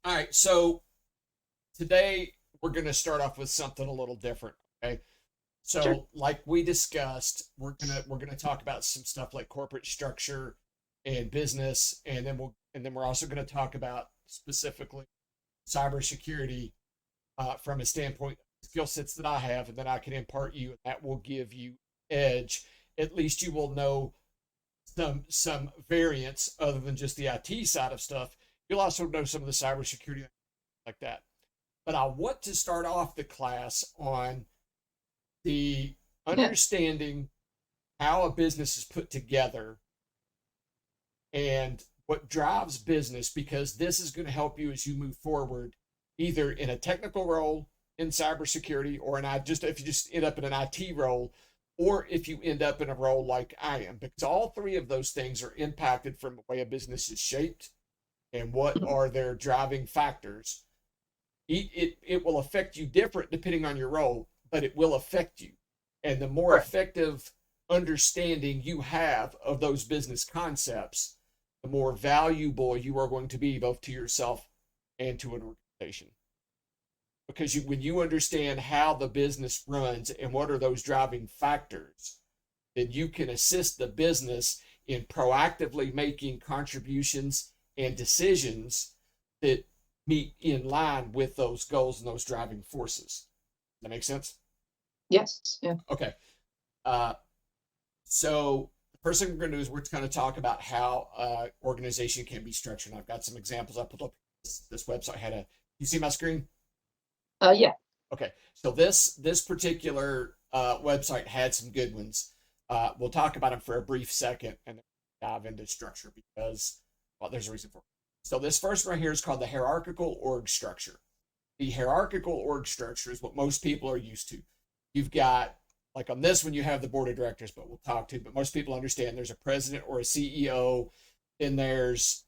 All right, so today we're going to start off with something a little different. Okay, Sure. so like we discussed, we're gonna talk about some stuff like corporate structure and business, and then we're also going to talk about specifically cybersecurity from a standpoint of skill sets that I have, and then I can impart you, and that will give you edge. At least you will know some variants other than just the IT side of stuff. You'll also know some of the cybersecurity like that. But I want to start off the class on the Yeah. understanding how a business is put together and what drives business, because this is going to help you as you move forward, either in a technical role in cybersecurity, or just if you just end up in an IT role, or if you end up in a role like I am, because all three of those things are impacted from the way a business is shaped and what Mhm. are their driving factors. It will affect you different depending on your role, but it will affect you. And the more Right. effective understanding you have of those business concepts, the more valuable you are going to be both to yourself and to an organization. Because when you understand how the business runs and what are those driving factors, then you can assist the business in proactively making contributions and decisions that meet in line with those goals and those driving forces. That makes sense? Yes. Yeah. Okay. Uh, so the first thing we're going to do is we're going to talk about how organization can be structured. And I've got some examples I put up. This website had a. You see my screen? Yeah. Okay. So this particular website had some good ones. We'll talk about them for a brief second and then dive into structure because, well, there's a reason for it. So this first one right here is called the hierarchical org structure. The hierarchical org structure is what most people are used to. You've got, like on this one, you have the board of directors, but we'll talk to. But most people understand there's a president or a CEO. Then there's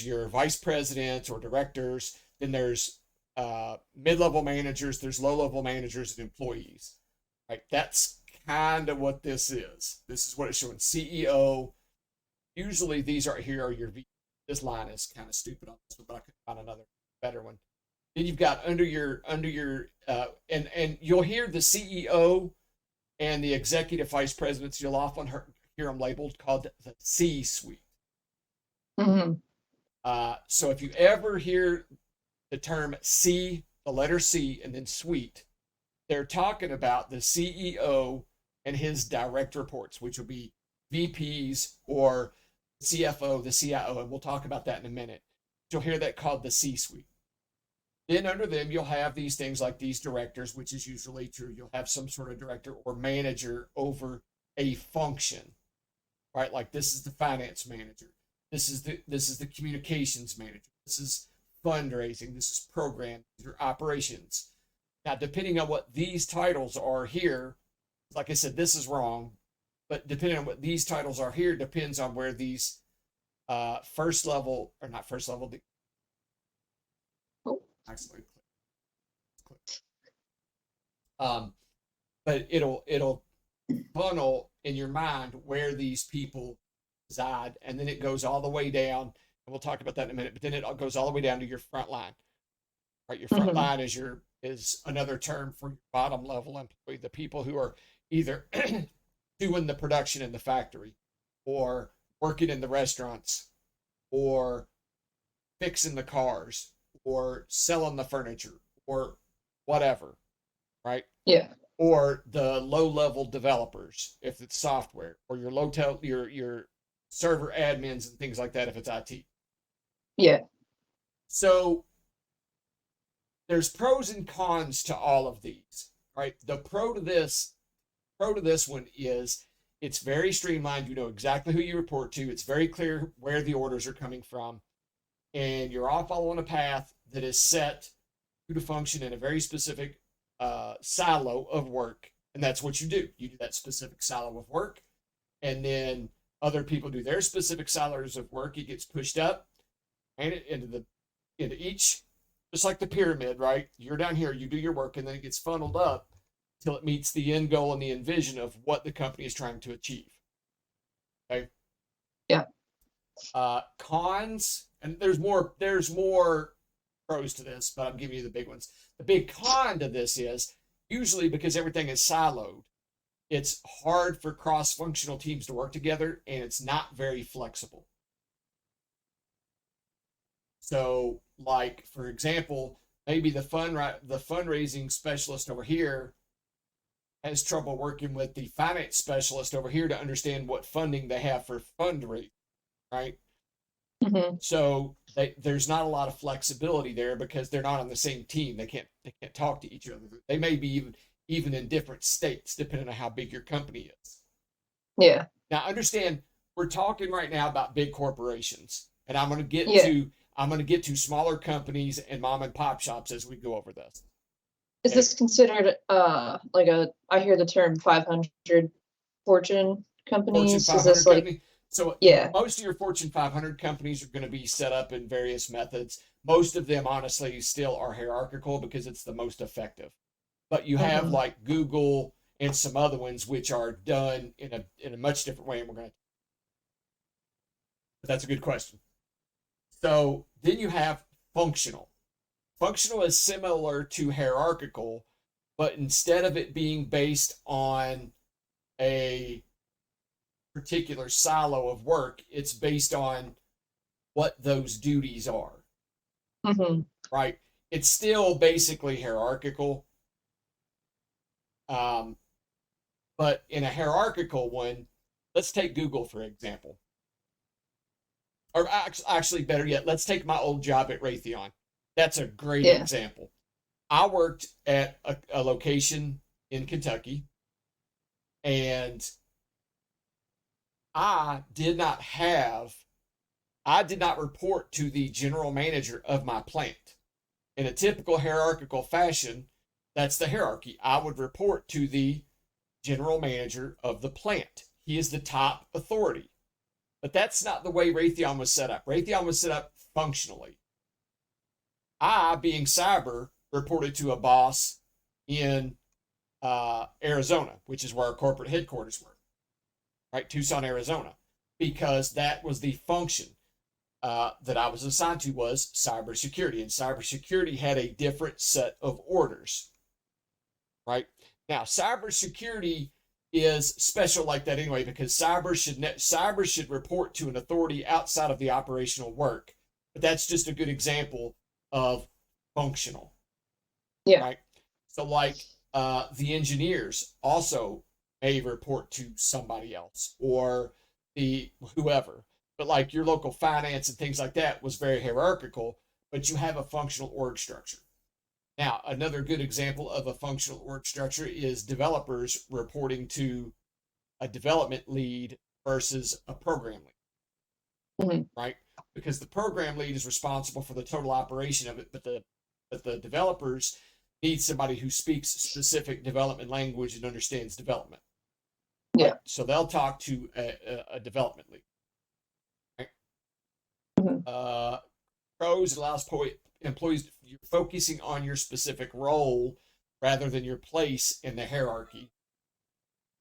your vice presidents or directors. Then there's mid-level managers. There's low-level managers and employees. Right? That's kind of what this is. This is what it's showing. CEO. Usually these are here are your V. This line is kind of stupid on this one, but I could find another better one. Then you've got under your and you'll hear the CEO and the executive vice presidents. You'll often hear them labeled called the C suite. Hmm. So if you ever hear the term C, the letter C, and then suite, they're talking about the CEO and his direct reports, which will be VPs or CFO, the CIO, and we'll talk about that in a minute. You'll hear that called the C suite. Then under them, you'll have these things like these directors, which is usually true. You'll have some sort of director or manager over a function, right? Like this is the finance manager. This is the communications manager. This is fundraising. This is program. These are operations. Now, depending on what these titles are here, like I said, this is wrong, but depending on what these titles are here depends on where these first level or not first level. Oh. Actually, um, but it'll funnel in your mind where these people reside, and then it goes all the way down. And we'll talk about that in a minute. But then it goes all the way down to your front line. Right, your front Hmm. line is another term for your bottom level employee, the people who are either doing the production in the factory, or working in the restaurants, or fixing the cars, or selling the furniture, or whatever. Right, Yeah. or the low level developers if it's software, or your your server admins and things like that if it's IT. Yeah. So there's pros and cons to all of these, right? The pro to this one is it's very streamlined. You know exactly who you report to. It's very clear where the orders are coming from, and you're all following a path that is set to function in a very specific silo of work, and that's what you do. You do that specific silo of work, and then other people do their specific silos of work. It gets pushed up and into each, just like the pyramid, right? You're down here, you do your work, and then it gets funneled up till it meets the end goal and the envision of what the company is trying to achieve. Okay. Yeah. Cons. And there's more pros to this, but I'm giving you the big ones. The big con to this is usually because everything is siloed, it's hard for cross-functional teams to work together, and it's not very flexible. So, like for example, maybe the fundraising specialist over here has trouble working with the finance specialist over here to understand what funding they have for fundraising, right? hmm So there's not a lot of flexibility there because they're not on the same team. They can't talk to each other. They may be even in different states depending on how big your company is. Yeah. Now understand we're talking right now about big corporations, and I'm going Yeah. to get to smaller companies and mom and pop shops as we go over this. Is Okay. this considered like I hear the term 500 Fortune Fortune companies? Is 500 this like, company. So yeah, most of your Fortune 500 companies are going to be set up in various methods. Most of them, honestly, still are hierarchical because it's the most effective. But you have hmm like Google and some other ones which are done in a much different way, and we're going to. But that's a good question. So then you have functional. Functional is similar to hierarchical, but instead of it being based on a particular silo of work, it's based on what those duties are, hmm right? It's still basically hierarchical. Um, but in a hierarchical one, let's take Google for example. Or actually, better yet, let's take my old job at Raytheon. That's a great yeah, example. I worked at a location in Kentucky, and I did not have, I did not report to the general manager of my plant. In a typical hierarchical fashion, that's the hierarchy. I would report to the general manager of the plant. He is the top authority. But that's not the way Raytheon was set up. Raytheon was set up functionally. I, being cyber, reported to a boss in Arizona, which is where our corporate headquarters were, right? Tucson, Arizona, because that was the function that I was assigned to was cybersecurity, and cybersecurity had a different set of orders, right? Now, cybersecurity is special like that anyway because cyber should report to an authority outside of the operational work, but that's just a good example of functional, yeah, right? So, like the engineers also may report to somebody else or the whoever. But like your local finance and things like that was very hierarchical, but you have a functional org structure. Now, another good example of a functional org structure is developers reporting to a development lead versus a program lead, hmm right? Because the program lead is responsible for the total operation of it, but the developers need somebody who speaks specific development language and understands development, yeah, right? So they'll talk to a development lead, right? hmm Uh, Pros allows employees you're focusing on your specific role rather than your place in the hierarchy.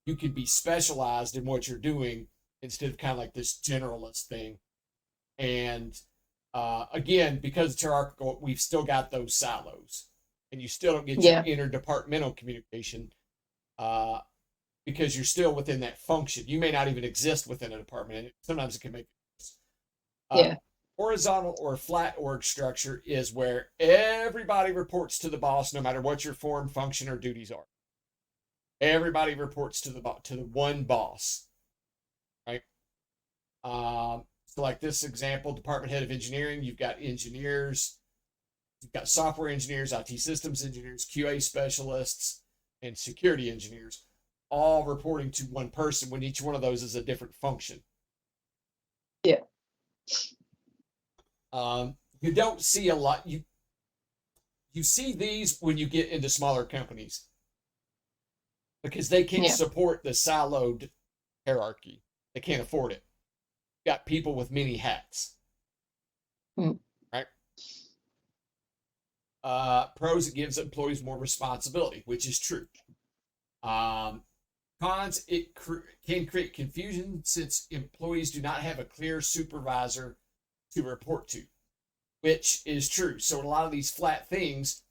You can be specialized in what you're doing instead of kind of like this generalist thing. And again, because it's hierarchical, we've still got those silos, and you still don't get your yeah, interdepartmental communication uh, because you're still within that function. You may not even exist within a department, and sometimes it can make uh, yeah, horizontal or flat org structure is where everybody reports to the boss, no matter what your form, function, or duties are. Everybody reports to the one boss, right? So like this example, department head of engineering, you've got engineers, you've got software engineers, IT systems engineers, QA specialists, and security engineers, all reporting to one person when each one of those is a different function. yeah, You don't see a lot. You see these when you get into smaller companies because they can't yeah, support the siloed hierarchy. They can't afford it. You've got people with many hats, mm, right? Pros, it gives employees more responsibility, which is true. Um, Cons, can create confusion since employees do not have a clear supervisor to report to, which is true. So a lot of these flat things,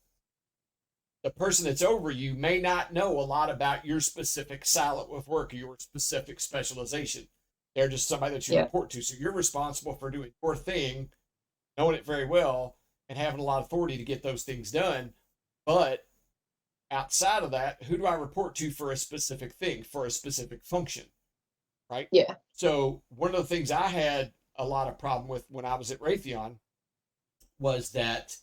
the person that's over you may not know a lot about your specific silo of work or your specific specialization. They're just somebody that you Yeah. report to. So you're responsible for doing your thing, knowing it very well, and having a lot of authority to get those things done. But outside of that, who do I report to for a specific thing, for a specific function? Right? Yeah. So one of the things I had a lot of problem with when I was at Raytheon was that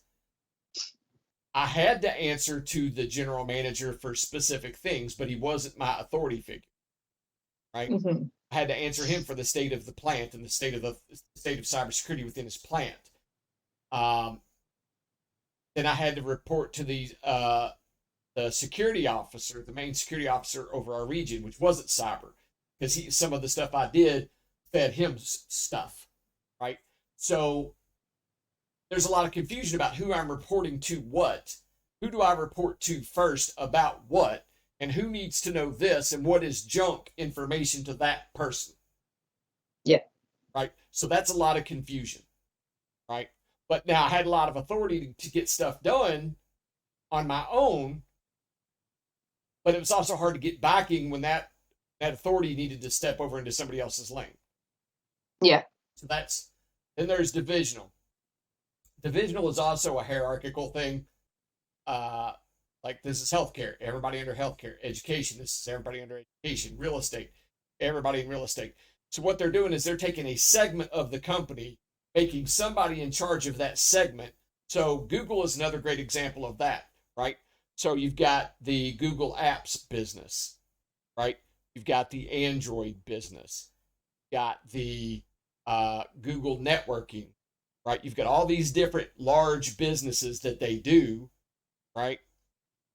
I had to answer to the general manager for specific things, but he wasn't my authority figure, right? Hmm. I had to answer him for the state of the plant and the state of cybersecurity within his plant. Then I had to report to the security officer, the main security officer over our region, which wasn't cyber, because some of the stuff I did fed him stuff, right? So there's a lot of confusion about who I'm reporting to what. Who do I report to first about what? And who needs to know this? And what is junk information to that person? Yeah. Right? So that's a lot of confusion, right? But now I had a lot of authority to get stuff done on my own, but it was also hard to get backing when that authority needed to step over into somebody else's lane. Yeah. So then there's divisional. Divisional is also a hierarchical thing. Like this is healthcare, everybody under healthcare. Education, this is everybody under education. Real estate, everybody in real estate. So what they're doing is they're taking a segment of the company, making somebody in charge of that segment. So Google is another great example of that, right? So you've got the Google Apps business, right? You've got the Android business, got the Google networking, right? You've got all these different large businesses that they do, right?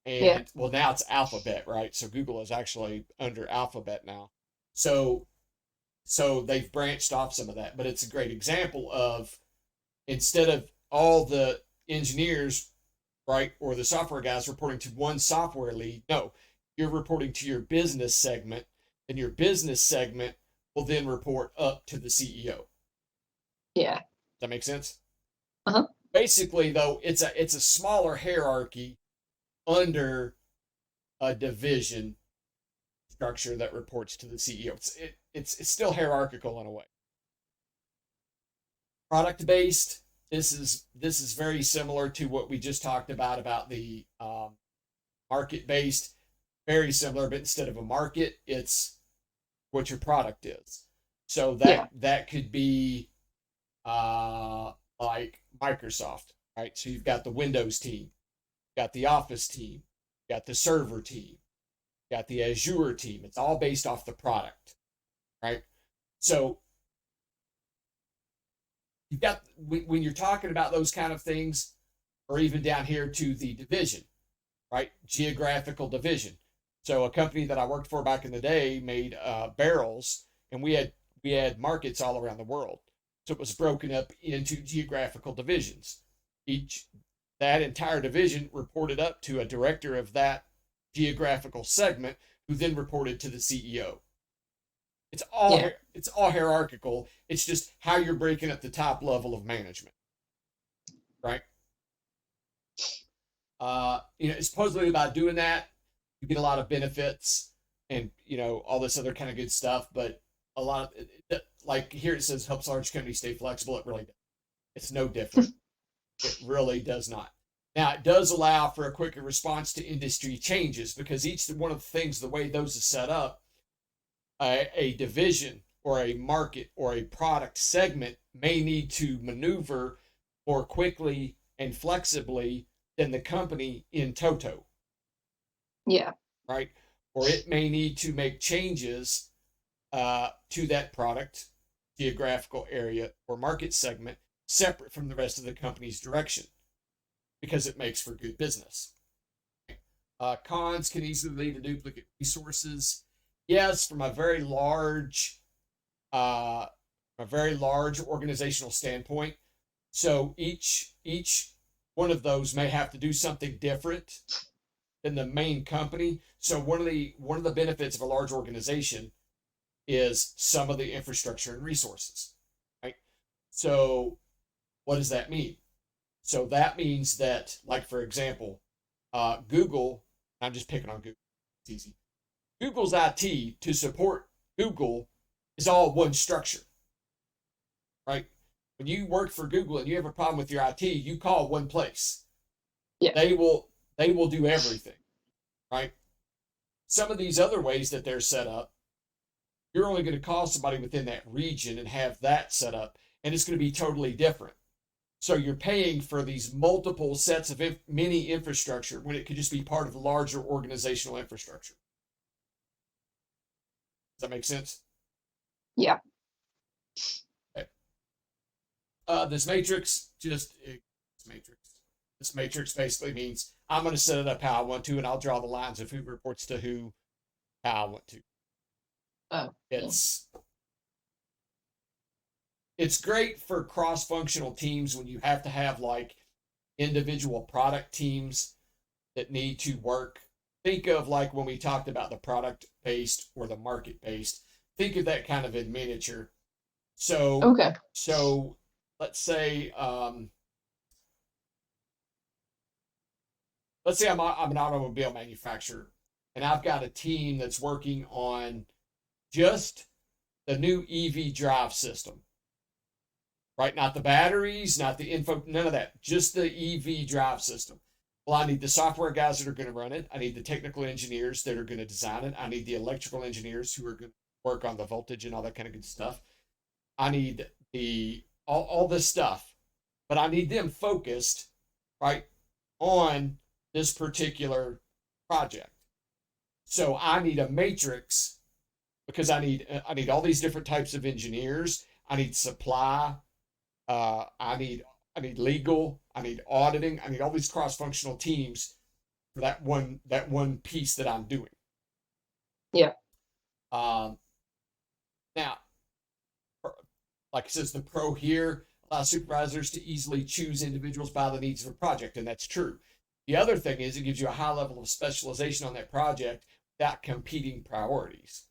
And Yeah. well, now it's Alphabet, right? So Google is actually under Alphabet now. So they've branched off some of that, but it's a great example of instead of all the engineers, right, or the software guys reporting to one software lead, no, you're reporting to your business segment, and your business segment will then report up to the CEO. Yeah. Does that make sense? Uh-huh. Basically, though, it's a smaller hierarchy under a division structure that reports to the CEO. It's still hierarchical in a way. Product based. This is very similar to what we just talked about the market based. Very similar, but instead of a market, it's what your product is. So that could be like Microsoft, right? So you've got the Windows team, got the Office team, got the server team, got the Azure team. It's all based off the product, right? So you've got, when you're talking about those kind of things, or even down here to the division, right? Geographical division. So a company that I worked for back in the day made barrels, and we had markets all around the world. So it was broken up into geographical divisions. That entire division reported up to a director of that geographical segment, who then reported to the CEO. It's all hierarchical. It's just how you're breaking up the top level of management, right? Supposedly about doing that, you get a lot of benefits and all this other kind of good stuff, but a lot of it, like here it says helps large companies stay flexible. It really does. It's no different. It really does not. Now it does allow for a quicker response to industry changes, because each one of the things, the way those are set up, a division or a market or a product segment may need to maneuver more quickly and flexibly than the company in toto. Yeah. Right? Or it may need to make changes to that product, geographical area, or market segment separate from the rest of the company's direction, because it makes for good business. Cons can easily lead to duplicate resources. Yes, from a very large organizational standpoint. So each one of those may have to do something different than the main company. So one of the benefits of a large organization is some of the infrastructure and resources, right? So What does that mean? So that means that, like, for example, Google, I'm just picking on Google, it's easy. Google's IT to support Google is all one structure, right? When you work for Google and you have a problem with your IT, you call one place. Yeah. They will do everything, right? Some of these other ways that they're set up, you're only going to call somebody within that region and have that set up, and it's going to be totally different. So you're paying for these multiple sets of mini infrastructure when it could just be part of the larger organizational infrastructure. Does that make sense? Yeah. Okay. This matrix This matrix basically means I'm going to set it up how I want to, and I'll draw the lines of who reports to who, how I want to. Oh, It's great for cross-functional teams when you have to have like individual product teams that need to work. Think of like when we talked about the product-based or the market-based. Think of that kind of in miniature. So okay. So let's say I'm an automobile manufacturer, and I've got a team that's working on just the new EV drive system, right? Not the batteries, not the info, none of that, just the EV drive system. Well, I need the software guys that are going to run it. I need the technical engineers that are going to design it. I need the electrical engineers who are going to work on the voltage and all that kind of good stuff. I need all this stuff, but I need them focused, right, on this particular project. So I need a matrix because I need all these different types of engineers. I need supply. I need legal. I need auditing. I need all these cross-functional teams for that one piece that I'm doing. Yeah. Now, like it says, the pro here allows supervisors to easily choose individuals by the needs of a project, and that's true. The other thing is it gives you a high level of specialization on that project without competing priorities.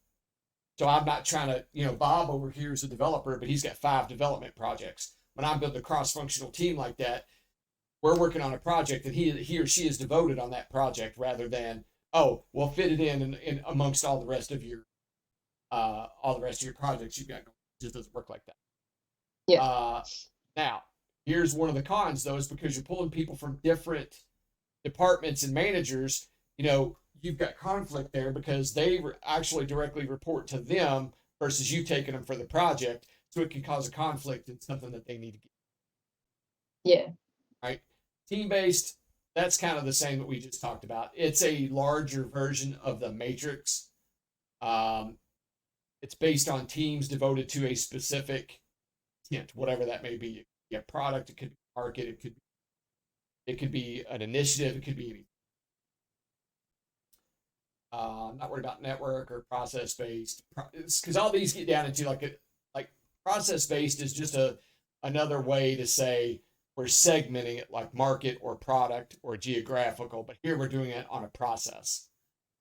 So I'm not trying to, Bob over here is a developer, but he's got 5 development projects. When I'm building a cross-functional team like that, we're working on a project that he or she is devoted on that project rather than, oh, we'll fit it in amongst all the rest of your projects you've got going. It just doesn't work like that. Yeah. Now, here's one of the cons, though, is because you're pulling people from different departments and managers, you've got conflict there because they actually directly report to them versus you taking them for the project. So it can cause a conflict in something that they need to get. Yeah. Right. Team-based, that's kind of the same that we just talked about. It's a larger version of the matrix. It's based on teams devoted to a specific intent, whatever that may be. Yeah, product, it could be market, it could be an initiative, it could be anything. I'm not worried about network or process based, because all these get down into like process based is just another way to say we're segmenting it like market or product or geographical, but here we're doing it on a process,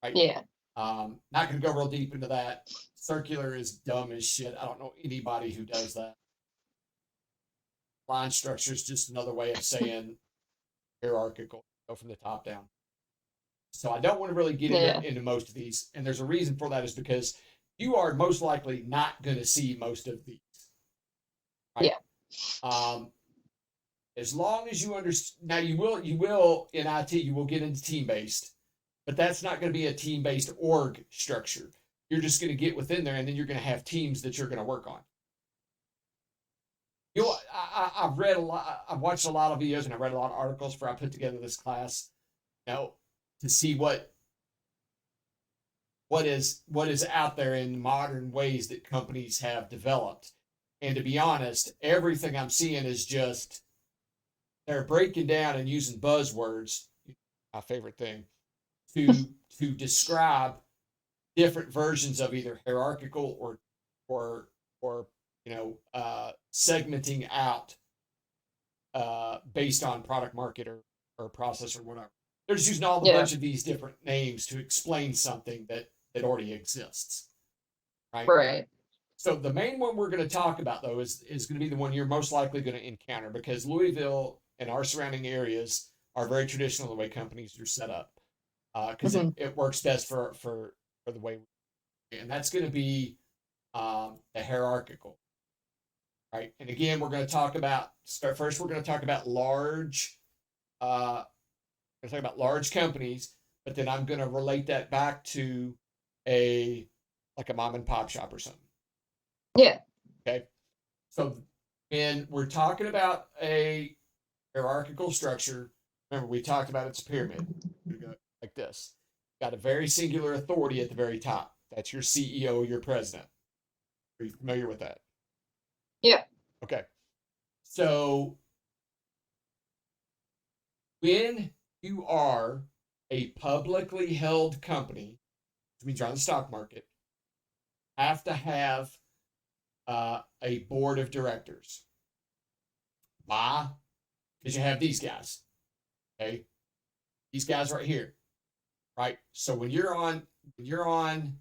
right? Yeah. Not going to go real deep into that. Circular is dumb as shit. I don't know anybody who does that. Line structure is just another way of saying hierarchical, go from the top down. So I don't want to really get into most of these, and there's a reason for that is because you are most likely not going to see most of these. Right? Yeah. As long as you understand, now you will in IT, you will get into team-based, but that's not going to be a team-based org structure. You're just going to get within there, and then you're going to have teams that you're going to work on. I've read a lot. I've watched a lot of videos, and I read a lot of articles before I put together this class. To see what is out there in modern ways that companies have developed. And to be honest, everything I'm seeing is just they're breaking down and using buzzwords, my favorite thing, to describe different versions of either hierarchical or segmenting out based on product, market, or process or whatever. They're just using all the bunch of these different names to explain something that already exists. Right. Right. So the main one we're going to talk about, though, is going to be the one you're most likely going to encounter, because Louisville and our surrounding areas are very traditional the way companies are set up, because it works best for the way, and that's going to be the hierarchical, right? And again, we're going to talk about first. We're going to talk about large, we're going to talk about large companies, but then I'm going to relate that back to a mom and pop shop or something. Yeah. Okay. So when we're talking about a hierarchical structure, remember we talked about it's a pyramid. We go like this. Got a very singular authority at the very top. That's your CEO, your president. Are you familiar with that? Yeah. Okay. So when you are a publicly held company, which means you're on the stock market, have to have a board of directors. Why? Because you have these guys. Okay. These guys right here. Right. So when you're on the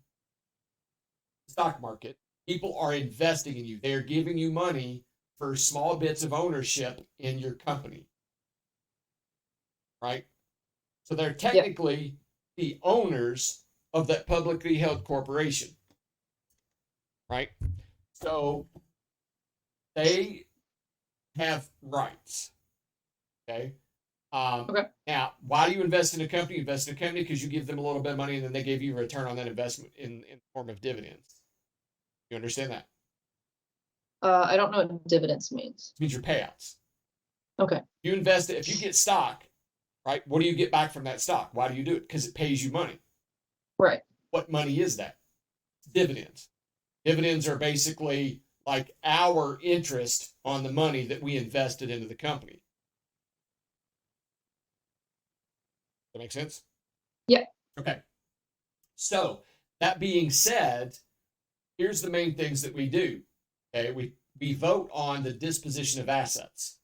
stock market, people are investing in you. They're giving you money for small bits of ownership in your company. Right. So they're technically the owners of that publicly held corporation. Right. So they have rights. Okay. Okay. Now, why do you invest in a company? You invest in a company because you give them a little bit of money and then they give you a return on that investment in the form of dividends. You understand that? I don't know what dividends means. It means your payouts. Okay. You invest it, if you get stock, right? What do you get back from that stock? Why do you do it? Because it pays you money. Right. What money is that? Dividends. Dividends are basically like our interest on the money that we invested into the company. That make sense? Yeah. Okay. So that being said, here's the main things that we do. Okay, we vote on the disposition of assets.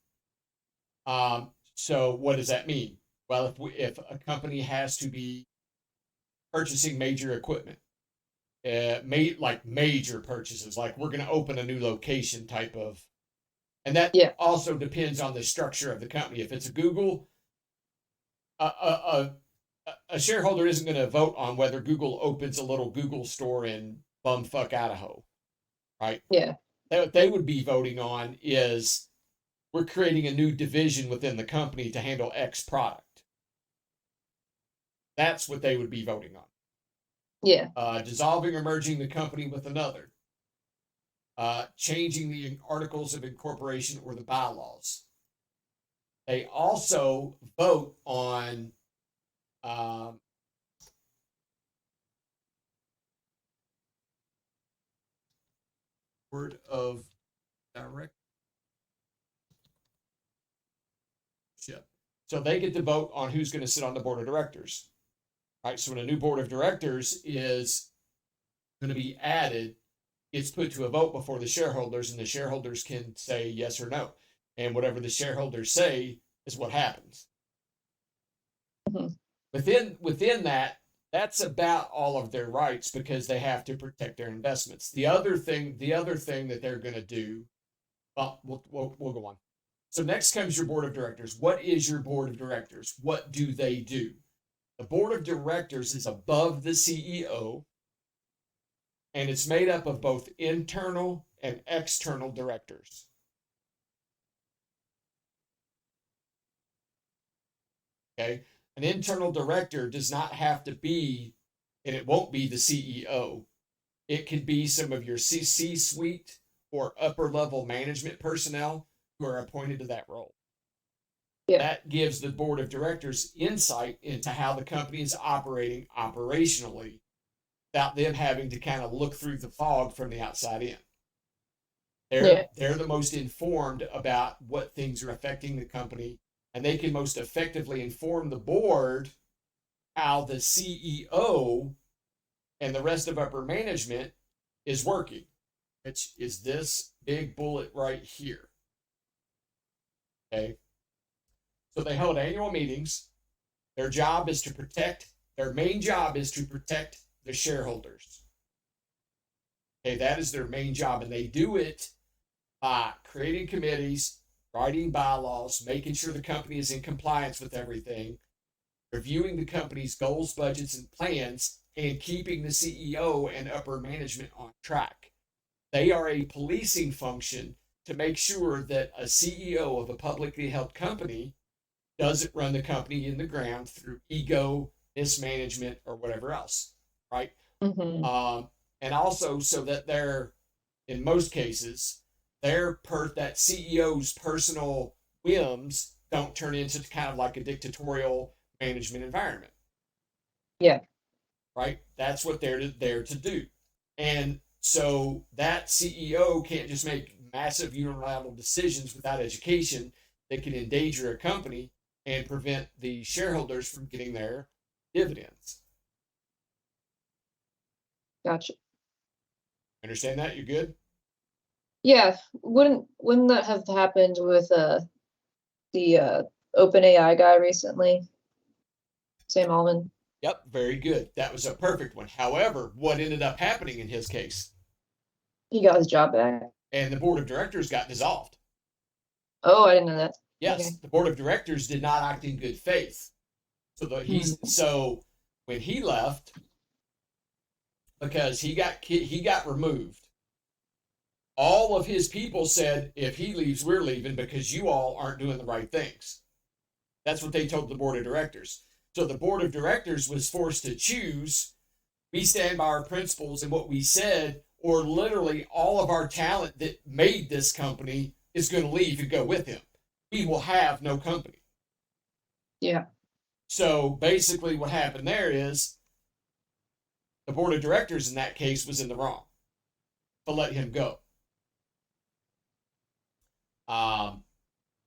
So what does that mean? Well, if a company has to be purchasing major equipment, like major purchases, like we're going to open a new location type of, and that also depends on the structure of the company. If it's a Google, a shareholder isn't going to vote on whether Google opens a little Google store in bumfuck Idaho, right? Yeah. What they would be voting on is we're creating a new division within the company to handle X product. That's what they would be voting on. Yeah. Dissolving or merging the company with another. Changing the articles of incorporation or the bylaws. They also vote on board of directorship. So they get to vote on who's going to sit on the board of directors. Right. So when a new board of directors is going to be added, it's put to a vote before the shareholders, and the shareholders can say yes or no. And whatever the shareholders say is what happens. Mm-hmm. Within that, that's about all of their rights because they have to protect their investments. The other thing that they're going to do, well, we'll go on. So next comes your board of directors. What is your board of directors? What do they do? The board of directors is above the CEO, and it's made up of both internal and external directors. Okay. An internal director does not have to be, and it won't be the CEO. It could be some of your C-suite or upper level management personnel who are appointed to that role. Yeah. That gives the board of directors insight into how the company is operating operationally without them having to kind of look through the fog from the outside in. They're the most informed about what things are affecting the company, and they can most effectively inform the board how the CEO and the rest of upper management is working, which is this big bullet right here. Okay. So they hold annual meetings. Their main job is to protect the shareholders. Okay, that is their main job, and they do it by creating committees, writing bylaws, making sure the company is in compliance with everything, reviewing the company's goals, budgets, and plans, and keeping the CEO and upper management on track. They are a policing function to make sure that a CEO of a publicly held company doesn't run the company in the ground through ego, mismanagement, or whatever else, right? Mm-hmm. And also so that they're, in most cases, that CEO's personal whims don't turn into kind of like a dictatorial management environment. Yeah. Right? That's what they're there to do. And so that CEO can't just make massive unilateral decisions without education that can endanger a company and prevent the shareholders from getting their dividends. Gotcha. Understand that? You're good? Yeah. Wouldn't that have happened with the OpenAI guy recently? Sam Altman. Yep, very good. That was a perfect one. However, what ended up happening in his case? He got his job back. And the board of directors got dissolved. Oh, I didn't know that. Yes, Okay. the board of directors did not act in good faith. So when he left, because he got removed, all of his people said, if he leaves, we're leaving because you all aren't doing the right things. That's what they told the board of directors. So the board of directors was forced to choose: we stand by our principles and what we said, or literally all of our talent that made this company is going to leave and go with him. We will have no company. Yeah. So basically what happened there is the board of directors in that case was in the wrong to let him go.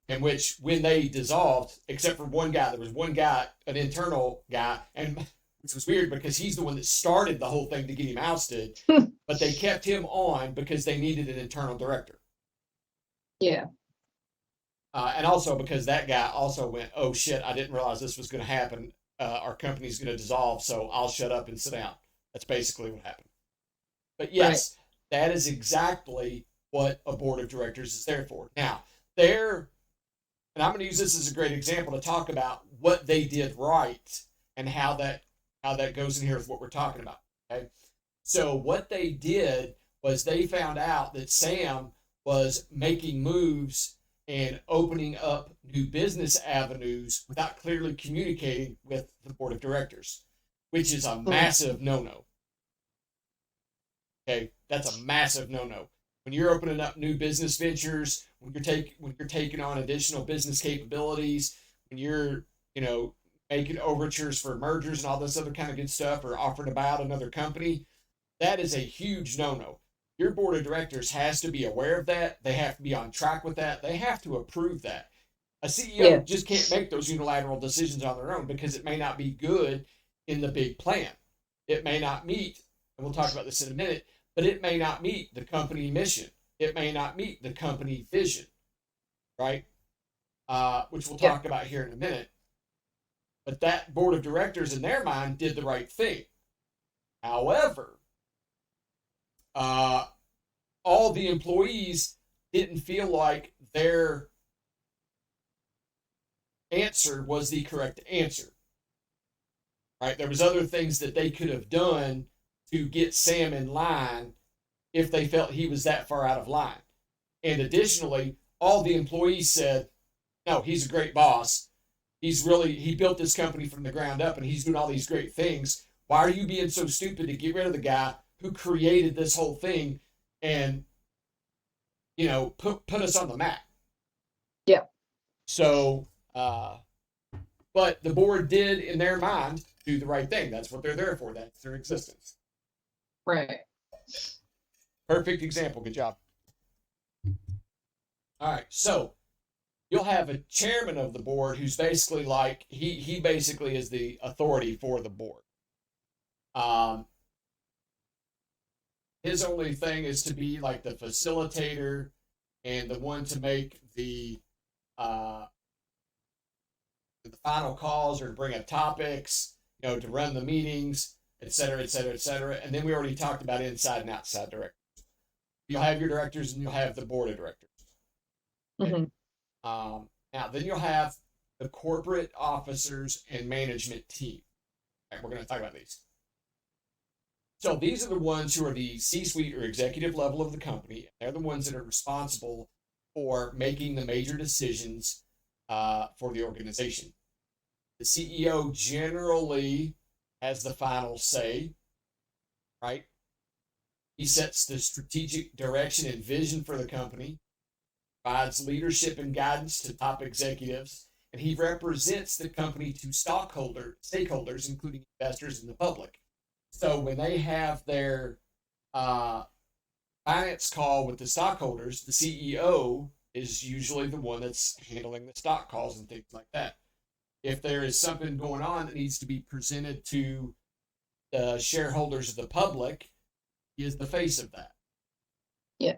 In which, when they dissolved, except for one guy, there was one guy, an internal guy, and which was weird because he's the one that started the whole thing to get him ousted, but they kept him on because they needed an internal director. Yeah. And also because that guy also went, oh shit, I didn't realize this was going to happen. Our company's going to dissolve, so I'll shut up and sit down. That's basically what happened. But yes, that is exactly what a board of directors is there for. Now, and I'm going to use this as a great example to talk about what they did right and how that goes in here with what we're talking about. Okay. So what they did was they found out that Sam was making moves and opening up new business avenues without clearly communicating with the board of directors, which is a massive no-no. Okay, that's a massive no-no. When you're opening up new business ventures, when you're taking on additional business capabilities, when you're, making overtures for mergers and all this other kind of good stuff, or offering about another company, that is a huge no-no. Your board of directors has to be aware of that. They have to be on track with that. They have to approve that. A CEO just can't make those unilateral decisions on their own because it may not be good in the big plan. It may not meet, and we'll talk about this in a minute, but it may not meet the company mission. It may not meet the company vision, right? Which we'll talk about here in a minute. But that board of directors, in their mind, did the right thing. However, all the employees didn't feel like their answer was the correct answer. Right? There was other things that they could have done to get Sam in line if they felt he was that far out of line. And additionally, all the employees said, no, he's a great boss. He built this company from the ground up and he's doing all these great things. Why are you being so stupid to get rid of the guy who created this whole thing and, put us on the map? Yeah. So, but the board did, in their mind, do the right thing. That's what they're there for. That's their existence. Right. Perfect example. Good job. All right. So you'll have a chairman of the board who's basically like, he basically is the authority for the board. His only thing is to be like the facilitator and the one to make the final calls or to bring up topics, to run the meetings, et cetera, et cetera, et cetera. And then we already talked about inside and outside directors. You'll have your directors and you'll have the board of directors. hmm Now, then you'll have the corporate officers and management team. Right, we're going to talk about these. So these are the ones who are the C-suite or executive level of the company. They're the ones that are responsible for making the major decisions for the organization. The CEO generally has the final say, right? He sets the strategic direction and vision for the company, provides leadership and guidance to top executives, and he represents the company to stakeholders, including investors and the public. So when they have their finance call with the stockholders, the CEO is usually the one that's handling the stock calls and things like that. If there is something going on that needs to be presented to the shareholders of the public, he is the face of that. Yeah.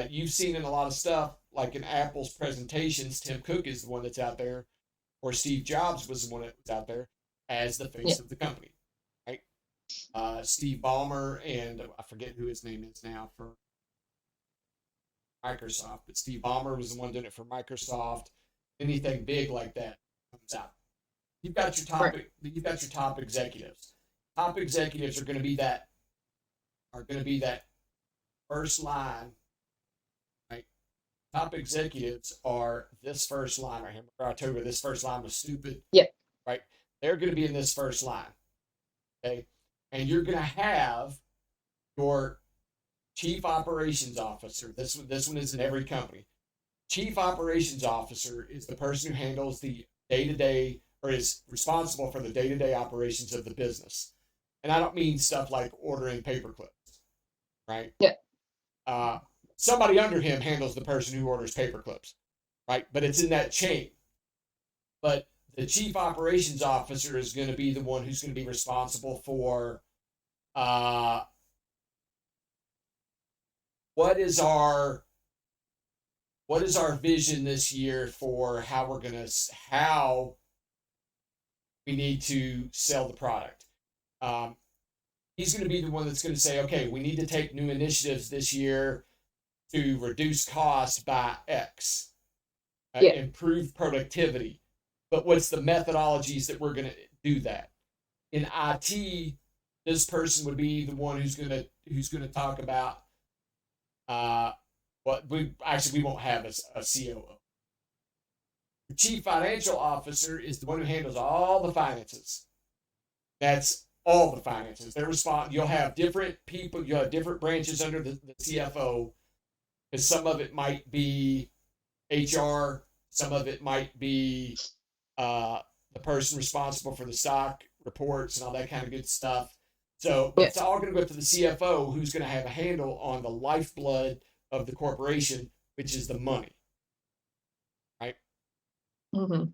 You've seen in a lot of stuff, like in Apple's presentations, Tim Cook is the one that's out there, or Steve Jobs was the one that was out there as the face of the company, right? Steve Ballmer and I forget who his name is now for Microsoft, but Steve Ballmer was the one doing it for Microsoft. Anything big like that comes out. You've got your top executives. Top executives are going to be that first line, right? Top executives are this first line right here. October, this first line was stupid. Yeah. Right? They're going to be in this first line. Okay. And you're going to have your chief operations officer. This one is in every company. Chief operations officer is the person who handles the day-to-day or is responsible for the day-to-day operations of the business. And I don't mean stuff like ordering paper clips, right? Yeah. Somebody under him handles the person who orders paper clips, right? But it's in that chain. But the chief operations officer is going to be the one who's going to be responsible for what is our vision this year for how we need to sell the product. He's going to be the one that's going to say, okay, we need to take new initiatives this year to reduce cost by X, improve productivity. But what's the methodologies that we're going to do that? In IT, this person would be the one who's going to talk about we won't have a COO. The chief financial officer is the one who handles all the finances. That's all the finances. You'll have different people. You'll have different branches under the CFO, because some of it might be HR, some of it might be the person responsible for the stock reports and all that kind of good stuff. So it's all going to go to the CFO, who's going to have a handle on the lifeblood of the corporation, which is the money, right? Mm-hmm.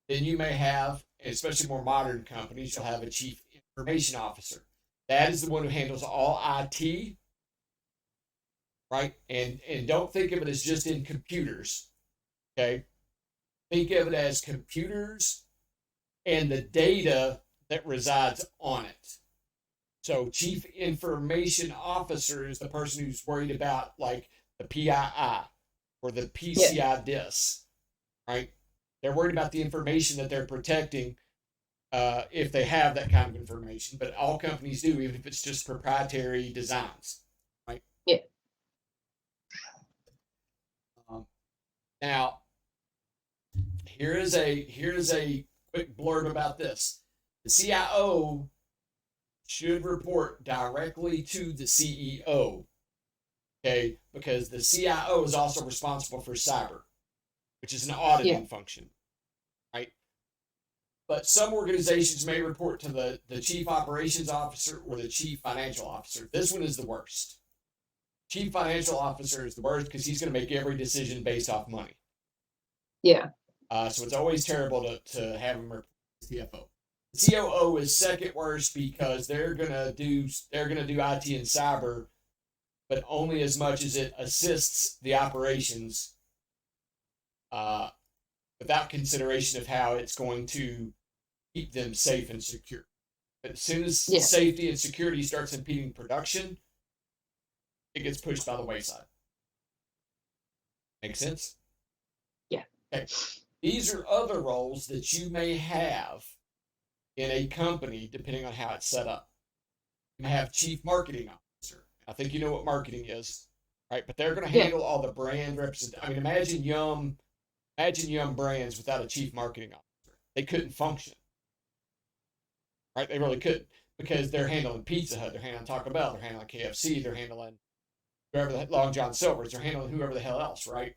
Then you may have, especially more modern companies, you'll have a chief information officer. That is the one who handles all IT, right? And don't think of it as just in computers, okay? Think of it as computers and the data that resides on it. So chief information officer is the person who's worried about like the PII or the PCI DIS, right? They're worried about the information that they're protecting if they have that kind of information. But all companies do, even if it's just proprietary designs, right? Yeah. Now, here is a quick blurb about this. The CIO should report directly to the CEO, okay? Because the CIO is also responsible for cyber, which is an auditing function, right? But some organizations may report to the chief operations officer or the chief financial officer. This one is the worst. Chief financial officer is the worst because he's going to make every decision based off money. Yeah. So it's always terrible to have him report to the CFO. The COO is second worst because they're gonna do IT and cyber, but only as much as it assists the operations, without consideration of how it's going to keep them safe and secure. But as soon as safety and security starts impeding production, it gets pushed by the wayside. Make sense? Yeah. Okay. These are other roles that you may have in a company, depending on how it's set up. You may have chief marketing officer. I think you know what marketing is, right? But they're going to handle all the brand representation. I mean, imagine Yum Brands without a chief marketing officer. They couldn't function, right? They really couldn't, because they're handling Pizza Hut, they're handling Taco Bell, they're handling KFC, they're handling whoever the Long John Silver's, they're handling whoever the hell else, right?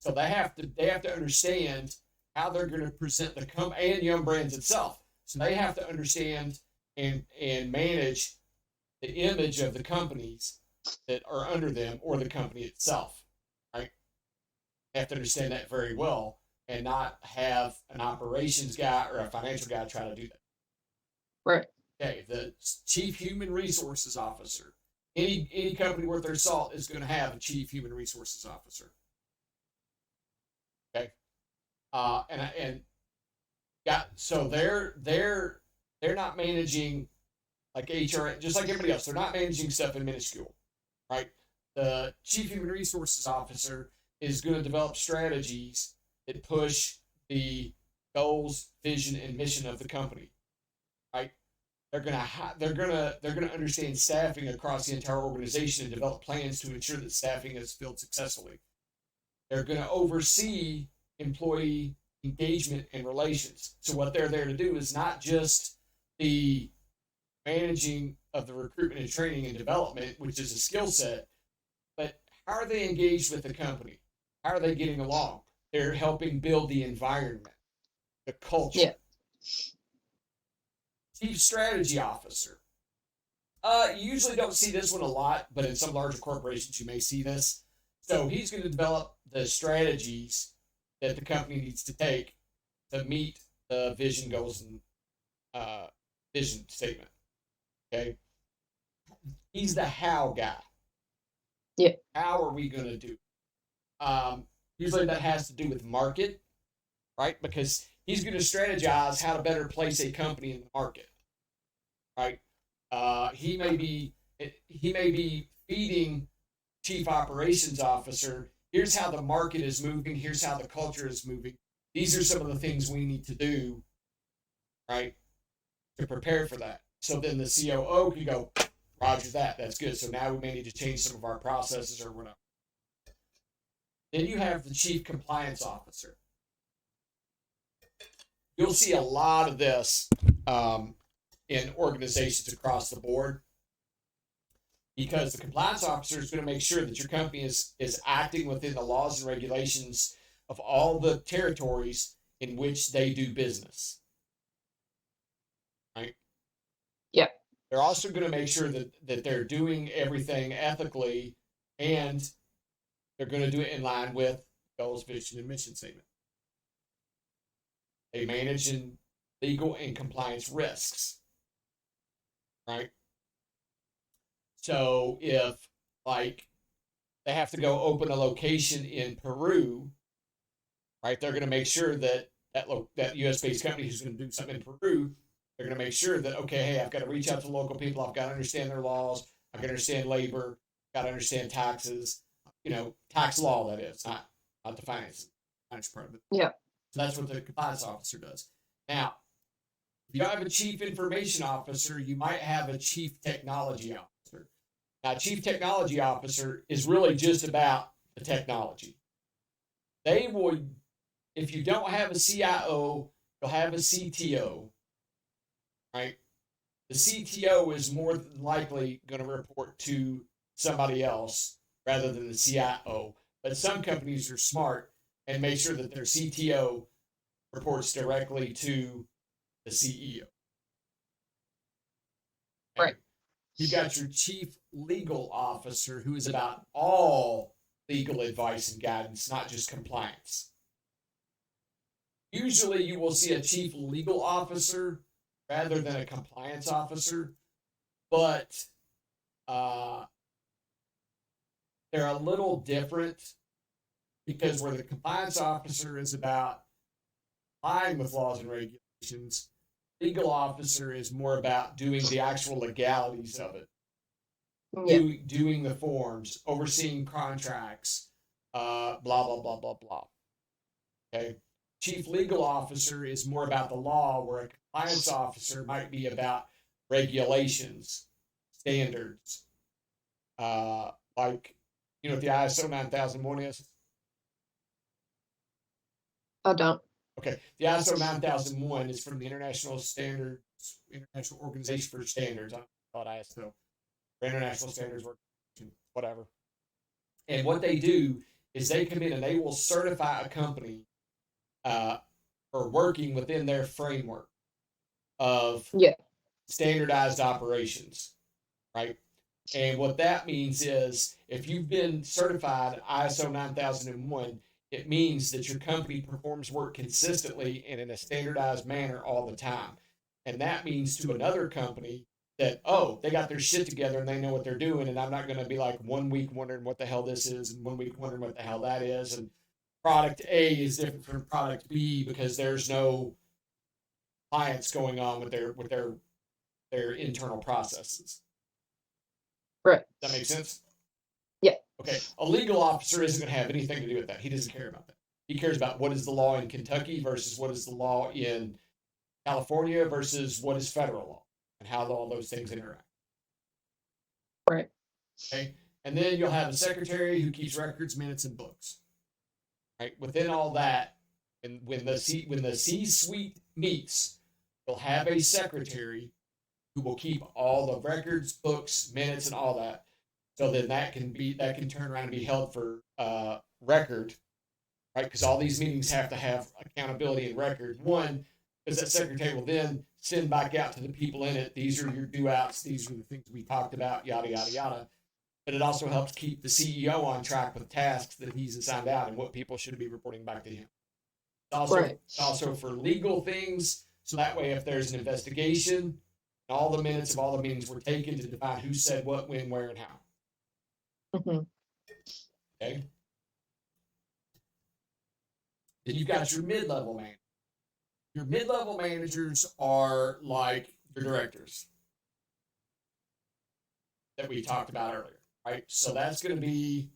So they have to understand how they're going to present the and Yum Brands itself. So they have to understand and manage the image of the companies that are under them or the company itself, right? They have to understand that very well and not have an operations guy or a financial guy try to do that. Right. Okay, the chief human resources officer. Any company worth their salt is going to have a chief human resources officer. Okay, so they're not managing like HR, just like everybody else. They're not managing stuff in minuscule, right? The chief human resources officer is going to develop strategies that push the goals, vision, and mission of the company, right? They're gonna understand staffing across the entire organization and develop plans to ensure that staffing is filled successfully. They're gonna oversee employee engagement and relations. So what they're there to do is not just the managing of the recruitment and training and development, which is a skill set, but how are they engaged with the company? How are they getting along? They're helping build the environment, the culture. Yeah. Chief strategy officer. You usually don't see this one a lot, but in some larger corporations you may see this. So he's going to develop the strategies that the company needs to take to meet the vision, goals, and vision statement. Okay. He's the how guy. Yeah. How are we going to do? Usually that has to do with market, right? Because he's going to strategize how to better place a company in the market, right? He may be feeding chief operations officer. Here's how the market is moving. Here's how the culture is moving. These are some of the things we need to do, right, to prepare for that. So then the COO can go, Roger that. That's good. So now we may need to change some of our processes or whatever. Then you have the chief compliance officer. You'll see a lot of this in organizations across the board, because the compliance officer is going to make sure that your company is acting within the laws and regulations of all the territories in which they do business. Right? Yeah. They're also going to make sure that they're doing everything ethically, and they're going to do it in line with goals, vision, and mission statement. They manage in legal and compliance risks, right? So if, like, they have to go open a location in Peru, right, they're going to make sure that that US-based company who's going to do something in Peru, they're going to make sure that, okay, hey, I've got to reach out to local people. I've got to understand their laws. I've got to understand labor. I've got to understand taxes, tax law, that is, not the finance part of it. Yeah. So that's what the compliance officer does. Now, if you don't have a chief information officer, you might have a chief technology officer. Now, chief technology officer is really just about the technology. They would, if you don't have a CIO, you'll have a CTO, right? The CTO is more than likely going to report to somebody else rather than the CIO. But some companies are smart and make sure that their CTO reports directly to the CEO. Right. You've got your chief legal officer, who is about all legal advice and guidance, not just compliance. Usually you will see a chief legal officer rather than a compliance officer, but they're a little different, because where the compliance officer is about complying with laws and regulations, legal officer is more about doing the actual legalities of it. Yeah. doing the forms, overseeing contracts, blah blah blah blah blah. Okay. Chief legal officer is more about the law, where a compliance officer might be about regulations, standards, like what the ISO 9001 is. I don't. Okay, the ISO 9001 is from the International Organization for Standards. I call it ISO, for International Standards Organization, whatever. And what they do is they come in and they will certify a company for working within their framework of Yeah. standardized operations, right? And what that means is if you've been certified ISO 9001, it means that your company performs work consistently and in a standardized manner all the time. And that means to another company that, oh, they got their shit together and they know what they're doing. And I'm not going to be like 1 week wondering what the hell this is and 1 week wondering what the hell that is. And product A is different from product B because there's no compliance going on with their internal processes. Right. Does that make sense? Yeah. Okay. A legal officer isn't going to have anything to do with that. He doesn't care about that. He cares about what is the law in Kentucky versus what is the law in California versus what is federal law and how all those things interact. Right. Okay. And then you'll have a secretary who keeps records, minutes, and books. Right. Within all that, and when the C-suite meets, you'll have a secretary who will keep all the records, books, minutes, and all that. So then that can turn around and be held for record, right? Because all these meetings have to have accountability and record. One, because that secretary will then send back out to the people in it. These are your due outs. These are the things we talked about. Yada yada yada. But it also helps keep the CEO on track with tasks that he's assigned out and what people should be reporting back to him. It's also for legal things. So that way, if there's an investigation, all the minutes of all the meetings were taken to define who said what, when, where, and how. Mm-hmm. Okay. Then you've got your mid-level manager. Your mid-level managers are like your directors that we talked about earlier, right? So that's going to be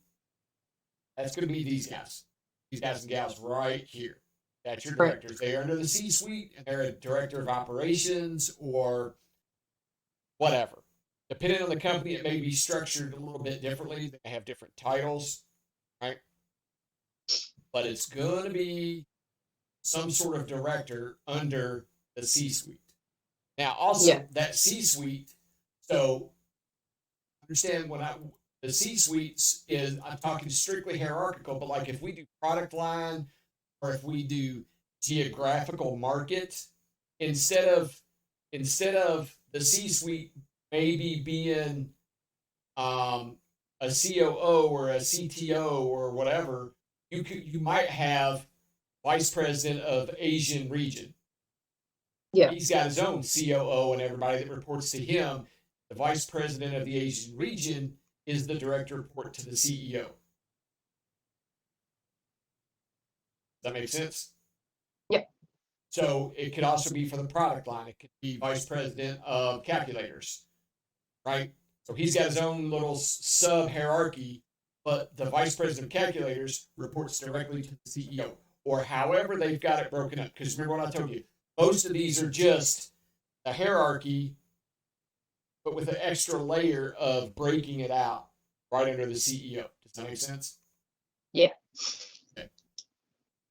these guys and gals right here. That's your directors. They are under the C-suite, and they're a director of operations or whatever. Depending on the company, it may be structured a little bit differently. They have different titles, right? But it's going to be some sort of director under the C-suite. Now, also that C-suite. So understand the C-suite is, I'm talking strictly hierarchical, but like if we do product line or if we do geographical market, instead of the C-suite maybe being a COO or a CTO or whatever, you might have vice president of Asian region. Yeah. He's got his own COO and everybody that reports to him. The vice president of the Asian region is the direct report to the CEO. Does that make sense? Yeah. So it could also be for the product line. It could be vice president of calculators, right? So he's got his own little sub hierarchy, but the vice president of calculators reports directly to the CEO, or however they've got it broken up. Because remember what I told you, most of these are just a hierarchy, but with an extra layer of breaking it out right under the CEO. Does that make sense? Yeah. Okay.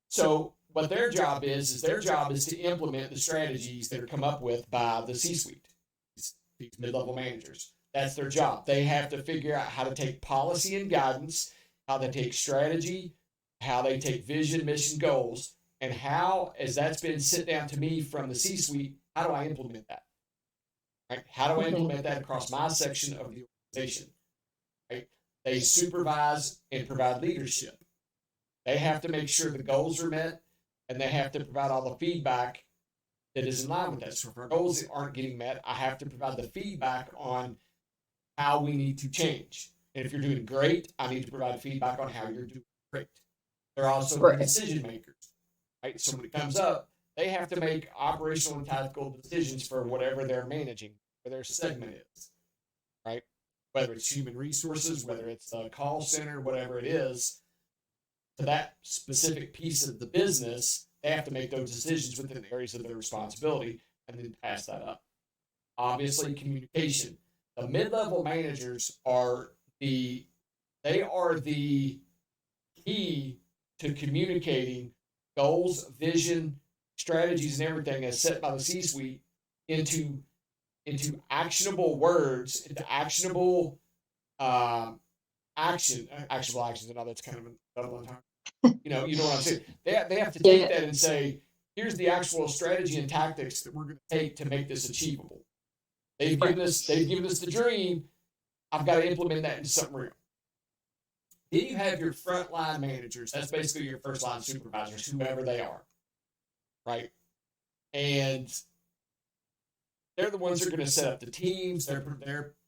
So what their job is to implement the strategies that are come up with by the C-suite, these mid-level managers. That's their job. They have to figure out how to take policy and guidance, how they take strategy, how they take vision, mission, goals, and how, as that's been sent down to me from the C-suite, how do I implement that? Right? How do I implement that across my section of the organization? Right? They supervise and provide leadership. They have to make sure the goals are met, and they have to provide all the feedback that is in line with that. So if our goals aren't getting met, I have to provide the feedback on how we need to change. And if you're doing great, I need to provide feedback on how you're doing great. They're also the decision makers, right? So when it comes up, they have to make operational and tactical decisions for whatever they're managing, whatever their segment is, right? whether it's human resources, whether it's a call center, whatever it is, to that specific piece of the business, they have to make those decisions within the areas of their responsibility and then pass that up. Obviously, communication. The mid-level managers are the key to communicating goals, vision, strategies, and everything as set by the C-suite into actionable words, into actionable actionable actions. I know that's kind of a double entendre. You know what I'm saying. They have to take that and say, here's the actual strategy and tactics that we're going to take to make this achievable. They've given us the dream. I've got to implement that into something real. Then you have your frontline managers. That's basically your first line supervisors, whoever they are, right? And they're the ones who are going to set up the teams. They're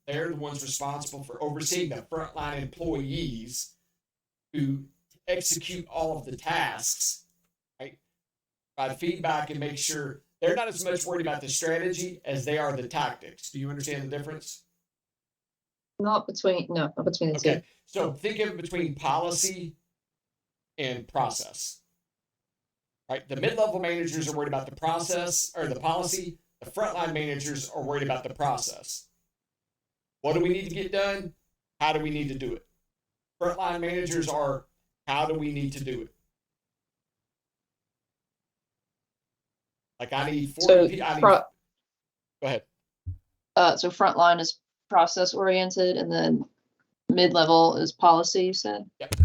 the ones responsible for overseeing the frontline employees who execute all of the tasks, right? Provide feedback and make sure they're not as much worried about the strategy as they are the tactics. Do you understand the difference? Not between the two. So think of it between policy and process, right? The mid-level managers are worried about the process or the policy. The frontline managers are worried about the process. What do we need to get done? How do we need to do it? Frontline managers are, how do we need to do it? Like I need 40 people. Go ahead. So frontline is process oriented, and then mid-level is policy, you said? Yep,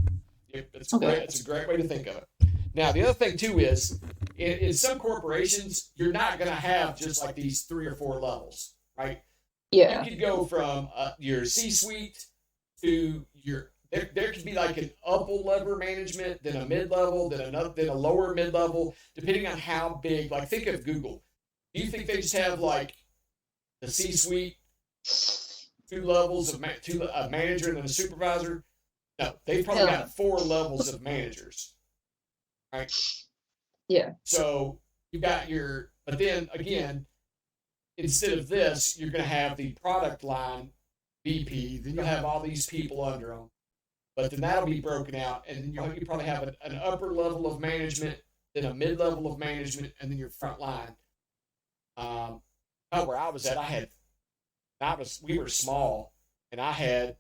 that's great. That's a great way to think of it. Now, the other thing too is, in some corporations, you're not going to have just like these 3 or 4 levels, right? Yeah. You could go from your C-suite to your. There could be like an upper level management, then a mid-level, then a lower mid-level, depending on how big. Like think of Google. Do you think they just have like the C-suite, 2 levels of a manager and then a supervisor? No, they've probably got 4 levels of managers, right? Yeah. So you've got but then again, instead of this, you're going to have the product line VP. Then you'll have all these people under them. But then that'll be broken out, and then you probably have an upper level of management, then a mid-level of management, and then your front line. Where I was at, we were small, and I had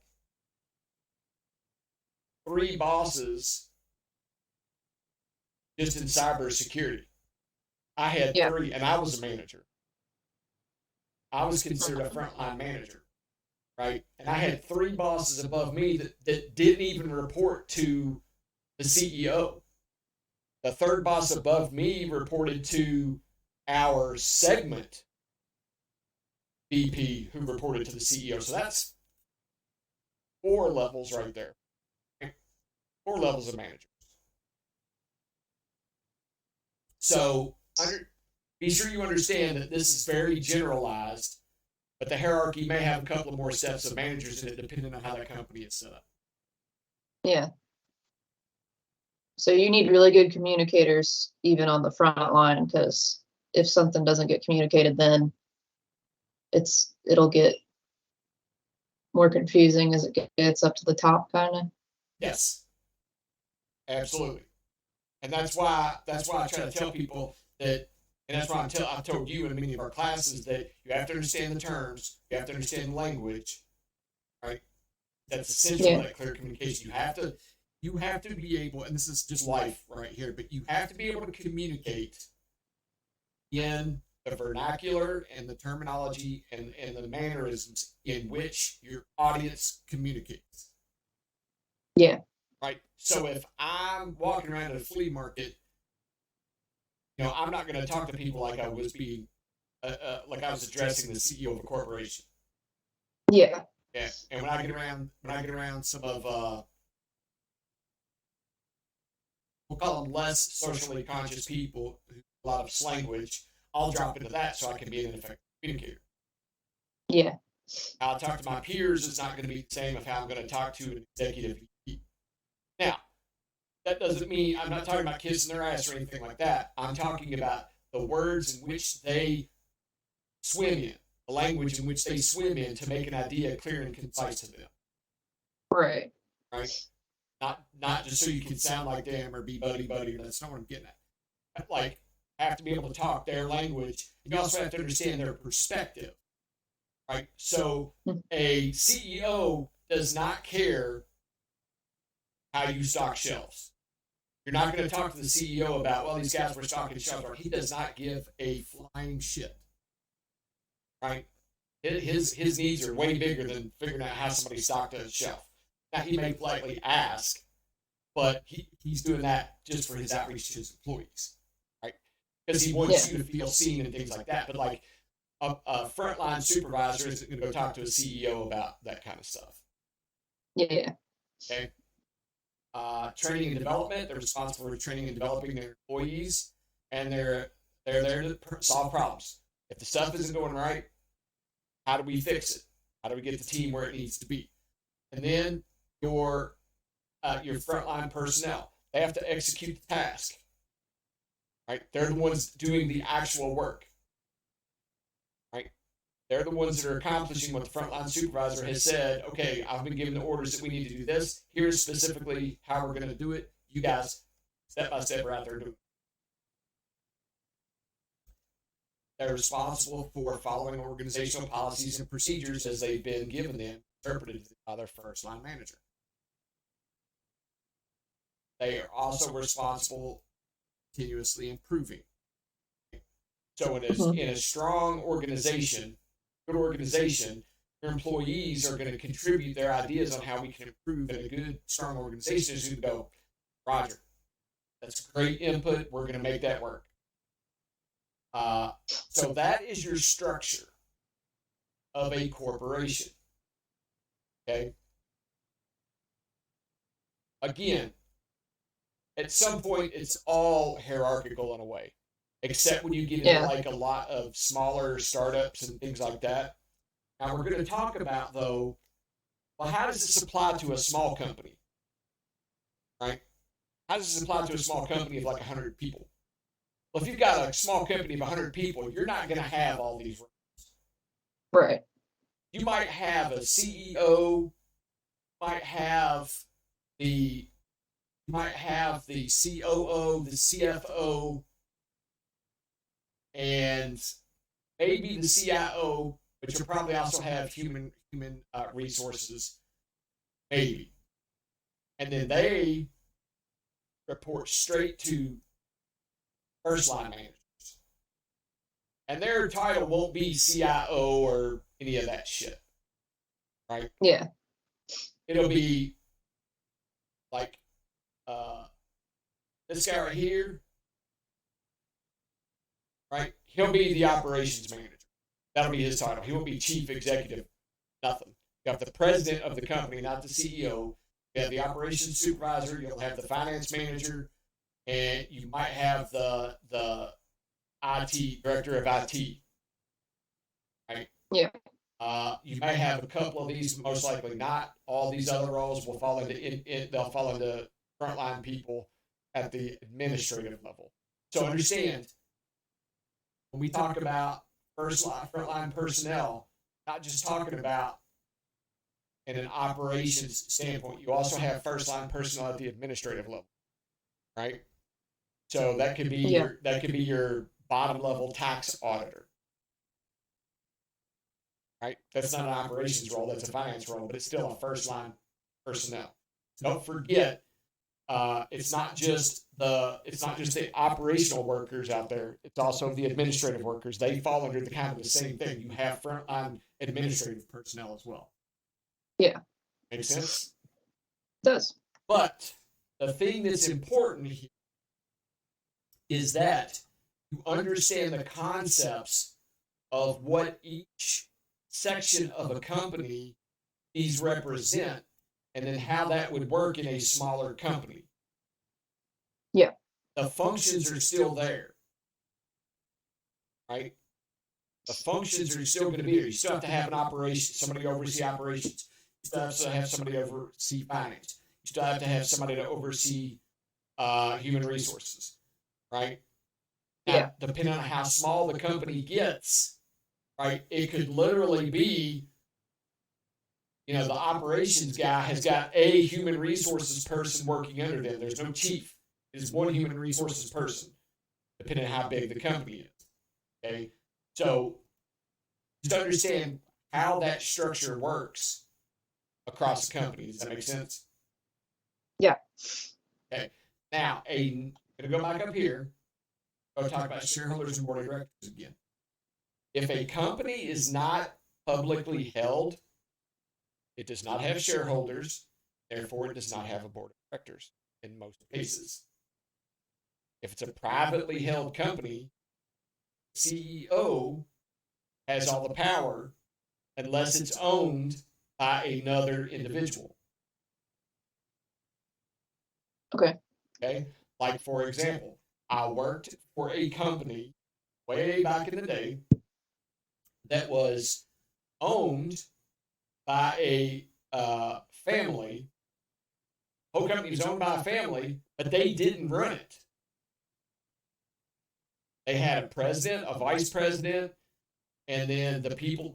3 bosses just in cybersecurity. I had 3, and I was a manager. I was considered a frontline manager. Right. And I had 3 bosses above me that didn't even report to the CEO. The 3rd boss above me reported to our segment VP, who reported to the CEO. So that's 4 levels right there. 4 levels of managers. So be sure you understand that this is very generalized. But the hierarchy may have a couple of more steps of managers in it, depending on how that company is set up. Yeah. So you need really good communicators, even on the front line, because if something doesn't get communicated, then it'll get more confusing as it gets up to the top, kind of. Yes, absolutely. And that's why I try to tell people that. And that's why I've told you in many of our classes that you have to understand the terms, you have to understand the language, right? That's essential, that clear communication. You have to be able, and this is just life right here, but you have to be able to communicate in the vernacular and the terminology and the mannerisms in which your audience communicates. Yeah. Right? So if I'm walking around at a flea market, I'm not going to talk to people like I was addressing the CEO of a corporation. Yeah. Yeah. And when I get around some of we'll call them less socially conscious people who have a lot of slanguage, I'll drop into that so I can be an effective communicator. Yeah. I'll talk to my peers. It's not going to be the same of how I'm going to talk to an executive VP. Now, that doesn't mean I'm not talking about kissing their ass or anything like that. I'm talking about the words in which they swim in. the language in which they swim in to make an idea clear and concise to them. Right. Right? Not just so you can sound like them or be buddy buddy. That's not what I'm getting at. Like, have to be able to talk their language. You also have to understand their perspective. Right? So a CEO does not care how you stock shelves. You're not going to talk to the CEO about, well, these guys were stocking shelves. He does not give a flying shit. Right? His needs are way bigger than figuring out how somebody stocked a shelf. Now, he may politely ask, but he's doing that just for his outreach to his employees, right? Because he wants you to feel seen and things like that. But like a frontline supervisor isn't going to go talk to a CEO about that kind of stuff. Yeah. Okay. Training and development. They're responsible for training and developing their employees, and they're there to solve problems. If the stuff isn't going right, how do we fix it? How do we get the team where it needs to be? And then your frontline personnel, they have to execute the task. Right? They're the ones doing the actual work. Right? They're the ones that are accomplishing what the frontline supervisor has said. Okay, I've been given the orders that we need to do this. Here's specifically how we're going to do it. You guys, step by step, are out there doing it. They're responsible for following organizational policies and procedures as they've been given them, interpreted by their first line manager. They are also responsible for continuously improving. So in a strong organization, good organization, your employees are going to contribute their ideas on how we can improve. And a good, strong organization is going to go, Roger, that's great input. We're going to make that work. So that is your structure of a corporation. Okay. Again, at some point, it's all hierarchical in a way, except when you get into like a lot of smaller startups and things like that. Now we're going to talk about, though, well, how does this apply to a small company? Right? How does this apply to a small company of like 100 people? Well, if you've got a small company of 100 people, you're not going to have all these roles. Right. You might have a CEO, might have the COO, the CFO, and maybe the CIO, but you'll probably also have human resources, maybe. And then they report straight to first line managers. And their title won't be CIO or any of that shit. Right? Yeah. It'll be like this guy right here. Right? He'll be the operations manager. That'll be his title. He won't be chief executive, nothing. You have the president of the company, not the CEO. You have the operations supervisor. You'll have the finance manager. And you might have the IT director of IT, right? Yeah. You may have a couple of these, most likely not. All these other roles will fall into they'll fall into frontline people at the administrative level. So understand, when we talk about frontline personnel, not just talking about in an operations standpoint. You also have first line personnel at the administrative level, right? So that could be your bottom level tax auditor, right? That's not an operations role, that's a finance role, but it's still a first line personnel. Don't forget, it's not just the operational workers out there. It's also the administrative workers. They fall under the kind of the same thing. You have frontline administrative personnel as well. Yeah. Makes sense? It does. But the thing that's important here is that you understand the concepts of what each section of a company these represent, and then how that would work in a smaller company. Yeah. The functions are still there, right? The functions are still going to be there. You still have to have an operation, somebody to oversee operations. You still have to have somebody to oversee finance. You still have to have somebody to oversee human resources, right? Now, Yeah. depending on how small the company gets, right? It could literally be, the operations guy has got a human resources person working under them. There's no chief. It's one human resources person, depending on how big the company is. Okay. So just understand how that structure works across the company. Does that make sense? Yeah. Okay. Now, I'm going to go back up here. Go talk about shareholders and board of directors again. If a company is not publicly held, it does not have shareholders, therefore it does not have a board of directors in most cases. If it's a privately held company, CEO has all the power unless it's owned by another individual. Okay. Okay. Like, for example, I worked for a company way back in the day that was owned by a family. Whole company was owned by a family, but they didn't run it. They had a president, a vice president, and then the people,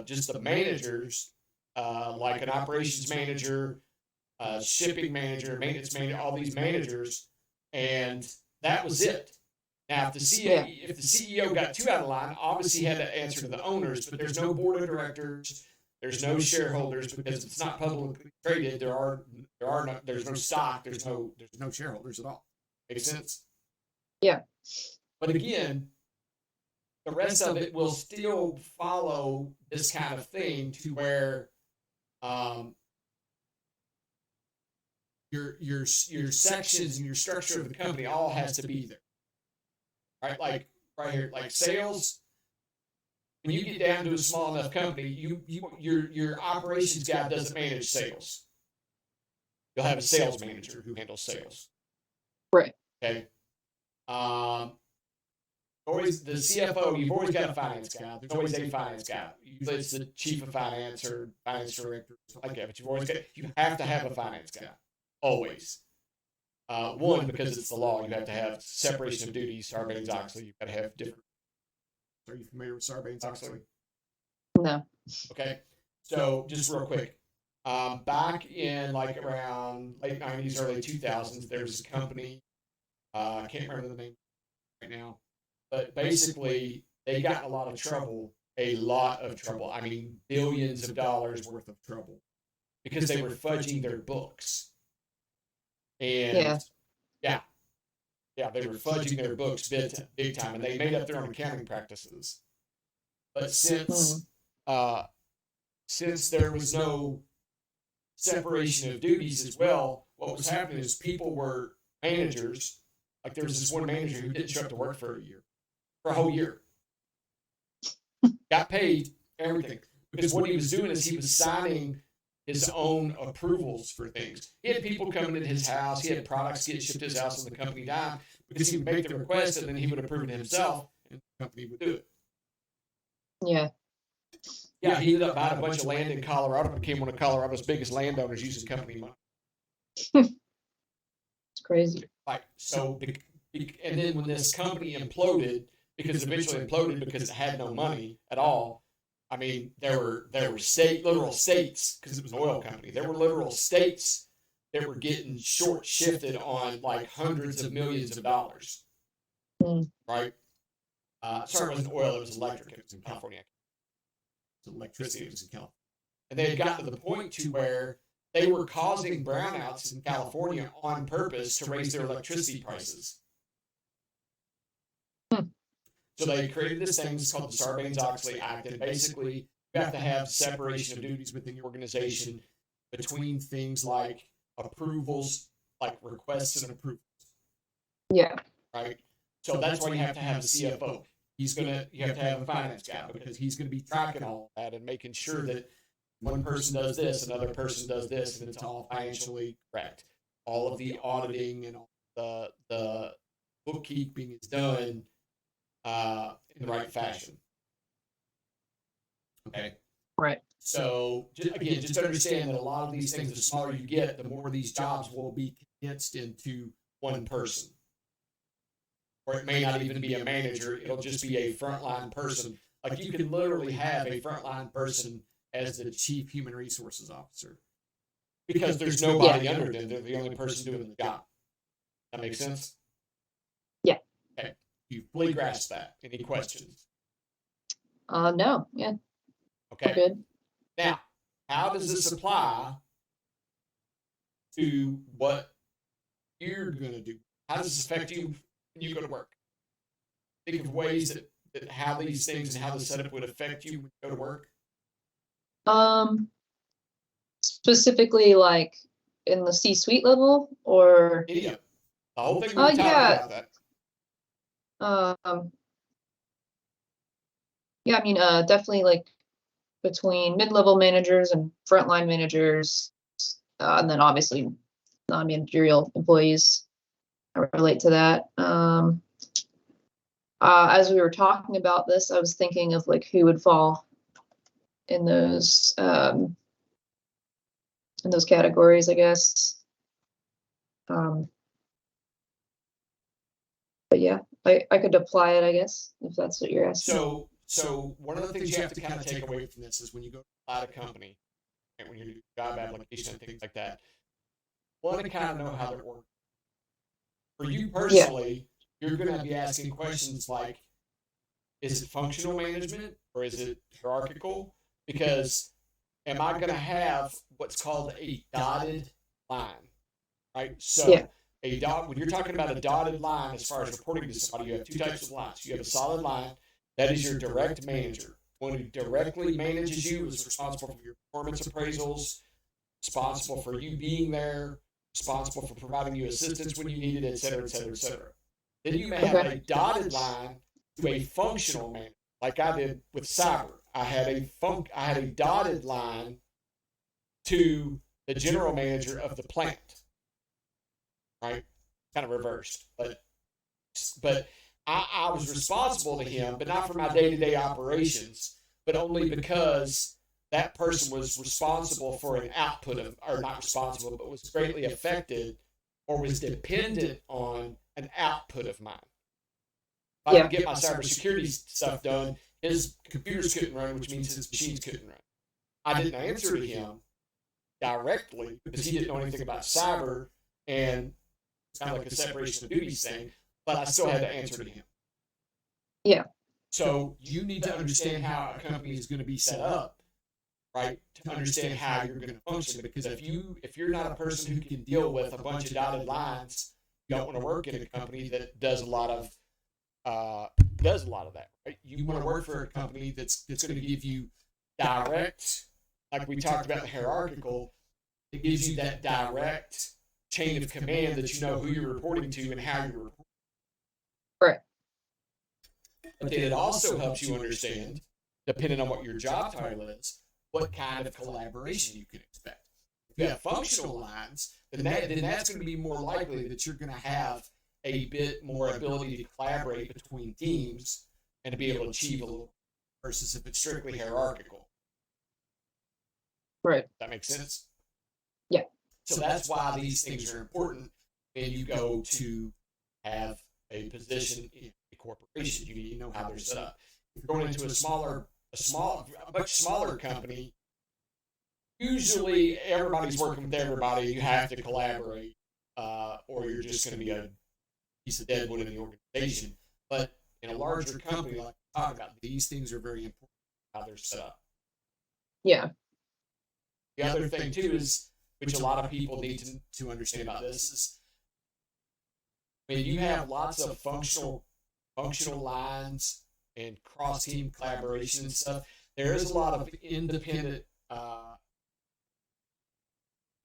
just the managers, like an operations manager, shipping manager, maintenance manager, all these managers, and that was it. Now, if the CEO got too out of line, obviously he had to answer to the owners, but there's no board of directors, there's no shareholders because it's not publicly traded. There's no stock, there's no shareholders at all. Makes sense? Yeah. But again, the rest of it will still follow this kind of thing to where your sections and your structure of the company all has to be there. Right? Like right here, like sales. When you get down to a small enough company, your operations guy doesn't manage sales. You'll have a sales manager who handles sales. Right. Okay. Always the CFO. You've always got a finance guy. There's always a finance guy. Usually it's the chief of finance or finance director, something like that. But you have to have a finance guy always. One, because it's the law. You have to have separation of duties. Sarbanes-Oxley. You've got to have different. Are you familiar with Sarbanes-Oxley? No. Okay. So just real quick, back in like around late 90s, early 2000s, there was a company. I can't remember the name right now, but basically they got in a lot of trouble. I mean, billions of dollars worth of trouble because they were fudging their books. And yeah, they were fudging their books big time, and they made up their own accounting practices. But since there was no separation of duties as well, what was happening is people were managers. Like there was this one manager who didn't show up to work for a whole year. Got paid, everything. Because what he was doing is he was signing his own approvals for things. He had people coming into his house. He had products get shipped to his house on the company dime because he would make the request and then he would approve it himself and the company would do it. Yeah. Yeah, he ended up buying a bunch of land in Colorado, became one of Colorado's biggest landowners using company money. It's crazy. Like, so, and then when this company imploded, because it eventually imploded because it had no money at all. I mean, there were literal states, because it was an oil company. There were literal states that were getting short shifted on like hundreds of millions of dollars. Right? Sorry, it wasn't oil, it was electric. It was in California. It was electricity, it was in California. And they had gotten to the point to where they were causing brownouts in California on purpose to raise their electricity prices. So they created this thing called the Sarbanes-Oxley Act, and basically you have to have separation of duties within your organization between things like approvals, like requests and approvals. Yeah. Right? So that's why you have to have a CFO. You have to have a finance guy because he's going to be tracking all of that and making sure that one person does this, another person does this, and it's all financially correct. All of the auditing and all the bookkeeping is done in the right fashion. Okay. Right. So just understand that a lot of these things, the smaller you get, the more these jobs will be condensed into one person. Or it may not even be a manager. It'll just be a frontline person Like you can literally have a frontline person as the chief human resources officer because there's nobody under them. They're the only person doing the job. That makes sense? Yeah. Okay. You fully grasp that. Any questions? No, yeah, Okay. good. Now, how does this apply to what you're going to do? How does this affect you when you go to work? Think of ways that how these things and how the setup would affect you when you go to work. Specifically like in the C-suite level or Any of it. The whole thing we're talking about that. Yeah, I mean, definitely like between mid-level managers and frontline managers, and then obviously non-managerial employees, I relate to that. As we were talking about this, I was thinking of like who would fall in those categories, I guess. But yeah, I could apply it, I guess, if that's what you're asking. So one of the things you have to kind of take away from this is when you go to apply to a company and when you do job application and things like that, want to kind of know how they're working. For you personally, you're going to be asking questions like, is it functional management or is it hierarchical? Because am I going to have what's called a dotted line, right? So when you're talking about a dotted line, as far as reporting to somebody, you have two types of lines. You have a solid line, that is your direct manager. One who directly manages you is responsible for your performance appraisals, responsible for you being there, responsible for providing you assistance when you need it, et cetera, et cetera, et cetera. Then you may have a dotted line to a functional manager, like I did with cyber. I had a dotted line to the general manager of the plant, right? Kind of reversed, but I was responsible to him, but not for my day-to-day operations, but only because that person was responsible for an output of, or not responsible, but was greatly affected or was dependent on an output of mine. If I didn't get my cybersecurity stuff done, his computers couldn't run, which means his machines couldn't run. I didn't answer to him directly because he didn't know anything about cyber, and it's kind of like a separation of duties thing, but I still had to answer to him. Yeah. So you need to understand how a company is going to be set up, right? To understand how you're going to function. Because if you're not a person who can deal with a bunch of dotted lines, you don't want to work in a company that does a lot of that, right? You want to work for a company that's going to give you direct, like we talked about the hierarchical, it gives you that direct chain of command that you know who you're reporting to and how you're reporting. Right. But then it also helps you understand, depending on what your job title is, what kind of collaboration you can expect. If you have functional lines, then that's going to be more likely that you're going to have a bit more ability to collaborate between teams and to be able to achieve a little, versus if it's strictly hierarchical. Right. That makes sense? Yeah. So that's why these things are important when you go to have a position in a corporation. You need to know how they're set up. If you're going into a much smaller company, usually everybody's working with everybody. You have to collaborate, or you're just going to be a piece of deadwood in the organization. But in a larger company, like we talk about, these things are very important, how they're set up. Yeah. The other thing too is, which a lot of people need to understand about this, is when you have lots of functional lines and cross-team collaboration and stuff, there is a lot of independent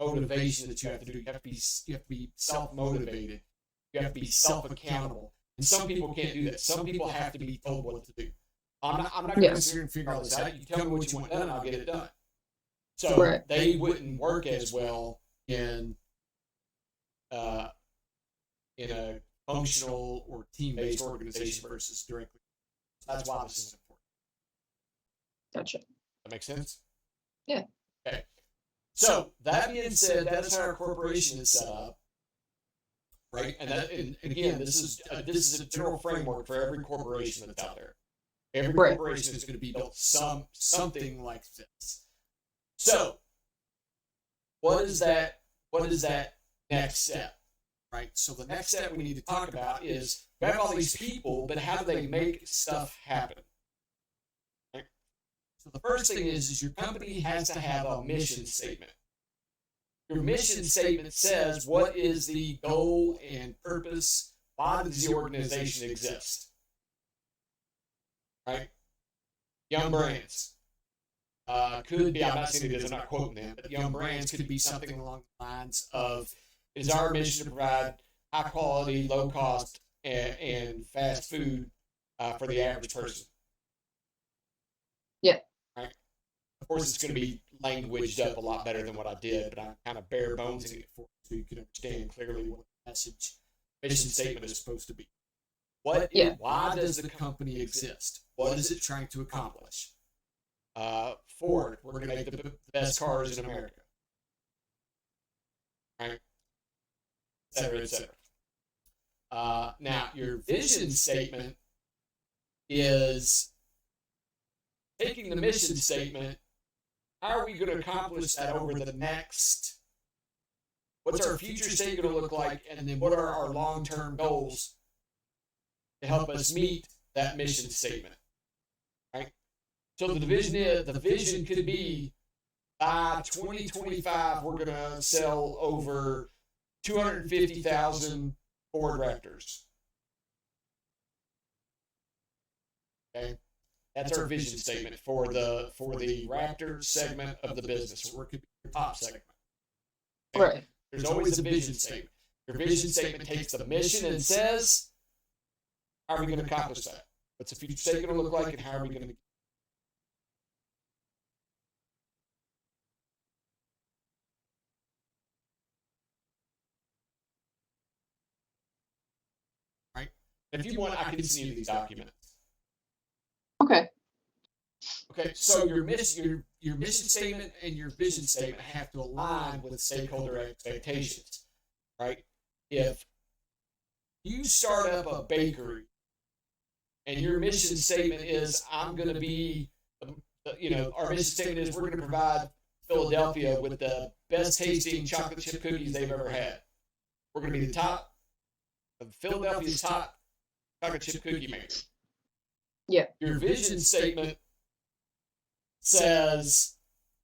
motivation that you have to do. You have to be self-motivated. You have to be self-accountable. And some people can't do that. Some people have to be told what to do. I'm not going to sit here and figure all this out. You tell me what you want done, and I'll get it done. So they wouldn't work as well in a functional or team-based organization versus directly. That's why this is important. Gotcha. That makes sense? Yeah. Okay. So that being said, that's how our corporation is set up, right? And again, this is a general framework for every corporation that's out there. Every Right. corporation is going to be built something like this. So, what is that? What is that next step? Right. So the next step we need to talk about is we have all these people, but how do they make stuff happen? Right? So the first thing is your company has to have a mission statement. Your mission statement says what is the goal and purpose? Why does the organization exist? Right? Young Brands could be, I'm not saying it is, I'm not quoting them, but Young Brands could be something along the lines of, it is our mission to provide high quality, low cost, and fast food for the average person. Yeah. Right? Of course, it's going to be languaged up a lot better than what I did, but I'm kind of bare bonesing it for you so you can understand clearly what the mission statement is supposed to be. Why does the company exist? What is it trying to accomplish? Ford, we're going to make the best cars in America. Right? Et cetera, et cetera. Now, your vision statement is taking the mission statement. How are we going to accomplish that over the next? What's our future state going to look like? And then what are our long-term goals to help us meet that mission statement? Right? So the vision could be by 2025, we're going to sell over 250,000 Ford Raptors. Okay, that's our vision statement for the Raptor segment of the business, or it could be your top segment. Okay? Right. There's always a vision statement. Your vision statement takes the mission and says, how are we going to accomplish that? What's the future state going to look like, and how are we going to? Right. If you want, I can send you these documents. Okay. Okay, so your mission statement and your vision statement have to align with stakeholder expectations, right? If you start up a bakery and your mission statement is, I'm going to be, our mission statement is we're going to provide Philadelphia with the best tasting chocolate chip cookies they've ever had. We're going to be the top of Philadelphia's top chocolate chip cookie maker. Yeah. Your vision statement says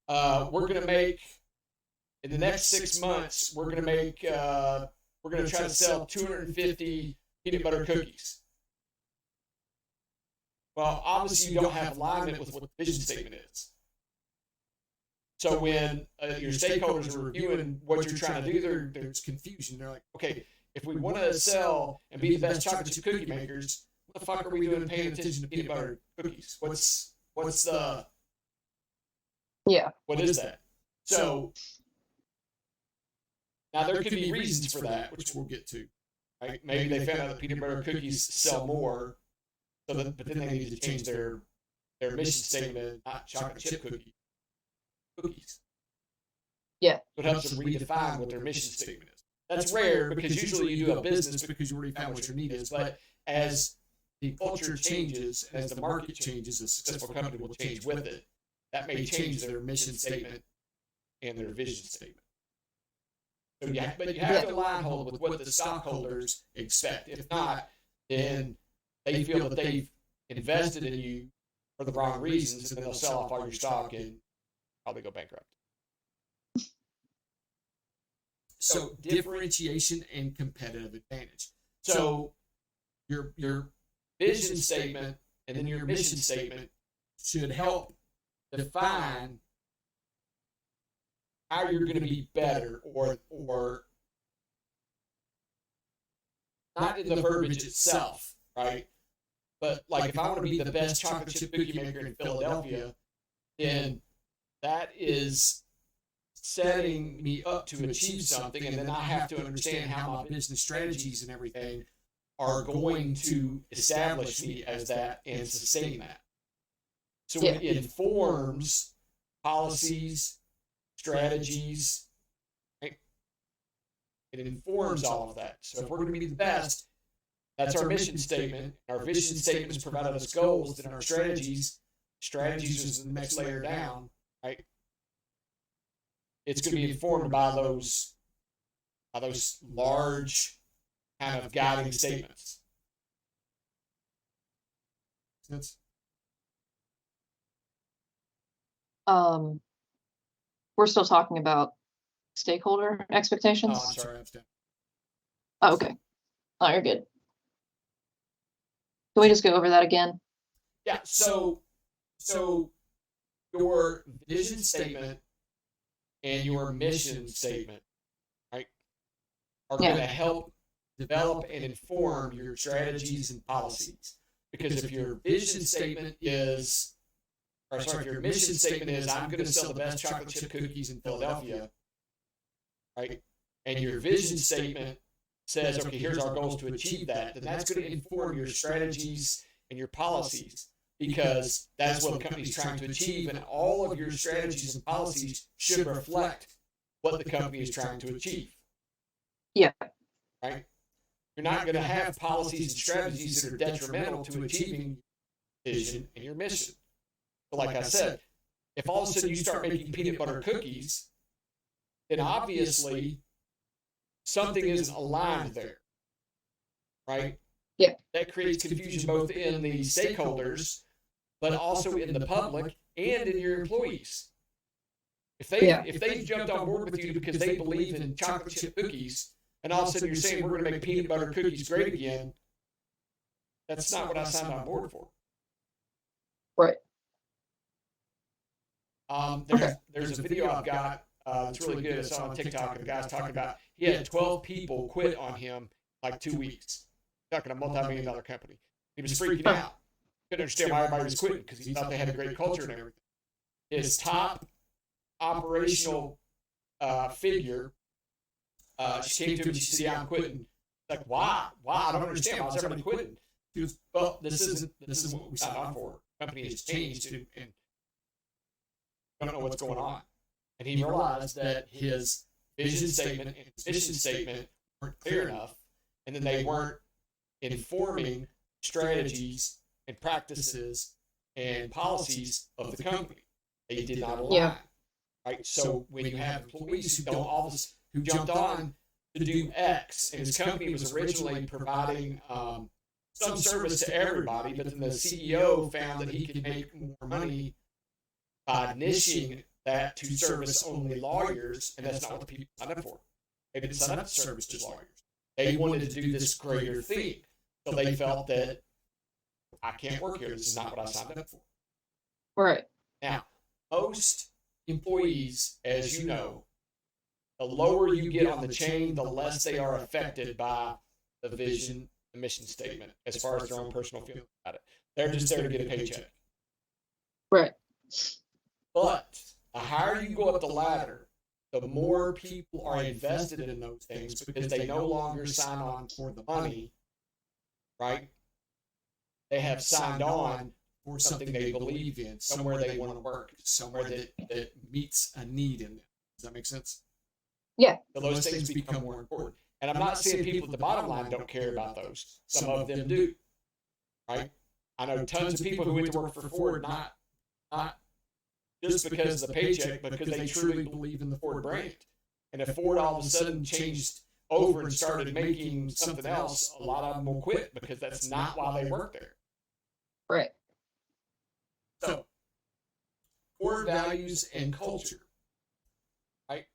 we're going to make, in the next 6 months, we're going to try to sell 250 peanut butter cookies. Well, obviously you don't have alignment with what the vision statement is. So when your stakeholders are reviewing what you're trying to do, there's confusion. They're like, okay, if we want to sell and be the best chocolate chip cookie makers, what the fuck are we doing paying attention to peanut butter cookies? What's the... Yeah. What is that? So now there could be reasons for that, which we'll get to. Right? Maybe they found out that peanut butter cookies sell more, but then they need to change their mission statement, not chocolate chip cookies. Yeah. So it helps them redefine what their mission statement is. That's rare because usually you do a business because you already found what your need is. But as the culture changes, as the market changes, a successful company will change with it. That may change their mission statement and their vision statement. So but you have to align hold with what the stockholders expect. If not, then they feel that they've invested in you for the wrong reasons, and then they'll sell off all your stock and probably go bankrupt. So differentiation and competitive advantage. So your vision statement and then your mission statement should help define how you're going to be better, or not in the verbiage itself, right? But like if I want to be the best chocolate chip cookie maker in Philadelphia, then that is setting me up to achieve something, and then I have to understand how my business strategies and everything are going to establish me as that and sustain that. So it informs policies, strategies, right? It informs all of that. So if we're going to be the best, That's our mission statement. Our vision statements provide us goals, then our strategies is the next layer down, right? It's going to be informed by those large kind of guiding statements. Sense? We're still talking about stakeholder expectations. Oh, I'm sorry, I'm done. Oh, okay. Oh, you're good. Can we just go over that again? Yeah. So your vision statement and your mission statement, right, are going to help develop and inform your strategies and policies. Because if your vision statement is, or sorry, if your mission statement is, I'm going to sell the best chocolate chip cookies in Philadelphia, right, and your vision statement says, okay, here's our goals to achieve that, then that's going to inform your strategies and your policies, because that's what the company's trying to achieve, and all of your strategies and policies should reflect what the company is trying to achieve. Yeah. Right? You're not going to have policies and strategies that are detrimental to achieving vision and your mission. So like I said, if all of a sudden you start making peanut butter cookies, then obviously something isn't aligned there, right? Yeah. That creates confusion both in the stakeholders, but also in the public and in your employees. If they've jumped on board with you because they believe in chocolate chip cookies, and all of a sudden you're saying we're going to make peanut butter cookies great again, that's not what I signed on board for. Right. There's a video I've got that's really good. It's on TikTok, and the guy's talking about he had 12 people quit on him like 2 weeks. Talking a multi-million-dollar company. He was freaking out. Couldn't understand why everybody was quitting because he thought they had a great culture and everything. His top operational figure, she came to him and she said, "Yeah, I'm quitting." Like, why? Why? I don't understand. Why is everybody quitting? He goes, "Well, this isn't what we signed on for. The company has changed and I don't know what's going on." And he realized that his vision statement and his mission statement weren't clear enough, and then they weren't informing strategies and practices and policies of the company. They did not align. Yeah. Right? So when you have employees who jumped on to do X, and his company was originally providing some service to everybody, but then the CEO found that he could make more money by niching that to service only lawyers, and that's not what the people signed up for. They didn't sign up to service just lawyers. They wanted to do this greater thing. So they felt that I can't work here. This is not what I signed up for. Right. Now, most employees, as you know, the lower you get on the chain, the less they are affected by the vision, the mission statement, as far as their own personal feeling about it. They're just there to get a paycheck. Right. But the higher you go up the ladder, the more people are invested in those things because they no longer sign on for the money, right? They have signed on for something they believe in, somewhere they want to work, somewhere that meets a need in them. Does that make sense? Yeah. So those things become more important. And I'm not saying people at the bottom line don't care about those. Some of them do, right? I know tons of people who went to work for Ford, not just because of the paycheck, but because they truly believe in the Ford brand. And if Ford all of a sudden changed over and started making something else, a lot of them will quit because that's not why they work there. Right. So, core values and culture, right?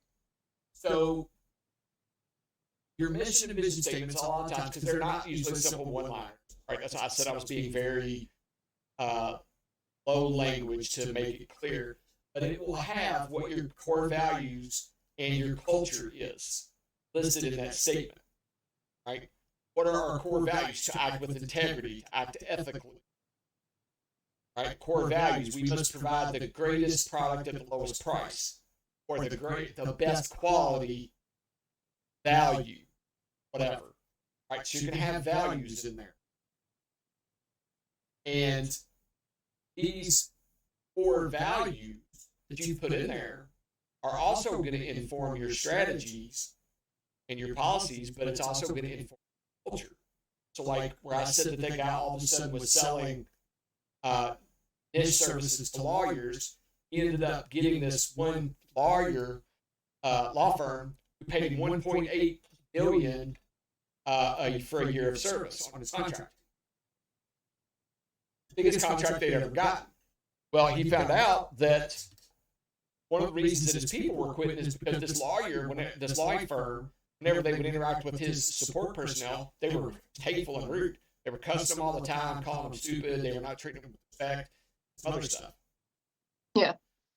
So, your mission and vision statements a lot of times, because they're not usually simple one-liners, right? That's why I said I was being very low language to make it clear, but it will have what your core values and your culture is listed in that statement, right? What are our core values? To act with integrity, to act ethically, right? Core values, we must provide the greatest product at the lowest price, or the best quality value, whatever, right? So you're going to have values in there. And these core values that you put in there are also going to inform your strategies and your policies, but it's also going to inform culture. So like where I said that guy all of a sudden was selling niche services to lawyers, he ended up getting this one lawyer law firm who paid him 1.8 million for a year of service on his contract. Biggest contract they'd ever gotten. Well, he found out that one of the reasons that his people were quitting is because this lawyer, this law firm, whenever they would interact with his support personnel, they were hateful and rude. They were cussing them all the time, calling them stupid. They were not treating them with respect, some other stuff. Yeah.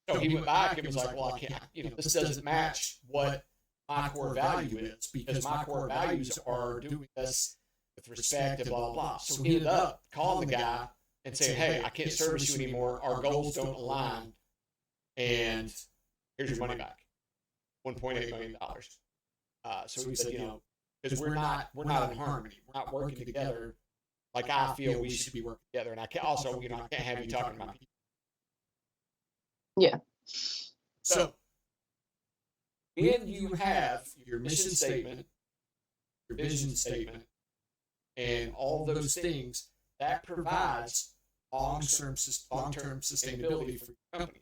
So he went back and was like, well, I can't, this doesn't match what my core value is, because my core values are doing this with respect and blah, blah, blah. So he ended up calling the guy and saying, hey, I can't service you anymore. Our goals don't align. And here's your money back, $1.8 million. So he said, because we're not in harmony. We're not working together like I feel we should be working together. And I can't also, I can't have you talking about people. Yeah. So when you have your mission statement, your vision statement, and all those things, that provides long-term sustainability for your company,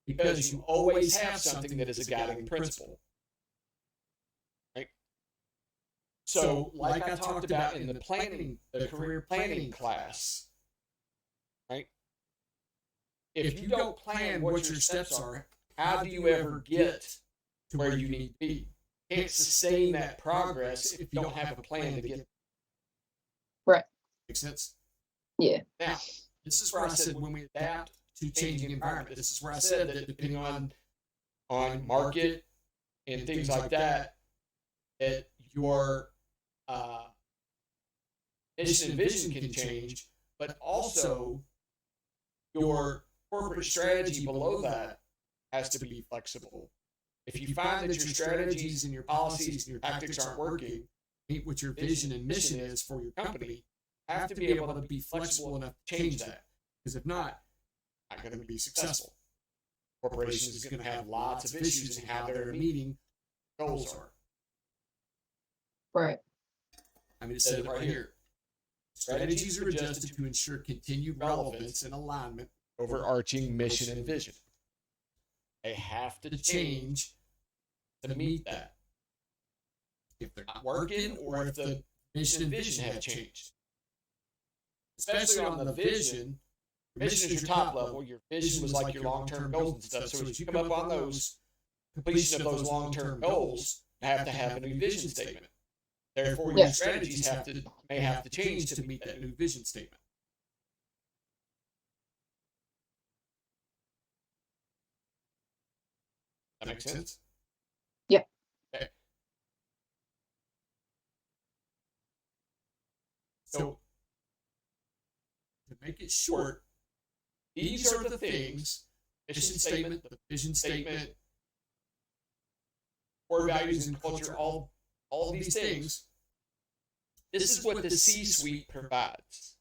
because you always have something that is a guiding principle, right? So like I talked about in the career planning class, right? If you don't plan what your steps are, how do you ever get to where you need to be? You can't sustain that progress if you don't have a plan to get there. Right. Makes sense? Yeah. Now, this is where I said when we adapt to changing environment, this is where I said that depending on market and things like that, that your mission and vision can change, but also your corporate strategy below that has to be flexible. If you find that your strategies and your policies and your tactics aren't working, meet what your vision and mission is for your company, you have to be able to be flexible enough to change that. Because if not going to be successful. Corporations is going to have lots of issues in how they're meeting goals are. Right. I mean, it said it right here. Strategies are adjusted to ensure continued relevance and alignment, overarching mission and vision. They have to change to meet that. If they're not working, or if the mission and vision have changed. Especially on the vision, your mission is your top level. Your vision was like your long-term goals and stuff. So as you come up on those completion of those long-term goals, you have to have a new vision statement. Therefore, your strategies may have to change to meet that new vision statement. That makes sense? Yeah. Okay. So, to make it short, these are the things: mission statement, the vision statement, core values and culture, all of these things. This is what the C-suite provides.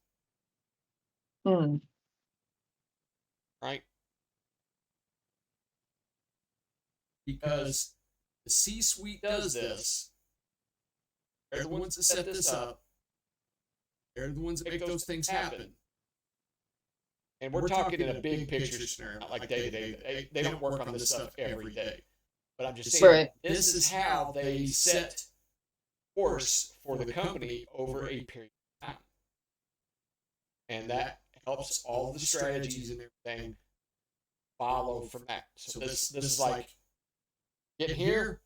Right? Because the C-suite does this. They're the ones that set this up. They're the ones that make those things happen. And we're talking in a big picture scenario, not like day to day. They don't work on this stuff every day. But I'm just saying, this is how they set course for the company over a period of time. And that helps all the strategies and everything follow from that. So this is like, get here,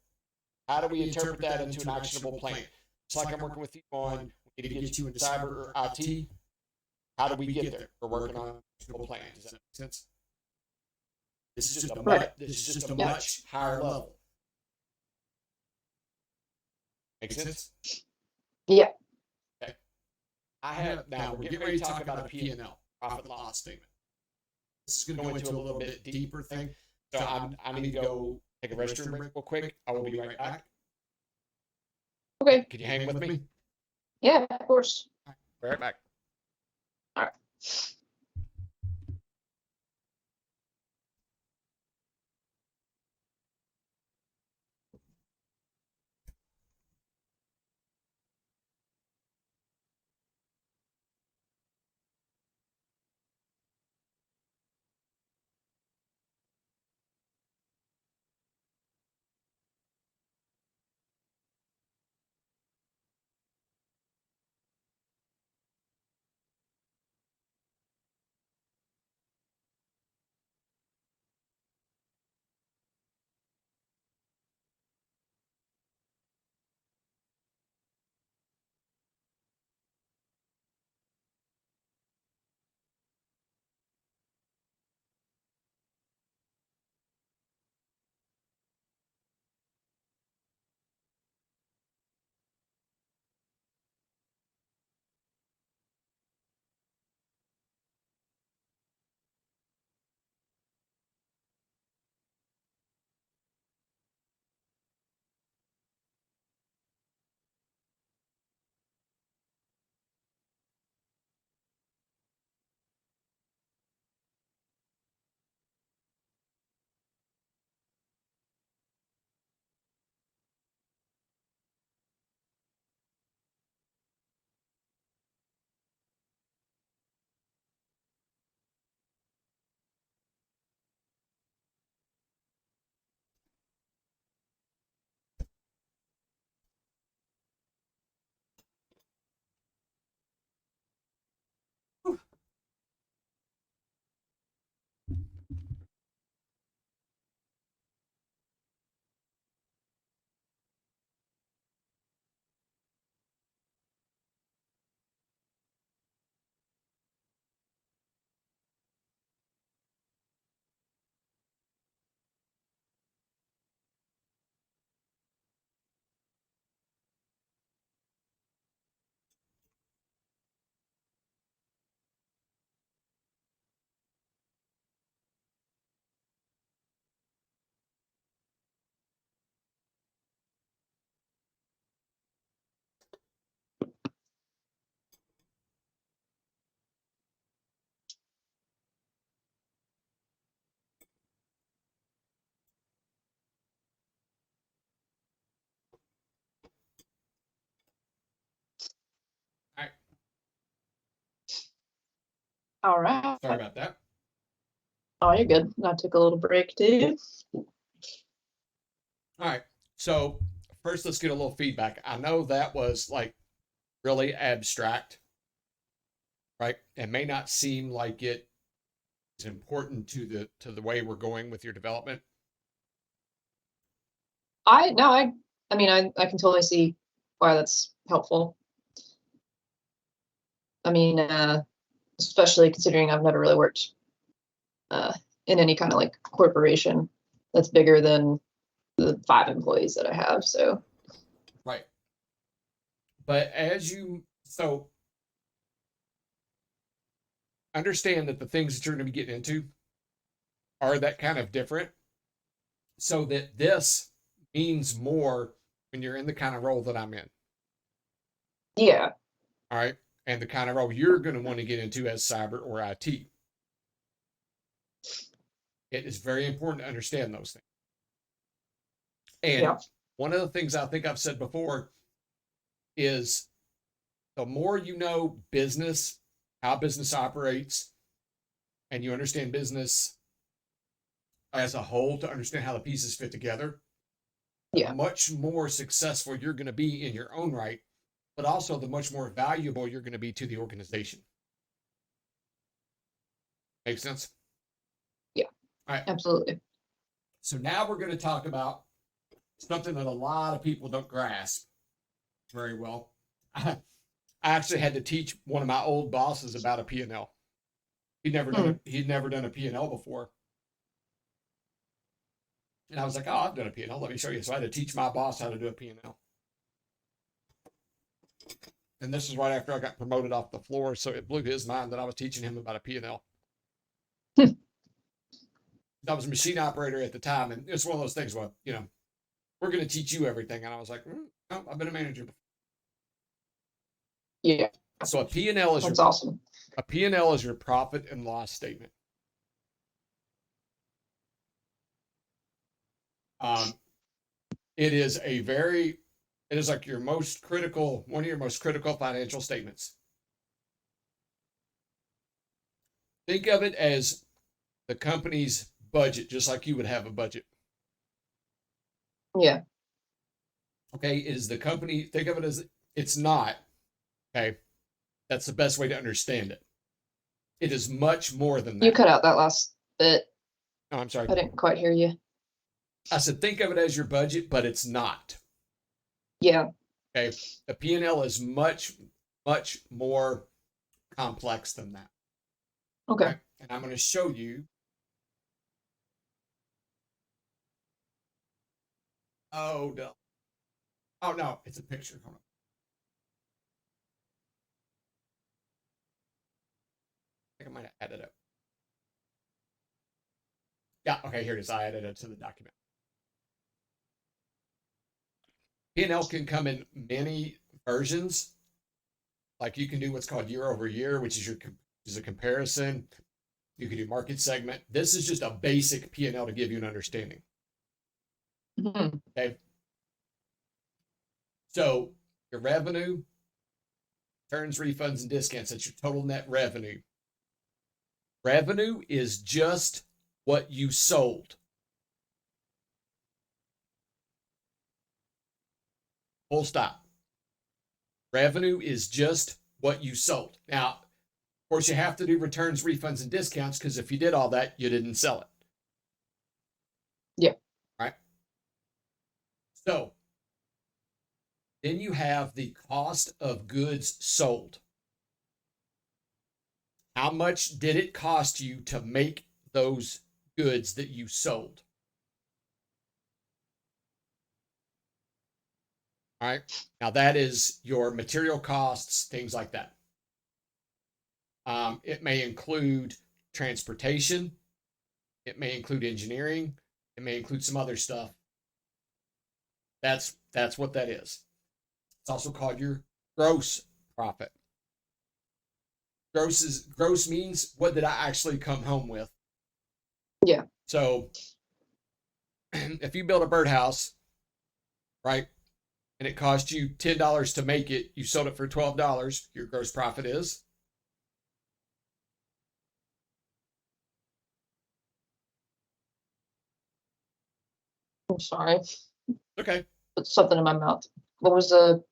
how do we interpret that into an actionable plan? It's like I'm working with you on, we need to get you into cyber or IT. How do we get there? We're working on an actionable plan. Does that make sense? This is just a much higher level. Make sense? Yeah. Okay. Now we're getting ready to talk about a P&L, profit loss statement. This is going to go into a little bit deeper thing. So I need to go take a restroom break real quick. I will be right back. Okay. Can you hang with me? Yeah, of course. Be right back. All right. All right. Sorry about that. Oh, you're good. I took a little break too. All right. So first, let's get a little feedback. I know that was like really abstract, right? It may not seem like it is important to the way we're going with your development. I mean, I can totally see why that's helpful. I mean, especially considering I've never really worked in any kind of like corporation that's bigger than the 5 employees that I have. So Right. But so understand that the things that you're going to be getting into are that kind of different, so that this means more when you're in the kind of role that I'm in. yeah, All right. And the kind of role you're going to want to get into as cyber or IT. It is very important to understand those things. And yeah, one of the things I think I've said before is the more you know business, how business operates, and you understand business as a whole to understand how the pieces fit together, yeah, much more successful you're going to be in your own right, but also the much more valuable you're going to be to the organization. Make sense? yeah, All right. absolutely. So now we're going to talk about something that a lot of people don't grasp very well. I actually had to teach one of my old bosses about a P&L. He'd never done a P&L before. And I was like, oh, I've done a P&L. Let me show you. So I had to teach my boss how to do a P&L. And this is right after I got promoted off the floor. So it blew his mind that I was teaching him about a P&L. I was a machine operator at the time. And it's one of those things where, we're going to teach you everything. And I was like, no, I've been a manager before. Yeah. So a P&L is That's awesome. A P&L is your profit and loss statement. It is like one of your most critical financial statements. Think of it as the company's budget, just like you would have a budget. Yeah. Okay. Think of it as it's not. Okay. That's the best way to understand it. It is much more than that. You cut out that last bit. Oh, I'm sorry. I didn't quite hear you. I said, think of it as your budget, but it's not. Yeah. Okay. A P&L is much, much more complex than that. Okay. And I'm going to show you. Oh, no. Oh, no. It's a picture. Hold on. I think I might have added it. Yeah. Okay. Here it is. I added it to the document. P&L can come in many versions. Like you can do what's called year over year, which is a comparison. You can do market segment. This is just a basic P&L to give you an understanding. Mm-hmm. Okay. So your revenue, returns, refunds, and discounts, that's your total net revenue. Revenue is just what you sold. Full stop. Revenue is just what you sold. Now, of course, you have to do returns, refunds, and discounts because if you did all that, you didn't sell it. Yeah. Right. So then you have the cost of goods sold. How much did it cost you to make those goods that you sold? All right. Now that is your material costs, things like that. It may include transportation. It may include engineering. It may include some other stuff. That's what that is. It's also called your gross profit. Gross means what did I actually come home with? Yeah. So if you build a birdhouse, right, and it cost you $10 to make it, you sold it for $12, your gross profit is I'm sorry. Okay. Put something in my mouth. What was the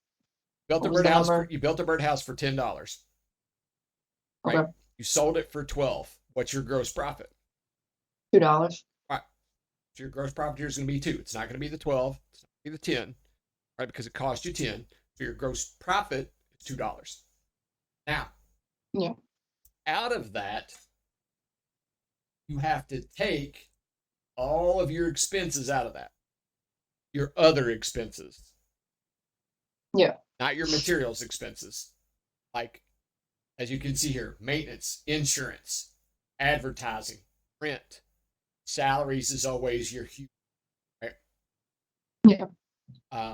Built a What was the birdhouse number? you built a birdhouse for $10, right? Okay, You sold it for 12. What's your gross profit? $2. Right. So your gross profit here is going to be 2. It's not going to be the 12. It's not going to be the 10, right? Because it cost you 10. So your gross profit is $2. Now, Yeah. out of that, you have to take all of your expenses out of that. Your other expenses. Yeah. Not your materials expenses. Like, as you can see here, maintenance, insurance, advertising, rent, salaries is always your huge, right? Yeah.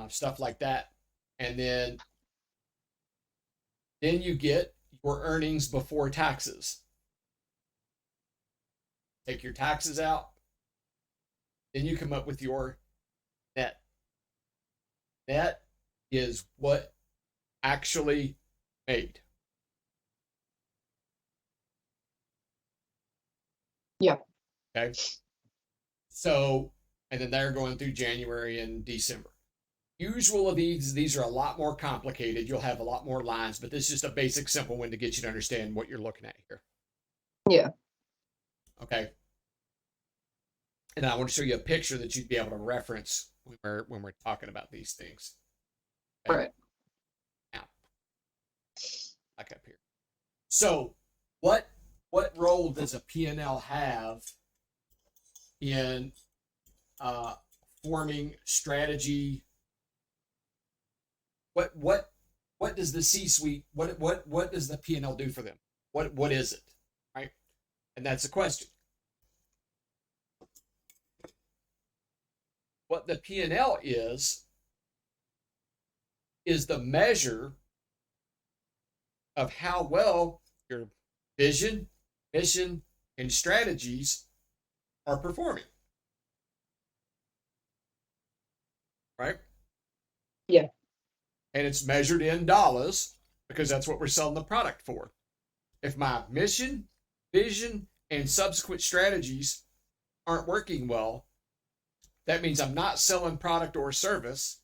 Stuff like that. And then you get your earnings before taxes. Take your taxes out. Then you come up with your net. Net is what actually made. Yeah. Okay. So, and then they're going through January and December. Usual of these are a lot more complicated. You'll have a lot more lines, but this is just a basic, simple one to get you to understand what you're looking at here. Yeah. Okay. And I want to show you a picture that you'd be able to reference when we're talking about these things. Okay. All right. Now, back up here. So, what role does a P&L have in forming strategy? What does the C-suite, what does the P&L do for them? What is it, right? And that's the question. What the P&L is the measure of how well your vision, mission, and strategies are performing. Right? Yeah. And it's measured in dollars because that's what we're selling the product for. If my mission, vision, and subsequent strategies aren't working well, that means I'm not selling product or service,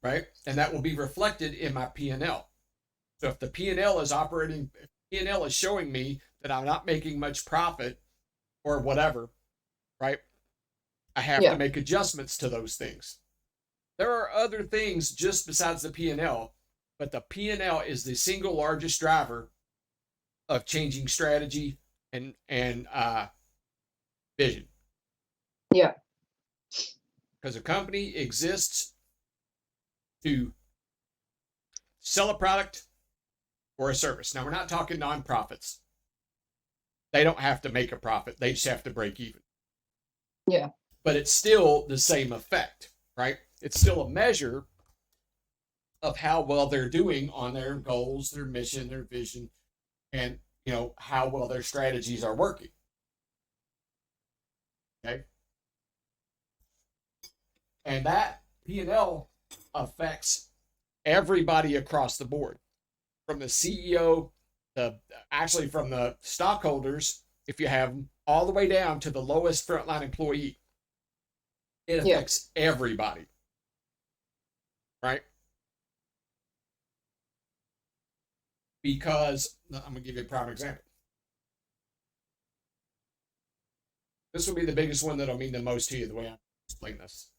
right? And that will be reflected in my P&L. So if the P&L is operating, if P&L is showing me that I'm not making much profit or whatever, right? I have to make adjustments to those things. There are other things just besides the P&L, but the P&L is the single largest driver of changing strategy and vision. Yeah. Because a company exists to sell a product or a service. Now, we're not talking nonprofits. They don't have to make a profit. They just have to break even. Yeah. But it's still the same effect, right? It's still a measure of how well they're doing on their goals, their mission, their vision, and how well their strategies are working. Okay. And that P&L affects everybody across the board, from the CEO, from the stockholders, if you have them, all the way down to the lowest frontline employee. It affects everybody, right? Because I'm going to give you a prime example. This will be the biggest one that'll mean the most to you, the way I explain this.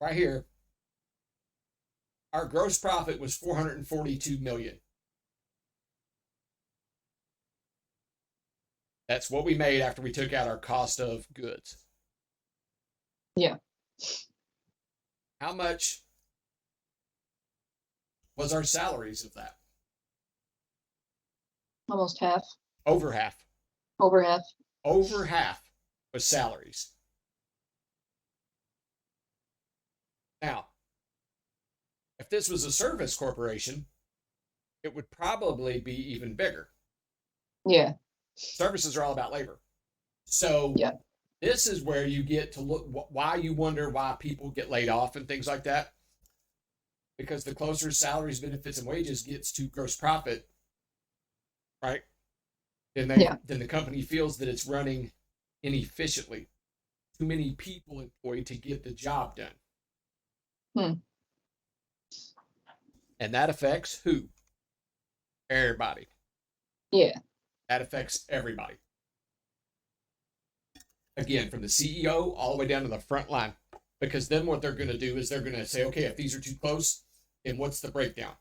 Right here, our gross profit was $442 million. That's what we made after we took out our cost of goods. Yeah. How much was our salaries of that? Almost half. Over half. Over half. Over half was salaries. Now, if this was a service corporation, it would probably be even bigger. Yeah. Services are all about labor. So this is where you get to look why you wonder why people get laid off and things like that. Because the closer salaries, benefits, and wages gets to gross profit, right? Yeah. then the company feels that it's running inefficiently. Too many people employed to get the job done. Hmm. And that affects who? Everybody. Yeah. That affects everybody. Again, from the CEO all the way down to the front line. Because then what they're going to do is they're going to say, okay, if these are too close, then what's the breakdown?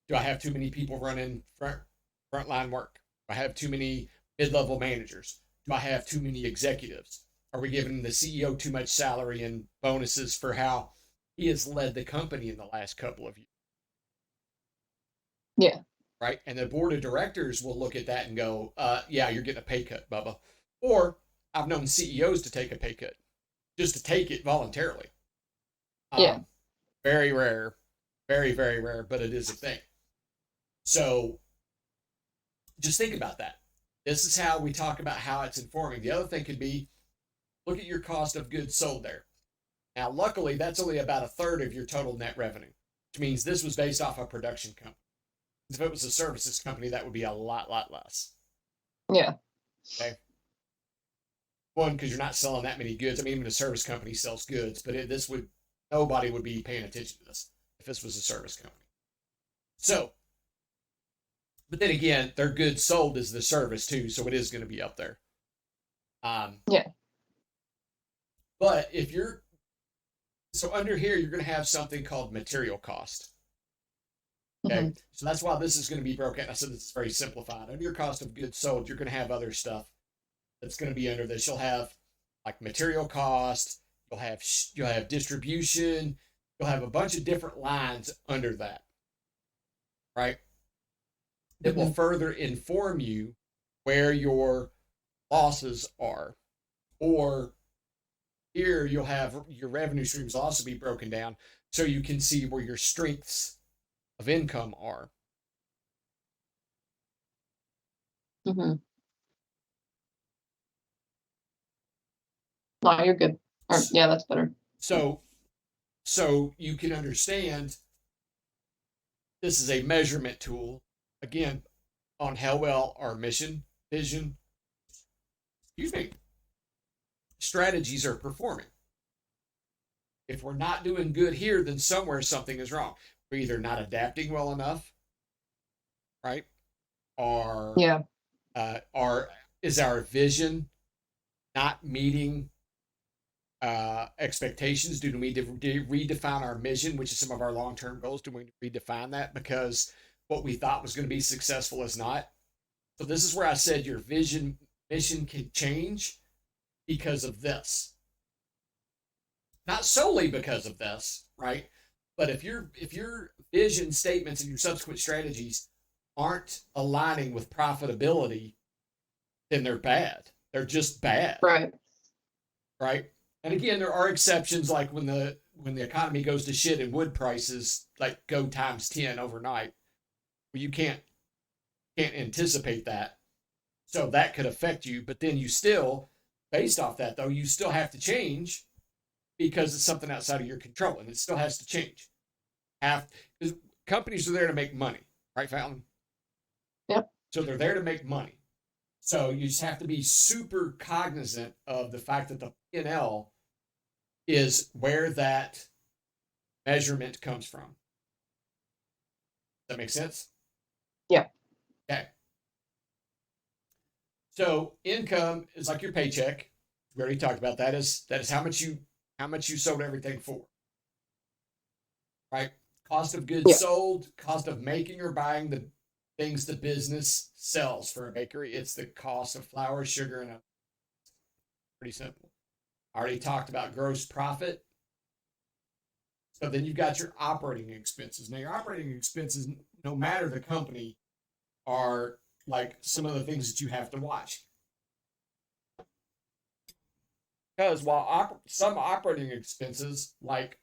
Do I have too many people running frontline work? Do I have too many mid-level managers? Do I have too many executives? Are we giving the CEO too much salary and bonuses for how he has led the company in the last couple of years? Yeah. Right. And the board of directors will look at that and go, yeah, you're getting a pay cut, Bubba. Or I've known CEOs to take a pay cut just to take it voluntarily. Yeah. Very rare, very, very rare, but it is a thing. So just think about that. This is how we talk about how it's informing. The other thing could be look at your cost of goods sold there. Now, luckily, that's only about a third of your total net revenue, which means this was based off a production company. If it was a services company, that would be a lot less. Yeah. Okay. One, because you're not selling that many goods. I mean, even a service company sells goods, but nobody would be paying attention to this if this was a service company. So, but then again, their goods sold is the service too, so it is going to be up there. Yeah. But so under here, you're going to have something called material cost. Okay, Mm-hmm. so that's why this is going to be broken. I said this is very simplified. Under your cost of goods sold, you're going to have other stuff that's going to be under this. You'll have like material cost. You'll have distribution. You'll have a bunch of different lines under that, right? That will further inform you where your losses are. Or here you'll have your revenue streams also be broken down so you can see where your strengths of income are. Mm-hmm. No, you're good. Or, yeah, that's better. So you can understand this is a measurement tool, again, on how well our mission, vision, strategies are performing. If we're not doing good here, then somewhere something is wrong. We're either not adapting well enough, right? Or Yeah. Is our vision not meeting expectations? Do we need to redefine our mission, which is some of our long-term goals? Do we redefine that because what we thought was going to be successful is not? So this is where I said your mission can change because of this. Not solely because of this, right? But if your vision statements and your subsequent strategies aren't aligning with profitability, then they're bad. They're just bad. Right. Right. And again, there are exceptions, like when the economy goes to shit and wood prices like go times 10 overnight, where you can't anticipate that. So that could affect you, but then you still, based off that though, you still have to change because it's something outside of your control, and it still has to change. Because companies are there to make money, right, Fountain? Yep. So they're there to make money. So you just have to be super cognizant of the fact that the P&L is where that measurement comes from. Does that make sense? Yeah. Okay. So income is like your paycheck. We already talked about that. That is how much you sold everything for. Right? Cost of goods sold, cost of making or buying the things the business sells for a bakery. It's the cost of flour, sugar, and pretty simple. I already talked about gross profit. So then you've got your operating expenses. Now your operating expenses, no matter the company, are like some of the things that you have to watch. Because while some operating expenses like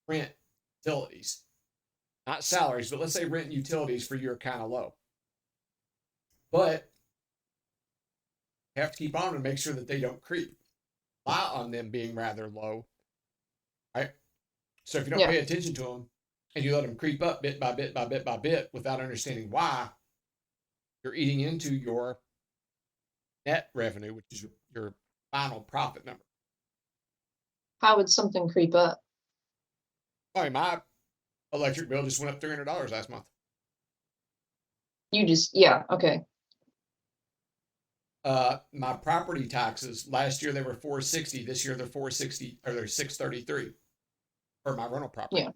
rent, utilities, not salaries, but let's say rent and utilities for you are kind of low. But you have to keep on and make sure that they don't creep. Rely on them being rather low, right? So if you don't pay attention to them and you let them creep up bit by bit by bit by bit without understanding why, you're eating into your net revenue, which is your final profit number. How would something creep up? Oh, my electric bill just went up $300 last month. You just, yeah, okay. My property taxes last year they were $460. This year they're $460 or they're $633 for my rental property. Yeah.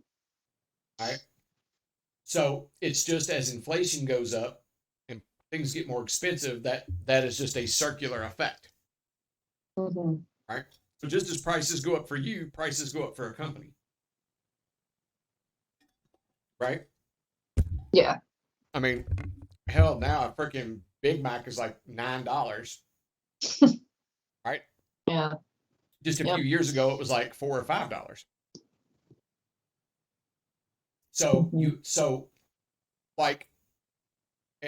All right. So it's just as inflation goes up and things get more expensive, that is just a circular effect. Mm-hmm. Right. So just as prices go up for you, prices go up for a company. Right. Yeah. I mean, hell, now a freaking Big Mac is like $9. Right. Yeah. Just a few years ago, it was like $4 or $5. So like, I'm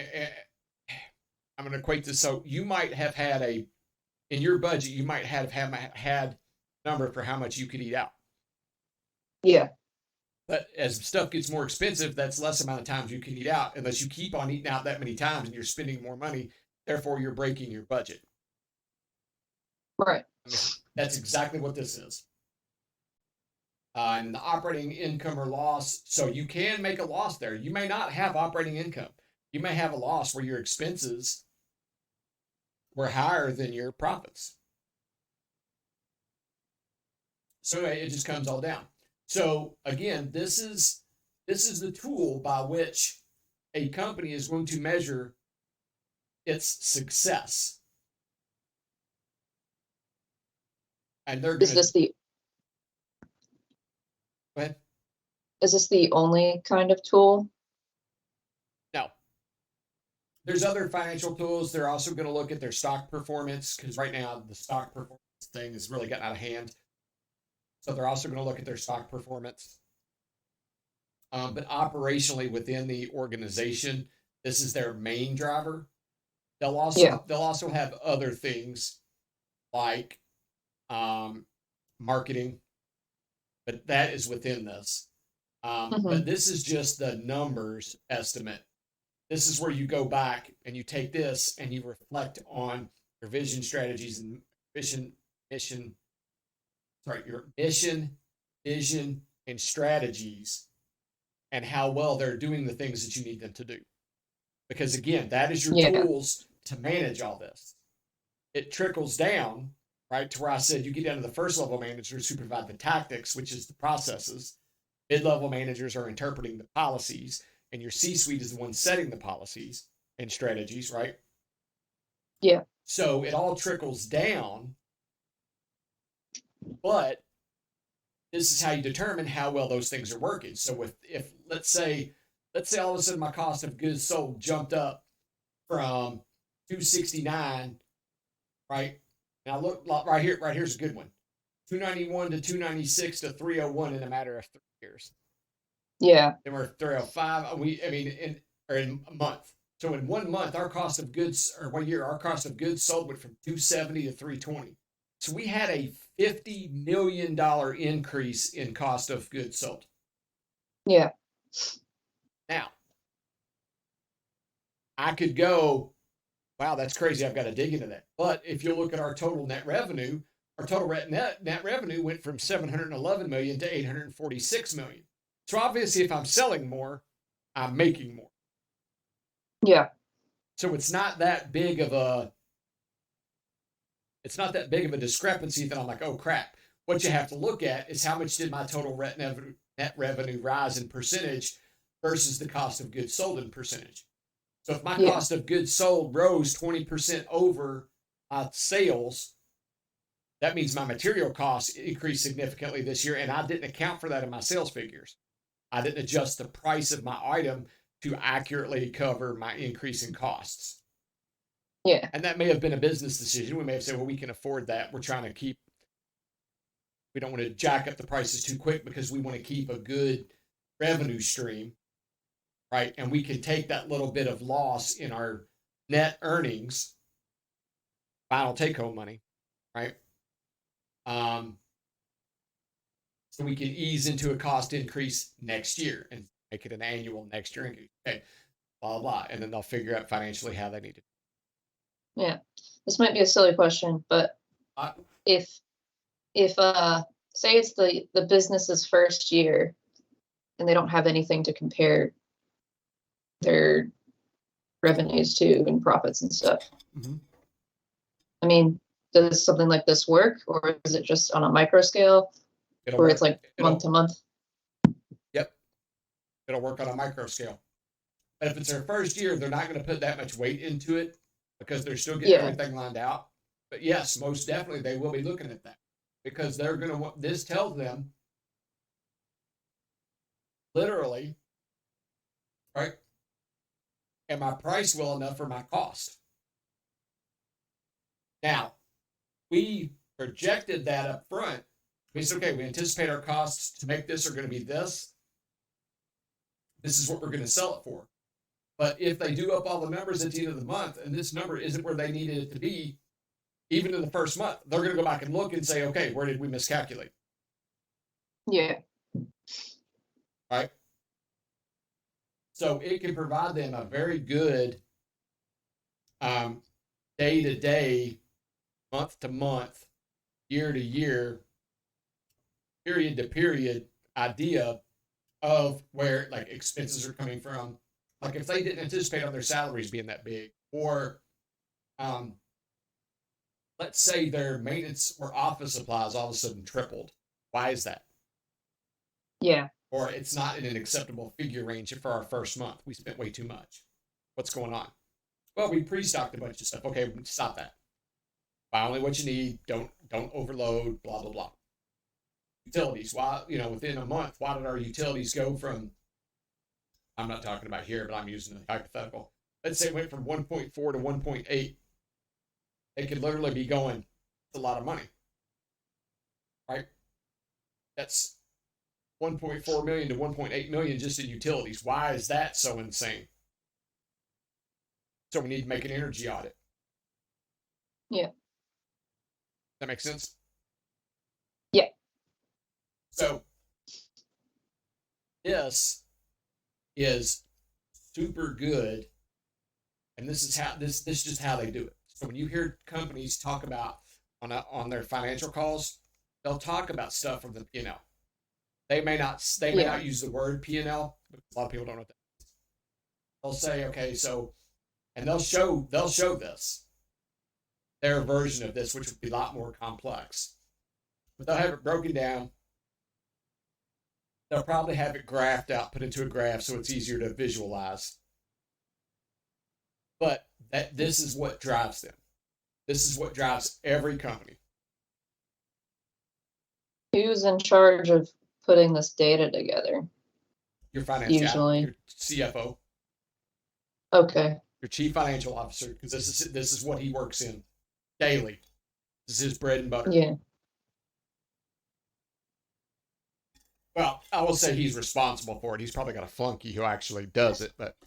going to equate this. So you might have had in your budget, you might have had a number for how much you could eat out. Yeah. But as stuff gets more expensive, that's less amount of times you can eat out, unless you keep on eating out that many times and you're spending more money. Therefore, you're breaking your budget. Right. I mean, that's exactly what this is. And the operating income or loss. So you can make a loss there. You may not have operating income. You may have a loss where your expenses were higher than your profits. So it just comes all down. So again, this is the tool by which a company is going to measure its success. And they're going to. Go ahead. Is this the only kind of tool? No. There's other financial tools. They're also going to look at their stock performance, because right now the stock performance thing has really gotten out of hand. So they're also going to look at their stock performance. But operationally within the organization, this is their main driver. They'll also have other things like marketing, but that is within this. But this is just the numbers estimate. This is where you go back and you take this and you reflect on your vision, strategies, and your mission, vision, and strategies, and how well they're doing the things that you need them to do. Because again, that is your tools to manage all this. It trickles down, right, to where I said you get down to the first level managers who provide the tactics, which is the processes. Mid-level managers are interpreting the policies, and your C-suite is the one setting the policies and strategies, right? Yeah. So it all trickles down, but this is how you determine how well those things are working. So if let's say all of a sudden my cost of goods sold jumped up from 269, right? Now look right here. Right here's a good one: 291 to 296 to 301 in a matter of 3 years. Yeah. Then we're 305. In a month. So in 1 month, our cost of goods, or 1 year, our cost of goods sold went from 270 to 320. So we had a $50 million increase in cost of goods sold. Yeah. Now, I could go, wow, that's crazy. I've got to dig into that. But if you look at our total net revenue, our total net revenue went from 711 million to 846 million. So obviously, if I'm selling more, I'm making more. Yeah. So it's not that big of a discrepancy that I'm like, oh crap. What you have to look at is how much did my total net revenue rise in percentage versus the cost of goods sold in percentage. So if my cost of goods sold rose 20% over my sales, that means my material costs increased significantly this year, and I didn't account for that in my sales figures. I didn't adjust the price of my item to accurately cover my increase in costs. Yeah. And that may have been a business decision. We may have said, well, we can afford that. We don't want to jack up the prices too quick because we want to keep a good revenue stream, right? And we can take that little bit of loss in our net earnings, final take-home money, right? So we can ease into a cost increase next year and make it an annual next year increase. Okay. blah, blah. And then they'll figure out financially how they need it. Yeah. This might be a silly question, but I, if say it's the business's first year and they don't have anything to compare their revenues to and profits and stuff. Mhm. I mean, does something like this work, or is it just on a micro scale It'll where work. it's like month to month? Yep. It'll work on a micro scale. But if it's their first year, they're not going to put that much weight into it because they're still getting everything lined out. But yes, most definitely they will be looking at that because they're going to want, this tells them literally, right? Am I priced well enough for my cost? Now, we projected that up front. We said, okay, we anticipate our costs to make this are going to be this. This is what we're going to sell it for. But if they do up all the numbers at the end of the month and this number isn't where they needed it to be, even in the first month, they're going to go back and look and say, okay, where did we miscalculate? Yeah. Right. So it can provide them a very good day to day, month to month, year to year, period to period idea of where like expenses are coming from. Like if they didn't anticipate on their salaries being that big, or let's say their maintenance or office supplies all of a sudden tripled. Why is that? Yeah. Or it's not in an acceptable figure range for our first month. We spent way too much. What's going on? Well, we pre-stocked a bunch of stuff. Okay, stop that. Buy only what you need. Don't overload. Blah blah blah. Utilities. Why, within a month, why did our utilities go from? I'm not talking about here, but I'm using a hypothetical. Let's say it went from 1.4 to 1.8. It could literally be going. It's a lot of money, right? That's 1.4 million to 1.8 million just in utilities. Why is that so insane? So we need to make an energy audit. Yeah. That makes sense? Yeah. So this is super good. And this is how this is just how they do it. So when you hear companies talk about on their financial calls, they'll talk about stuff from the P&L. They may not use the word P&L, but a lot of people don't know what that is. They'll say, okay, so, and they'll show this, their version of this, which would be a lot more complex. But they'll have it broken down. They'll probably have it graphed out, put into a graph so it's easier to visualize. But this is what drives them. This is what drives every company. Who's in charge of putting this data together? Your finance usually guy, your CFO. Okay. Your chief financial officer, because this is what he works in daily. This is his bread and butter. Yeah. Well, I will say he's responsible for it. He's probably got a flunky who actually does it, but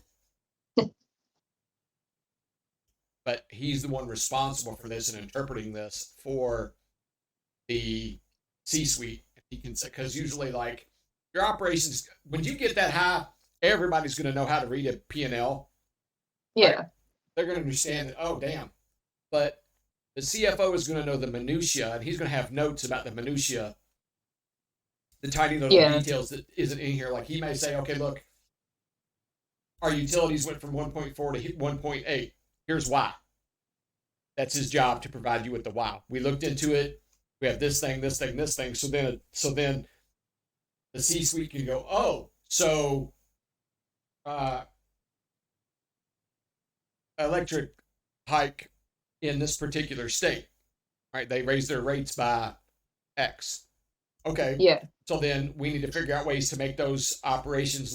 but he's the one responsible for this and interpreting this for the C-suite. He can say, because usually, like, your operations, when you get that high, everybody's going to know how to read a P&L. Yeah. Right? They're going to understand that, oh, damn. But the CFO is going to know the minutia, and he's going to have notes about the minutia, the tiny little details that isn't in here. Like, he may say, okay, look, our utilities went from 1.4 to 1.8. Here's why. That's his job, to provide you with the why. We looked into it. We have this thing, this thing, this thing. So then the C-suite can go, oh, so electric hike in this particular state, right? They raised their rates by X. Okay. Yeah. So then we need to figure out ways to make those operations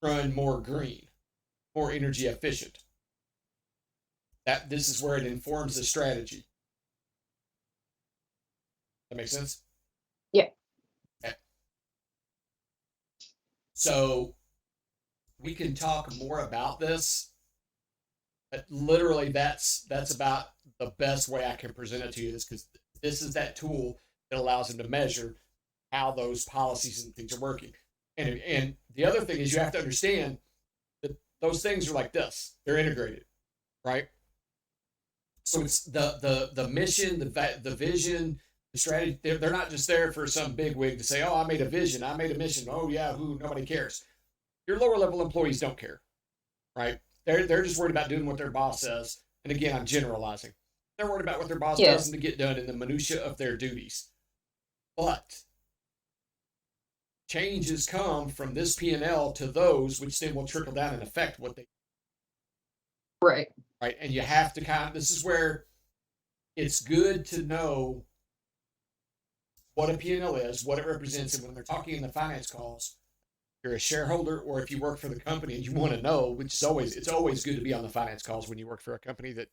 run more green, more energy efficient. This is where it informs the strategy. That makes sense? Yeah. Okay. So we can talk more about this, but literally that's about the best way I can present it to you, is because this is that tool that allows them to measure how those policies and things are working. And the other thing is, you have to understand that those things are like this. They're integrated, right? So it's the mission, the vision, the strategy. They're not just there for some big wig to say, "Oh, I made a vision, I made a mission." Oh yeah, who? Nobody cares. Your lower level employees don't care, right? They're just worried about doing what their boss says. And again, I'm generalizing. They're worried about what their boss Yeah. does and to get done in the minutia of their duties. But changes come from this P&L to those, which then will trickle down and affect what they Right. right. And you have to this is where it's good to know what a P&L is, what it represents, and when they're talking in the finance calls, if you're a shareholder or if you work for the company and you want to know, which is it's always good to be on the finance calls when you work for a company that's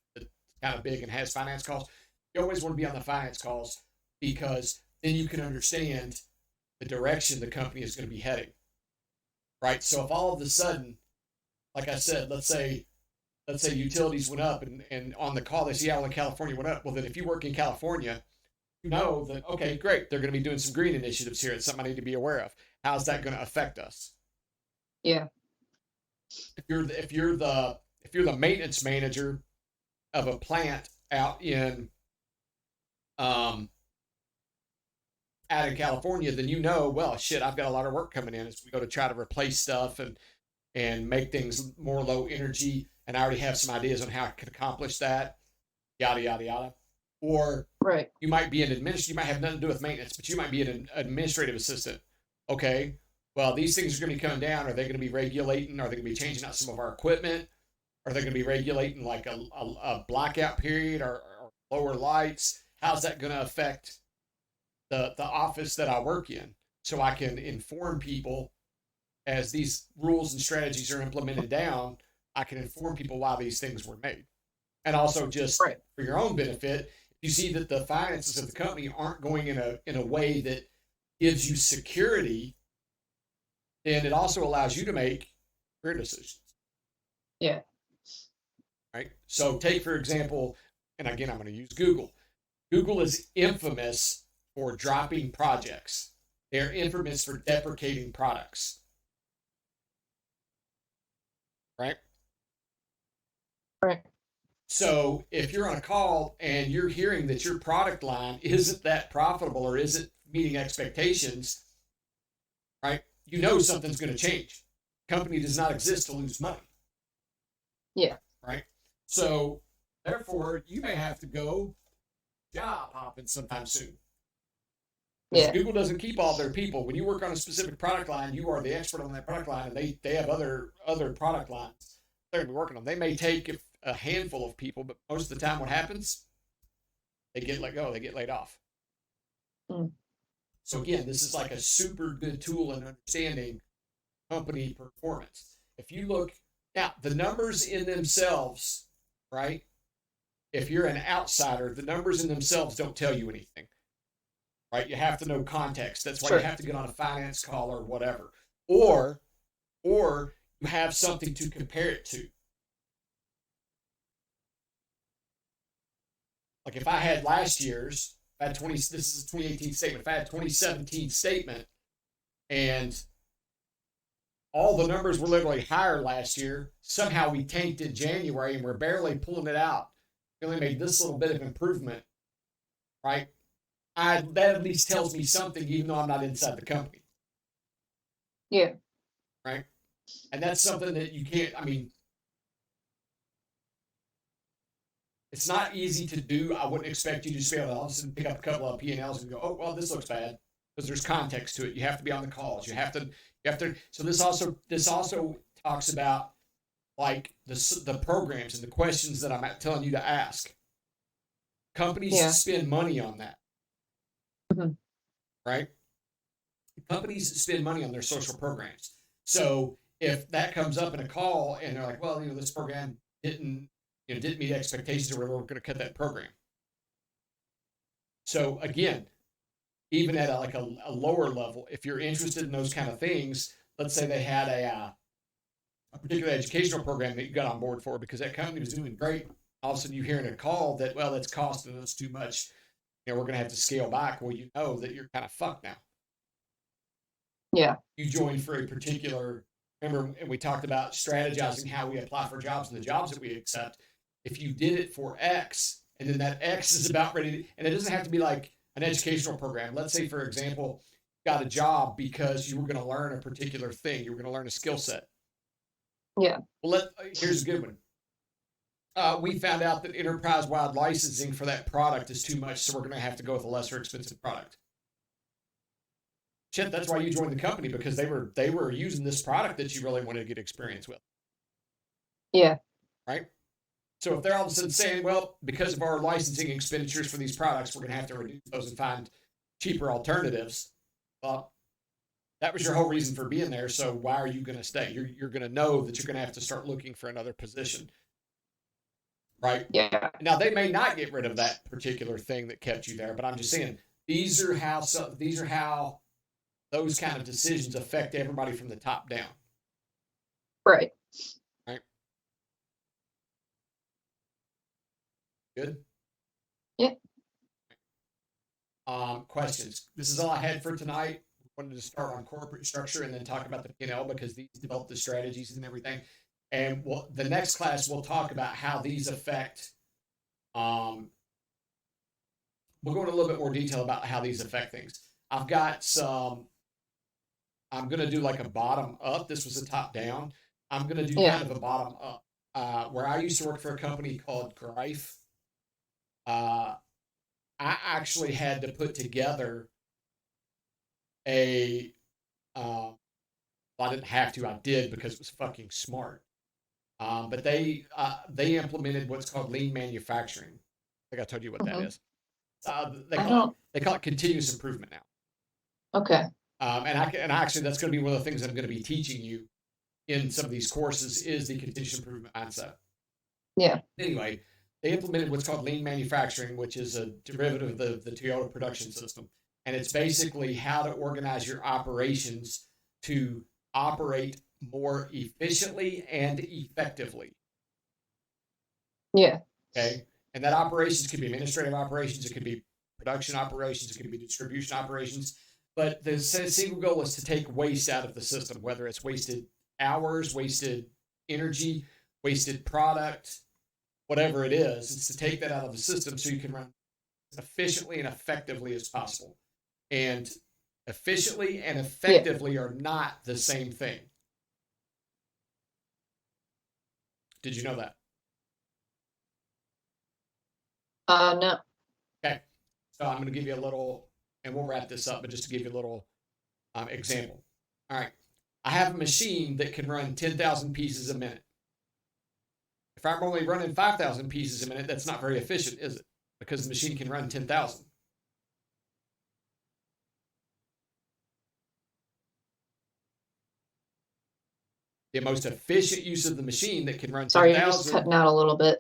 kind of big and has finance calls. You always want to be on the finance calls because then you can understand the direction the company is going to be heading. Right. So if all of a sudden, like I said, let's say utilities went up and on the call they see Seattle and California went up. Well, then if you work in California, you know that, okay, great, they're going to be doing some green initiatives here. It's something I need to be aware of. How's that going to affect us? Yeah. If you're the maintenance manager of a plant out in California, then you know, well, shit, I've got a lot of work coming in as we go to try to replace stuff and make things more low energy. And I already have some ideas on how I could accomplish that. Yada yada yada. Or right. You might be an administrator. You might have nothing to do with maintenance, but you might be an administrative assistant. Okay, well, these things are going to be coming down. Are they going to be regulating? Are they going to be changing out some of our equipment? Are they going to be regulating like a blackout period or lower lights? How's that going to affect the office that I work in? So I can inform people as these rules and strategies are implemented down. I can inform people why these things were made. And also just right. For your own benefit, you see that the finances of the company aren't going in a way that gives you security, then it also allows you to make career decisions. Yeah. Right. So take, for example, and again, I'm going to use Google. Google is infamous for dropping projects. They're infamous for deprecating products. Right. Right. So if you're on a call and you're hearing that your product line isn't that profitable or isn't meeting expectations, right? You know something's going to change. Company does not exist to lose money. Yeah. Right. So therefore, you may have to go job hopping sometime soon. Yeah. Google doesn't keep all their people. When you work on a specific product line, you are the expert on that product line, and they have other product lines they're going to be working on. They may take a handful of people, but most of the time what happens, they get let go, they get laid off. Mm. So again, this is like a super good tool in understanding company performance. If you look now, the numbers in themselves, right? If you're an outsider, the numbers in themselves don't tell you anything, right? You have to know context. That's why Sure. You have to get on a finance call or whatever, or you have something to compare it to. Like if I had last year's, I had this is a 2018 statement. If I had 2017 statement and all the numbers were literally higher last year, somehow we tanked in January and we're barely pulling it out. We only made this little bit of improvement, right? That at least tells me something, even though I'm not inside the company. Yeah. Right. And that's something that you can't, it's not easy to do. I wouldn't expect you to just be able to just pick up a couple of P&Ls and go, oh, well, this looks bad. Because there's context to it. You have to be on the calls. You have to. So this also talks about like the programs and the questions that I'm telling you to ask. Companies spend money on that. Mm-hmm. Right? Companies spend money on their social programs. So if that comes up in a call and they're like, well, this program didn't meet expectations, or we're going to cut that program. So again, even at a lower level, if you're interested in those kind of things, let's say they had a particular educational program that you got on board for because that company was doing great. All of a sudden you hear in a call that, well, it's costing us too much. We're going to have to scale back. Well, you know that you're kind of fucked now. Yeah. You joined for a particular remember, and we talked about strategizing how we apply for jobs and the jobs that we accept. If you did it for X, and then that X is about ready to, and it doesn't have to be like an educational program. Let's say, for example, you got a job because you were going to learn a particular thing. You were going to learn a skill set. Yeah. Well, here's a good one. We found out that enterprise-wide licensing for that product is too much, so we're going to have to go with a lesser expensive product. Shit, that's why you joined the company, because they were using this product that you really wanted to get experience with. Yeah. Right? So if they're all of a sudden saying, well, because of our licensing expenditures for these products, we're going to have to reduce those and find cheaper alternatives. Well, that was your whole reason for being there. So why are you going to stay? You're going to know that you're going to have to start looking for another position. Right? Yeah. Now, they may not get rid of that particular thing that kept you there, but I'm just saying these are how those kind of decisions affect everybody from the top down. Right. Right. Good. Yeah. Questions. This is all I had for tonight. Wanted to start on corporate structure and then talk about the P&L, because these develop the strategies and everything. And the next class we'll talk about how these affect. We'll go into a little bit more detail about how these affect things. I've got some. I'm going to do like a bottom up. This was a top down. I'm going to do kind of a bottom up. Where I used to work for a company called Greif. I actually had to put together well, I didn't have to, I did because it was fucking smart. But they implemented what's called lean manufacturing. I think I told you what that is. They call it continuous improvement now. Okay. And actually, that's going to be one of the things I'm going to be teaching you in some of these courses is the continuous improvement mindset. Yeah. Anyway, they implemented what's called lean manufacturing, which is a derivative of the Toyota production system. And it's basically how to organize your operations to operate more efficiently and effectively. Yeah. Okay. And that operations could be administrative operations, it could be production operations, it could be distribution operations. But the single goal is to take waste out of the system, whether it's wasted hours, wasted energy, wasted product, whatever it is. It's to take that out of the system so you can run as efficiently and effectively as possible. And efficiently and effectively are not the same thing. Did you know that? No. Okay. So I'm going to give you a little, and we'll wrap this up, but just to give you a little example. All right. I have a machine that can run 10,000 pieces a minute. If I'm only running 5,000 pieces a minute, that's not very efficient, is it? Because the machine can run 10,000. The most efficient use of the machine that can run 10,000. Sorry, you're just cutting out a little bit.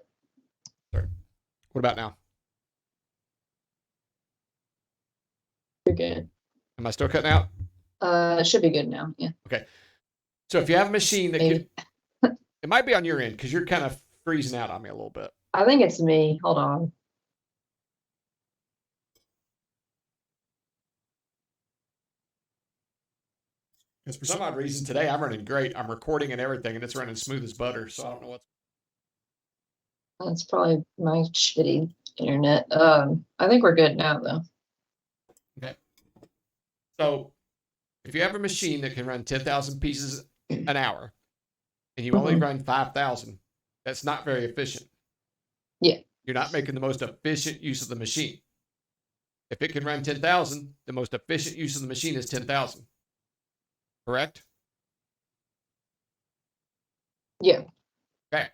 Sorry. What about now? You're good. Am I still cutting out? It should be good now. Yeah. Okay. So if you have a machine that Maybe. it might be on your end because you're kind of freezing out on me a little bit. I think it's me. Hold on. Because for some odd reason today I'm running great. I'm recording and everything, and it's running smooth as butter. So I don't know what's. That's probably my shitty internet. I think we're good now though. Okay. So if you have a machine that can run 10,000 pieces an hour, and you only run 5,000, that's not very efficient. Yeah. You're not making the most efficient use of the machine. If it can run 10,000, the most efficient use of the machine is 10,000. Correct? Yeah. Okay.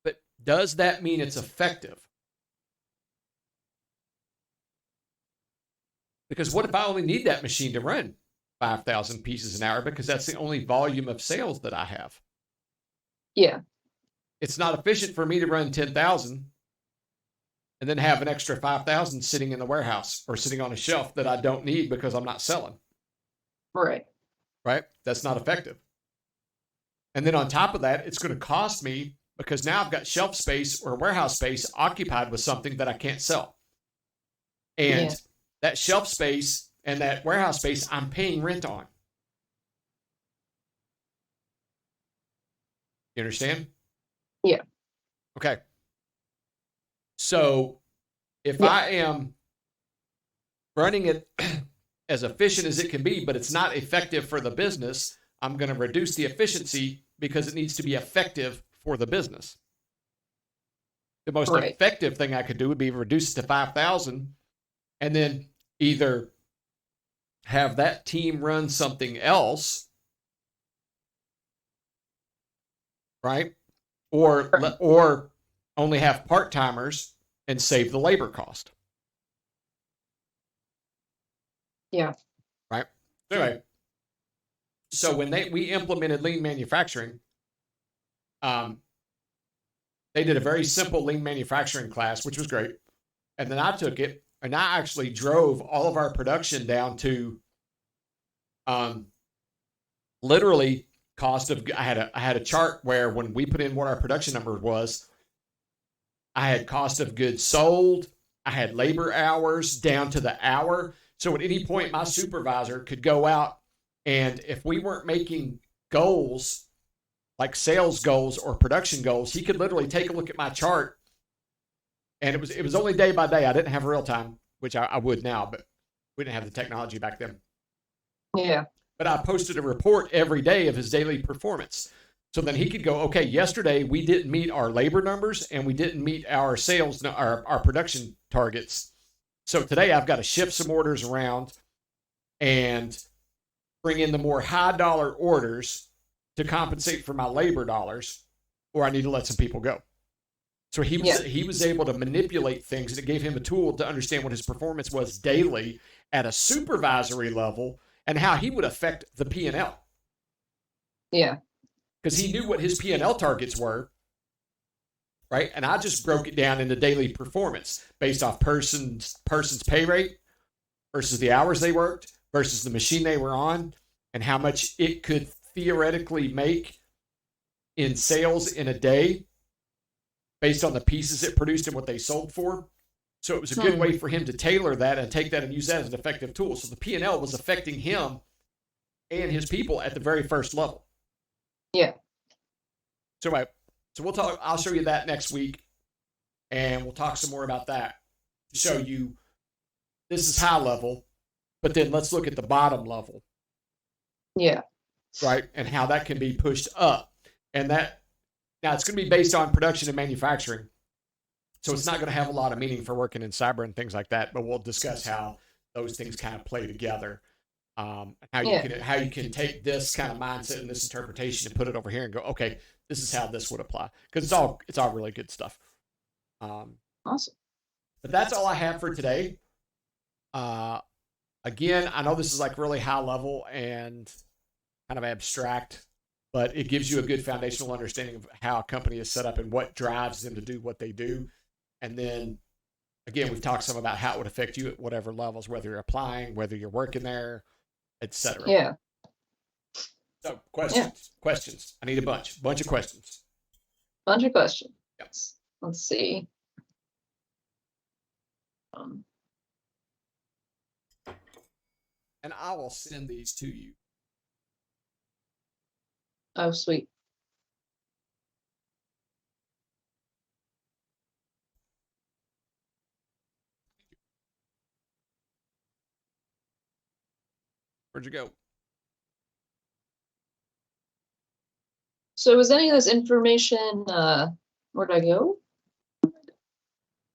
But does that mean it's effective? Because what if I only need that machine to run 5,000 pieces an hour because that's the only volume of sales that I have? Yeah. It's not efficient for me to run 10,000 and then have an extra 5,000 sitting in the warehouse or sitting on a shelf that I don't need because I'm not selling. Right. Right? That's not effective. And then on top of that, it's going to cost me because now I've got shelf space or warehouse space occupied with something that I can't sell. And that shelf space and that warehouse space, I'm paying rent on. You understand? Yeah. Okay. So if Yeah. I am running it as efficient as it can be, but it's not effective for the business, I'm going to reduce the efficiency because it needs to be effective for the business. The most Right. effective thing I could do would be reduce it to 5,000 and then either have that team run something else, right? Right. Or only have part-timers and save the labor cost. Yeah. Right? Anyway, so when we implemented lean manufacturing, they did a very simple lean manufacturing class, which was great. And then I took it and I actually drove all of our production down to literally cost of. I had a chart where when we put in what our production number was, I had cost of goods sold, I had labor hours down to the hour. So at any point, my supervisor could go out, and if we weren't making goals like sales goals or production goals, he could literally take a look at my chart. And it was only day by day. I didn't have real time, which I would now, but we didn't have the technology back then. Yeah. But I posted a report every day of his daily performance. So then he could go, okay, yesterday we didn't meet our labor numbers and we didn't meet our sales, our production targets. So today I've got to shift some orders around and bring in the more high dollar orders to compensate for my labor dollars, or I need to let some people go. So he was able to manipulate things, and it gave him a tool to understand what his performance was daily at a supervisory level and how he would affect the P&L. Yeah. Because he knew what his P&L targets were, right? And I just broke it down into daily performance based off person's pay rate versus the hours they worked versus the machine they were on and how much it could theoretically make in sales in a day based on the pieces it produced and what they sold for. So it was a good way for him to tailor that and take that and use that as an effective tool. So the P&L was affecting him and his people at the very first level. Yeah. So we'll talk. I'll show you that next week, and we'll talk some more about that to show you this is high level, but then let's look at the bottom level. Yeah. Right, and how that can be pushed up, and that now it's going to be based on production and manufacturing, so it's not going to have a lot of meaning for working in cyber and things like that. But we'll discuss how those things kind of play together. How you can take this kind of mindset and this interpretation and put it over here and go, okay, this is how this would apply, because it's all really good stuff. Awesome. But that's all I have for today. Again, I know this is like really high level and kind of abstract, but it gives you a good foundational understanding of how a company is set up and what drives them to do what they do. And then again, we've talked some about how it would affect you at whatever levels, whether you're applying, whether you're working there, etc. Yeah. So questions. I need a bunch of questions. Bunch of questions. Yep. Let's see. And I will send these to you. Oh, sweet. Where'd you go? So is any of this information, where'd I go?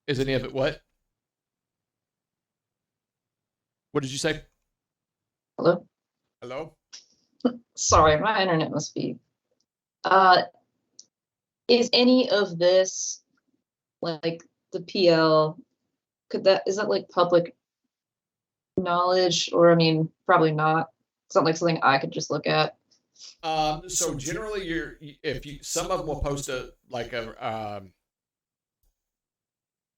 Is any of it what? What did you say? Hello? Hello? Sorry, my internet must be. Is any of this like the PL? Is that like public knowledge, or I mean, probably not. It's not like something I could just look at. So generally, some of them will post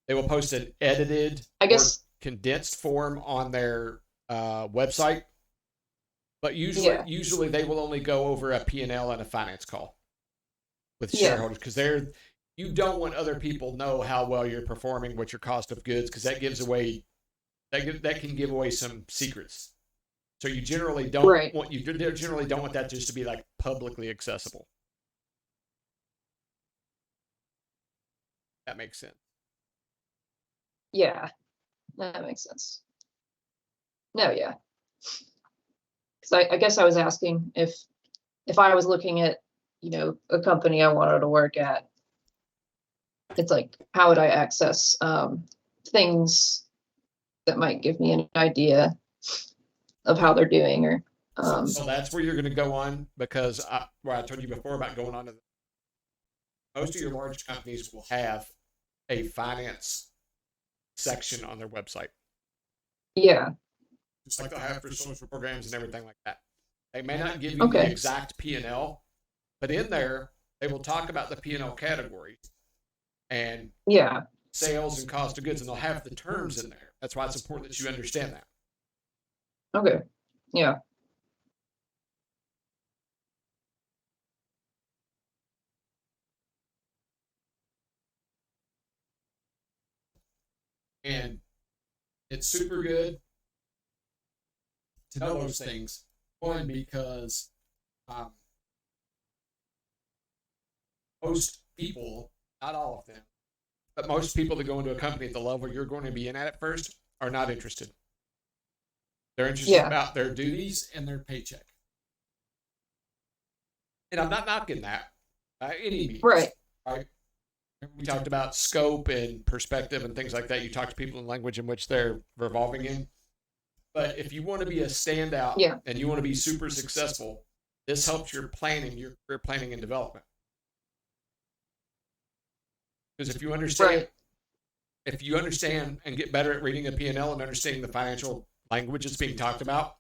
they will post an edited, I guess, or condensed form on their website, but usually they will only go over a P&L and a finance call with shareholders, because you don't want other people know how well you're performing, what your cost of goods, because that can give away some secrets. So you generally don't want that just to be like publicly accessible. That makes sense. Yeah, that makes sense. No, yeah. Because I guess I was asking if I was looking at, a company I wanted to work at, it's like, how would I access things that might give me an idea of how they're doing, or So that's where you're going to go on, because I told you before about going on to most of your large companies will have a finance section on their website, yeah, just like they'll have for social programs and everything like that. They may not give you the okay, exact P&L, but in there they will talk about the P&L categories and yeah, sales and cost of goods, and they'll have the terms in there. That's why it's important that you understand that. okay, yeah, And it's super good to know those things. One, because most people, not all of them, but most people that go into a company at the level you're going to be in at first are not interested. They're interested yeah, about their duties and their paycheck. And I'm not knocking that by any means. right, Right. We talked about scope and perspective and things like that. You talk to people in language in which they're revolving in. But if you want to be a standout, yeah, and you want to be super successful, this helps your planning, your career planning and development. Because if you understand and get better at reading a P&L and understanding the financial language that's being talked about,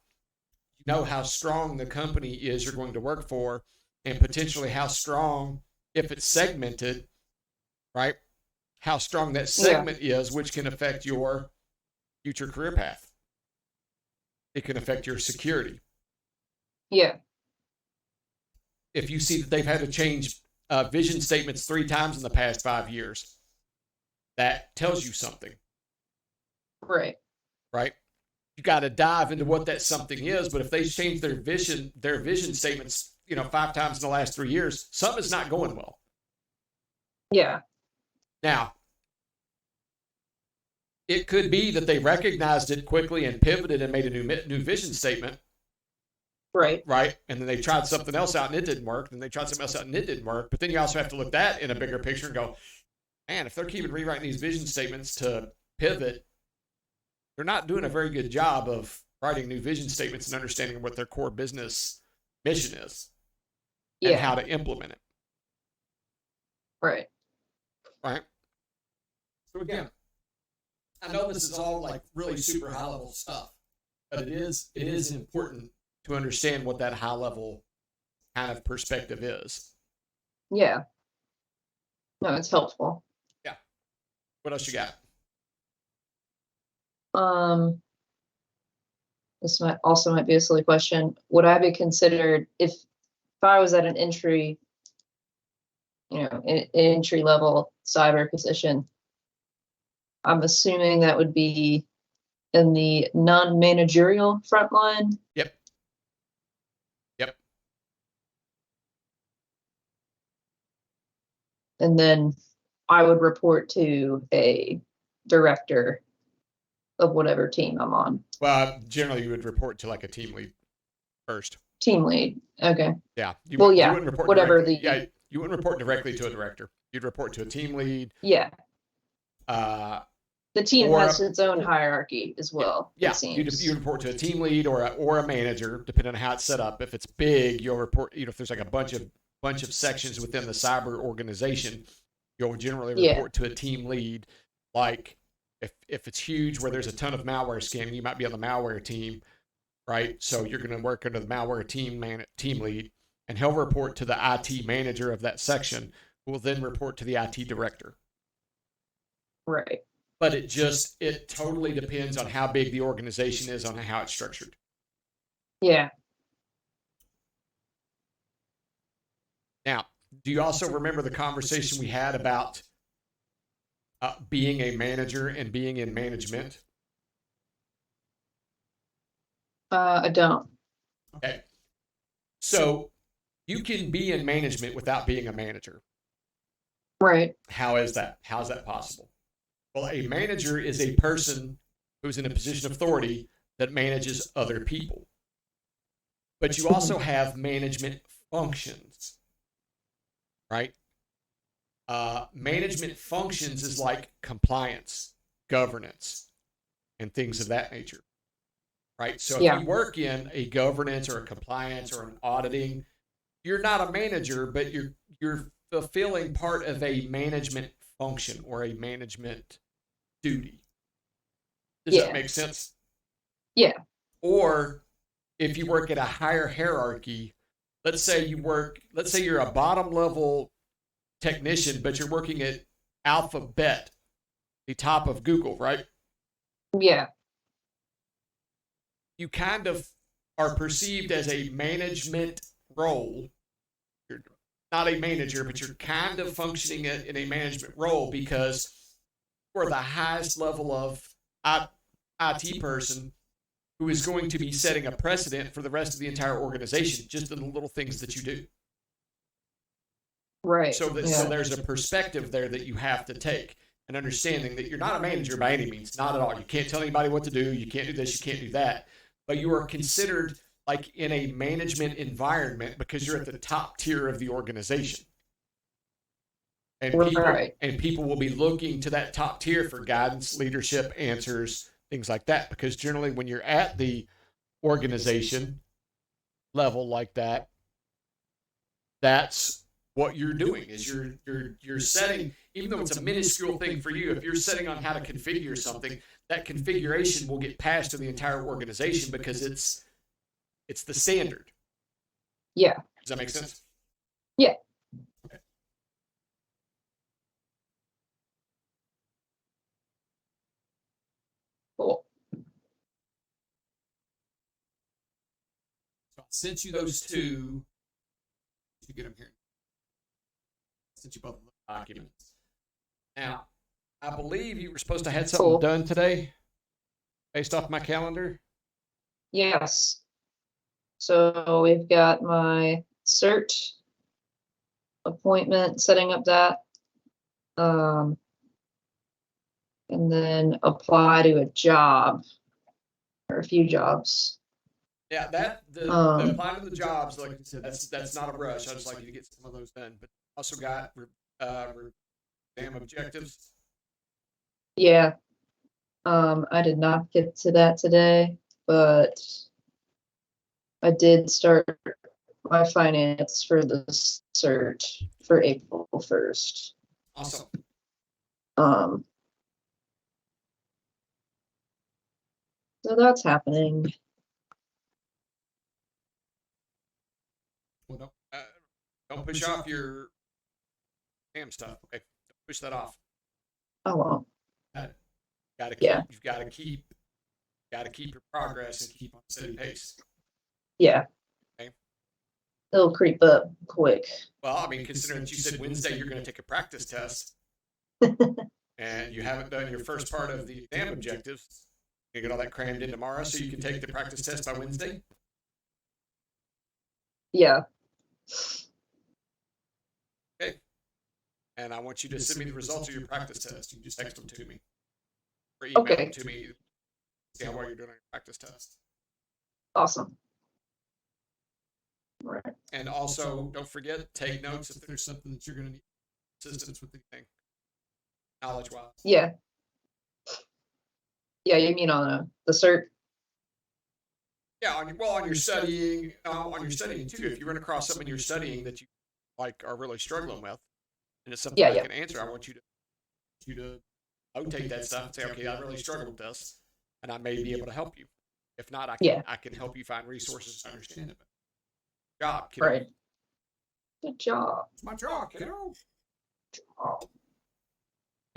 you know how strong the company is you're going to work for, and potentially how strong, if it's segmented, right? How strong that segment is, which can affect your future career path. It can affect your security. yeah, If you see that they've had to change vision statements 3 times in the past 5 years, that tells you something, right, right? You got to dive into what that something is. But if they change their vision statements, 5 times in the last 3 years, something's not going well. yeah, Now, it could be that they recognized it quickly and pivoted and made a new vision statement, right, right? And then they tried something else out and it didn't work. Then they tried something else out and it didn't work. But then you also have to look at that in a bigger picture and go, man, if they're keeping rewriting these vision statements to pivot, they're not doing a very good job of writing new vision statements and understanding what their core business mission is and how to implement it. Right. Right. So again, I know this is all like really super high level stuff, but it is important to understand what that high level kind of perspective is. Yeah. No, it's helpful. Yeah. What else you got? This might be a silly question. Would I be considered if I was at an entry level cyber position? I'm assuming that would be in the non-managerial frontline. Yep. And then I would report to a director of whatever team I'm on. Well, generally you would report to like a team lead first. Team lead. Okay. Yeah. You wouldn't report directly. You wouldn't report directly to a director. You'd report to a team lead. Yeah. The team has its own hierarchy as well. Yeah. You report to a team lead or a manager, depending on how it's set up. If it's big, you'll report. If there's like a bunch of sections within the cyber organization, you'll generally report to a team lead. Like if it's huge, where there's a ton of malware scanning, you might be on the malware team, right? So you're going to work under the malware team lead, and he'll report to the IT manager of that section, who will then report to the IT director. Right. But it totally depends on how big the organization is, on how it's structured. Yeah. Now, do you also remember the conversation we had about being a manager and being in management? I don't. Okay. So you can be in management without being a manager. Right. How is that? How's that possible? Well, a manager is a person who's in a position of authority that manages other people. But you also have management functions, right? Management functions is like compliance, governance, and things of that nature, right? So if Yeah. you work in a governance or a compliance or an auditing, you're not a manager, but you're fulfilling part of a management function or a management duty. Does that Yeah. make sense? Yeah. Or if you work at a higher hierarchy, let's say you're a bottom level technician, but you're working at Alphabet, the top of Google, right? Yeah. You kind of are perceived as a management role. You're not a manager, but you're kind of functioning in a management role because you're the highest level of IT person who is going to be setting a precedent for the rest of the entire organization, just in the little things that you do. Right. So there's a perspective there that you have to take, an understanding that you're not a manager by any means, not at all. You can't tell anybody what to do. You can't do this. You can't do that. But you are considered like in a management environment because you're at the top tier of the organization. And people will be looking to that top tier for guidance, leadership, answers, things like that. Because generally, when you're at the organization level like that, that's what you're doing. Is you're setting, even though it's a minuscule thing for you, if you're setting on how to configure something, that configuration will get passed to the entire organization because it's the standard. Yeah. Does that make sense? Yeah. Okay. Cool. So I sent you those two. You get them here. I sent you both documents. Now, I believe you were supposed to have something done today, based off my calendar. Yes. So we've got my cert appointment, setting up that. And then apply to a job or a few jobs. Yeah, the applying to the jobs, like I said, that's not a rush. I just like you to get some of those done. But also got exam objectives. Yeah. I did not get to that today, but I did start my finance for the cert for April 1st. Awesome. So that's happening. Well, don't push off your damn stuff. Okay, don't push that off. I won't. You've got to keep your progress and keep on steady pace. Yeah. Okay. It'll creep up quick. Well, I mean, considering that you said Wednesday you're going to take a practice test, and you haven't done your first part of the exam objectives, you get all that crammed in tomorrow so you can take the practice test by Wednesday? Yeah. Okay. And I want you to send me the results of your practice test. You just text them to me. Or email them to me. See how well you're doing on your practice test. Awesome. Right. And also, don't forget, take notes if there's something that you're going to need assistance with anything, knowledge-wise. Yeah. Yeah, you mean on the cert? Yeah, on your studying, too. If you run across something you're studying that you like are really struggling with, and it's something I can answer, I want you to notate that stuff and say, okay, I really struggle with this, and I may be able to help you. If not, I can help you find resources to understand it. Job, kiddo. Right. Good job. It's my job, kiddo.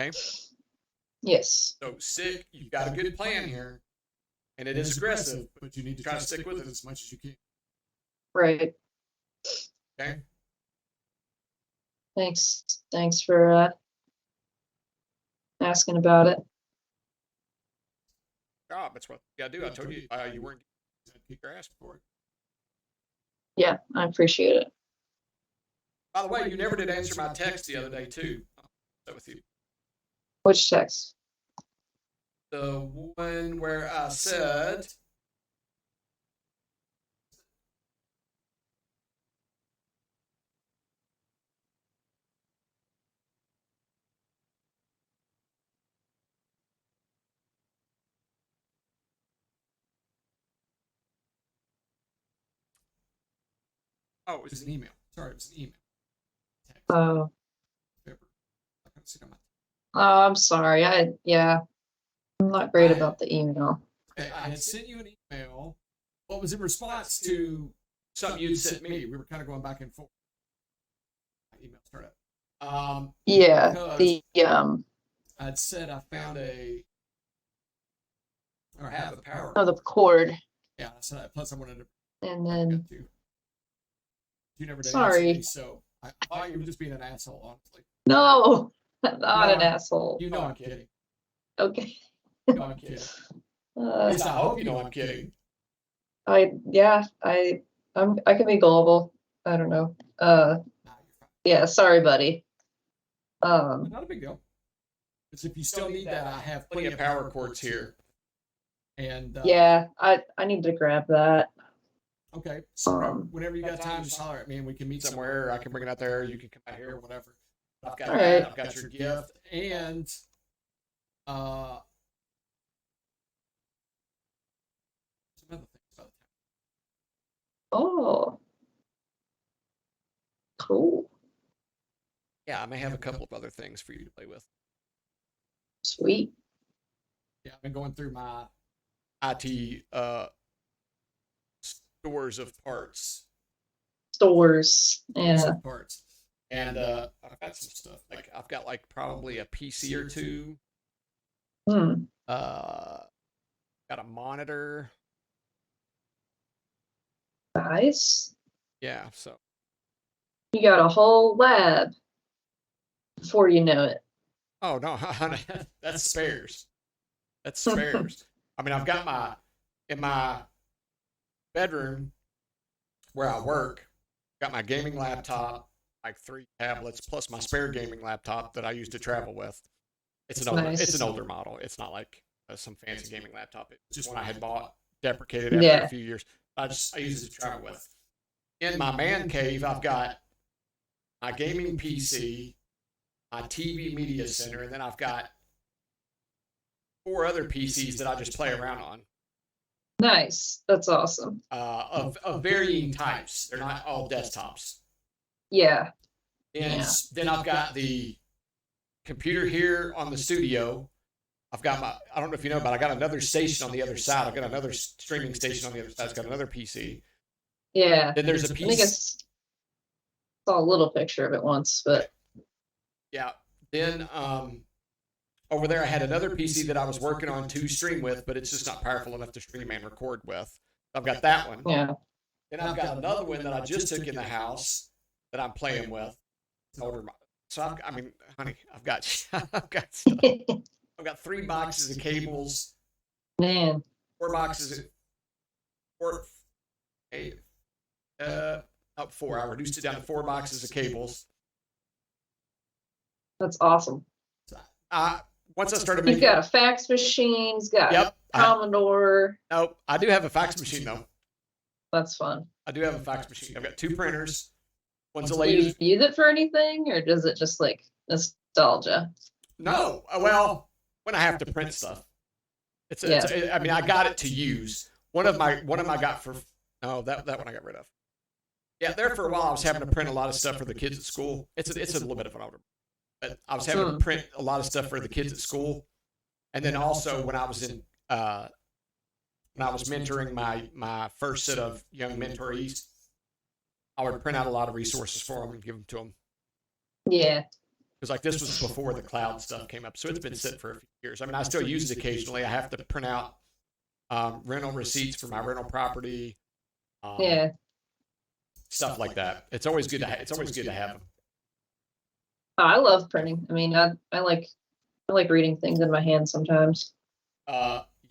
Okay. Yes. So sick, you've got a good plan here, and it is aggressive, but you need to try to stick with it as much as you can. Right. Okay. Thanks for asking about it. Job, that's what you gotta do. I told you you weren't going to kick your ass for it. Yeah, I appreciate it. By the way, you never did answer my text the other day too. that with you. Which text? The one where I said, oh, it was an email. Sorry, it was an email. Text. Oh, Paper. I can't see it on my. I'm sorry. Yeah, I'm not great about the email. I had sent you an email. Well, it was in response to something you'd sent me. We were kind of going back and forth. My email started. Yeah, Because the I'd said I found or have a power. oh, the cord, Yeah, so plus I wanted to. and then You never did sorry. answer me, so I thought you were just being an asshole, honestly. No, I'm not an No, asshole. You know I'm kidding. Okay. You know I'm kidding. At least I hope you know I'm kidding. I can be gullible. I don't know. Nah, you're fine. Yeah, sorry, buddy. Not a big deal. Because if you still need that, I have plenty of power cords here. And yeah, I need to grab that. okay. So whenever you got time, just holler at me and we can meet somewhere. I can bring it out there. You can come out here, whatever. I've got All that. right. I've got your gift, and some other things about the town. Oh, cool. Yeah, I may have a couple of other things for you to play with. Sweet. Yeah, I've been going through my IT stores of parts. Stores. Yeah. Parts. And I've got some stuff. Like I've got like probably a PC or two. Got a monitor. Nice. Yeah, so You got a whole lab before you know it. oh no, that's spares. That's spares. I mean, I've got in my bedroom where I work, got my gaming laptop, like 3 tablets, plus my spare gaming laptop that I use to travel with. It's an older model. It's not like some fancy gaming laptop. It's just one I had bought, deprecated after a few years. I use it to travel with. In my man cave, I've got my gaming PC, my TV media center, and then I've got 4 other PCs that I just play around on. Nice. That's awesome. Of varying types. They're not all desktops. Yeah. And then I've got the computer here on the studio. I've got I don't know if you know, but I got another station on the other side. I've got another streaming station on the other side. It's got another PC. Yeah. Then there's a I think I saw a little picture of it once, but yeah. Then over there I had another PC that I was working on to stream with, but it's just not powerful enough to stream and record with. I've got that one. yeah. Then I've got another one that I just took in the house that I'm playing with. Older. So I mean, honey, I've got stuff. I've got 3 boxes of cables. Man. 4 boxes of 4. I reduced it down to 4 boxes of cables. That's awesome. Once I started You've making, got a fax machine, he's got yep, Commodore. nope, I do have a fax machine though. That's fun. I do have a fax machine. I've got 2 printers. One's a Do lady. you use it for anything, or does it just like nostalgia? No, well, when I have to print stuff, I mean, I got it to use. One of my got for that one I got rid of. Yeah, there for a while I was having to print a lot of stuff for the kids at school. It's a little bit of an older, but I was having to print a lot of stuff for the kids at school, and then also when I was mentoring my first set of young mentorees, I would print out a lot of resources for them and give them to them. Yeah. Because like this was before the cloud stuff came up, so it's been sitting for a few years. I mean, I still use it occasionally. I have to print out rental receipts for my rental property. Yeah. Stuff like that. It's always good to have them. Oh, I love printing. I mean, I like reading things in my hand sometimes.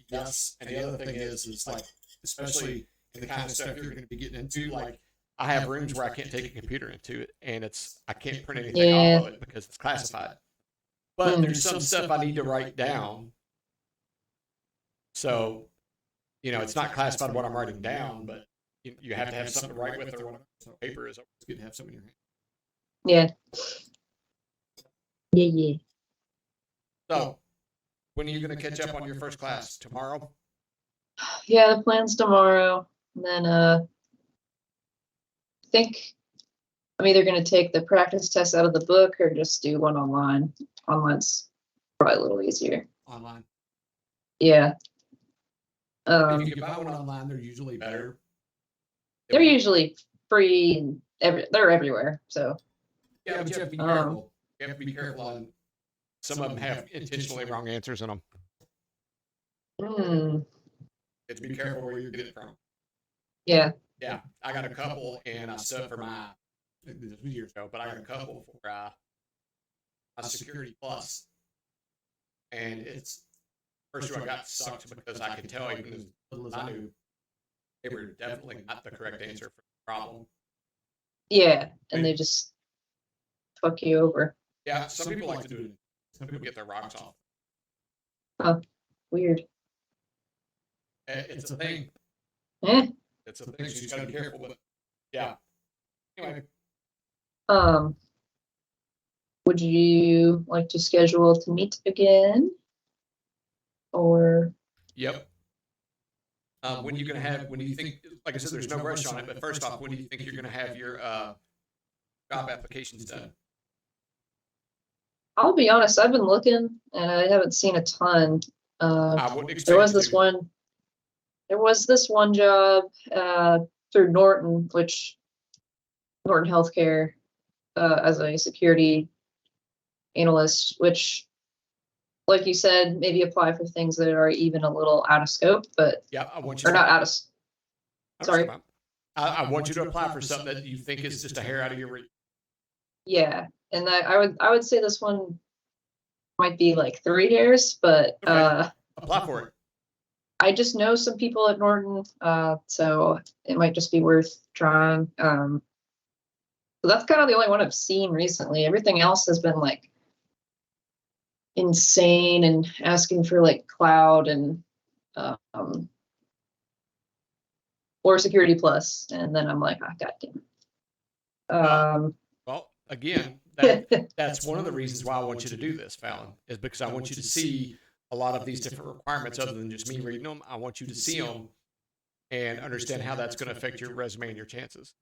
Yes, and the other thing is like, especially in the kind of stuff you're going to be getting into, like I have rooms where I can't take a computer into it, and I can't print anything off of it because it's classified. but there's some stuff I need to write down. So, it's not classified what I'm writing down, but you have to have something to write with or whatever. So paper is always good to have something in your hand. Yeah. Yeah. So, when are you going to catch up on your first class? Tomorrow? Yeah, the plan's tomorrow. And then I think I'm either going to take the practice test out of the book or just do one online. Online's probably a little easier. Online. Yeah. If you can buy one online, they're usually better. They're usually free and they're everywhere. So yeah, but you have to be careful. You have to be careful on. Some of them have intentionally wrong answers in them. You have to be careful where you get it from. Yeah. Yeah, I got a couple, and I stuck for this was years ago, but I got a couple for my Security Plus, and it's first two I got sucked because I could tell, even as little as I knew, they were definitely not the correct answer for the problem. Yeah, and they just fuck you over. Yeah, some people like to do it. Some people get their rocks off. Oh, weird. It's a thing. It's a thing. So you just gotta be careful. But yeah. Anyway. Would you like to schedule to meet again? Or? Yep. When you gonna have? When do you think? Like I said, there's no rush on it. But first off, when do you think you're gonna have your job applications done? I'll be honest. I've been looking, and I haven't seen a ton. There was this one. There was this one job through Norton, Norton Healthcare, as a security analyst, which, like you said, maybe apply for things that are even a little out of scope, but yeah, I want you. Or not out of. Sorry. I want you to apply for something that you think is just a hair out of your reach. Yeah, and I would say this one might be like 3 hairs, but okay. Apply for it. I just know some people at Norton, so it might just be worth trying. So that's kind of the only one I've seen recently. Everything else has been like insane and asking for like cloud and or Security Plus, and then I'm like, oh, goddamn. Well, again, that's one of the reasons why I want you to do this, Fallon, is because I want you to see a lot of these different requirements other than just me reading them. I want you to see them and understand how that's going to affect your resume and your chances.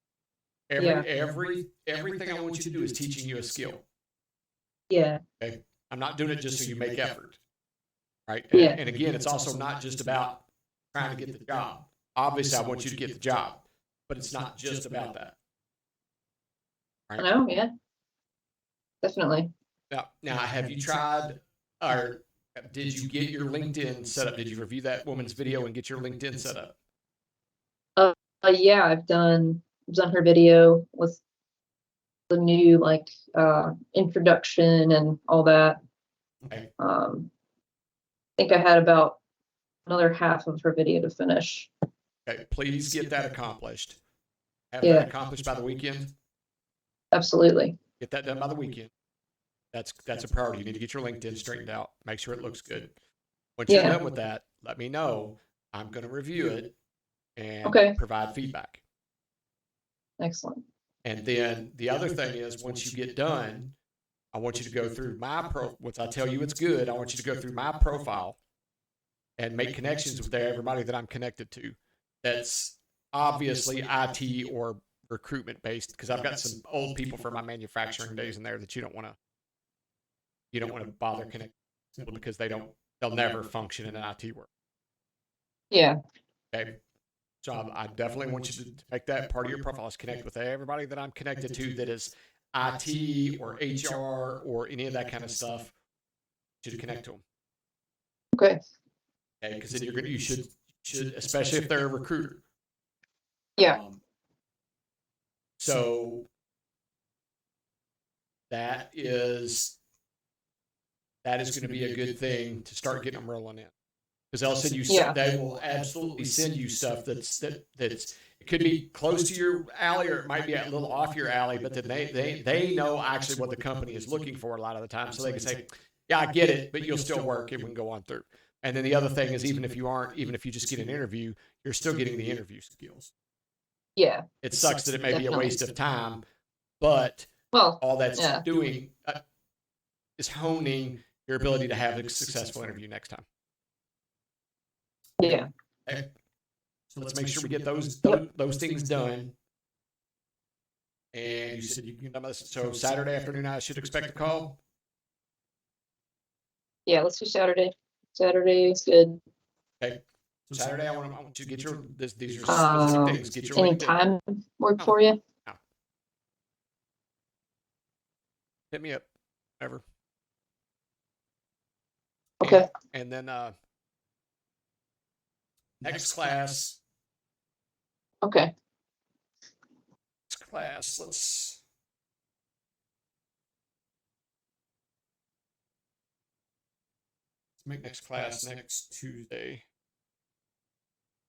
Everything I want you to do is teaching you a skill. Yeah. Okay. I'm not doing it just so you make effort. Right. Yeah. And again, it's also not just about trying to get the job. Obviously, I want you to get the job, but it's not just about that. Right? I know. Yeah. Definitely. Now, have you tried, or did you get your LinkedIn set up? Did you review that woman's video and get your LinkedIn set up? Yeah, I've done her video with the new like introduction and all that. Okay. I think I had about another half of her video to finish. Okay, please get that accomplished. Have that accomplished by the weekend. Absolutely. Get that done by the weekend. That's a priority. You need to get your LinkedIn straightened out. Make sure it looks good. Once you're done with that, let me know. I'm going to review it and provide feedback. Excellent. And then the other thing is, once you get done, I want you to go through once I tell you it's good, I want you to go through my profile and make connections with everybody that I'm connected to. That's obviously IT or recruitment based, because I've got some old people from my manufacturing days in there that you don't want to bother connecting, simply because they'll never function in an IT work. Yeah. Okay. So I definitely want you to make that part of your profile, is connect with everybody that I'm connected to that is IT or HR or any of that kind of stuff. You should connect to them. Okay. Okay, because then you should, especially if they're a recruiter. Yeah. So that is going to be a good thing to start getting them rolling in, because they'll send you. They will absolutely send you stuff that's it could be close to your alley, or it might be a little off your alley. But then they know actually what the company is looking for a lot of the time, so they can say, yeah, I get it, but you'll still work and we can go on through. And then the other thing is, even if you just get an interview, you're still getting the interview skills. Yeah. It sucks that it may be a Definitely. waste of time, but Well, all that's yeah. doing is honing your ability to have a successful interview next time. Yeah. Okay. So let's make sure we get those things done. And you said you can do this. So Saturday afternoon, I should expect a call. Yeah, let's do Saturday. Saturday is good. Okay. So Saturday, I want you to get your these are Um, specific things. Get your Any LinkedIn. time work No. for you? Hit me up. Whatever. Okay. And then next class. Okay. Next class. Let's make next class next Tuesday.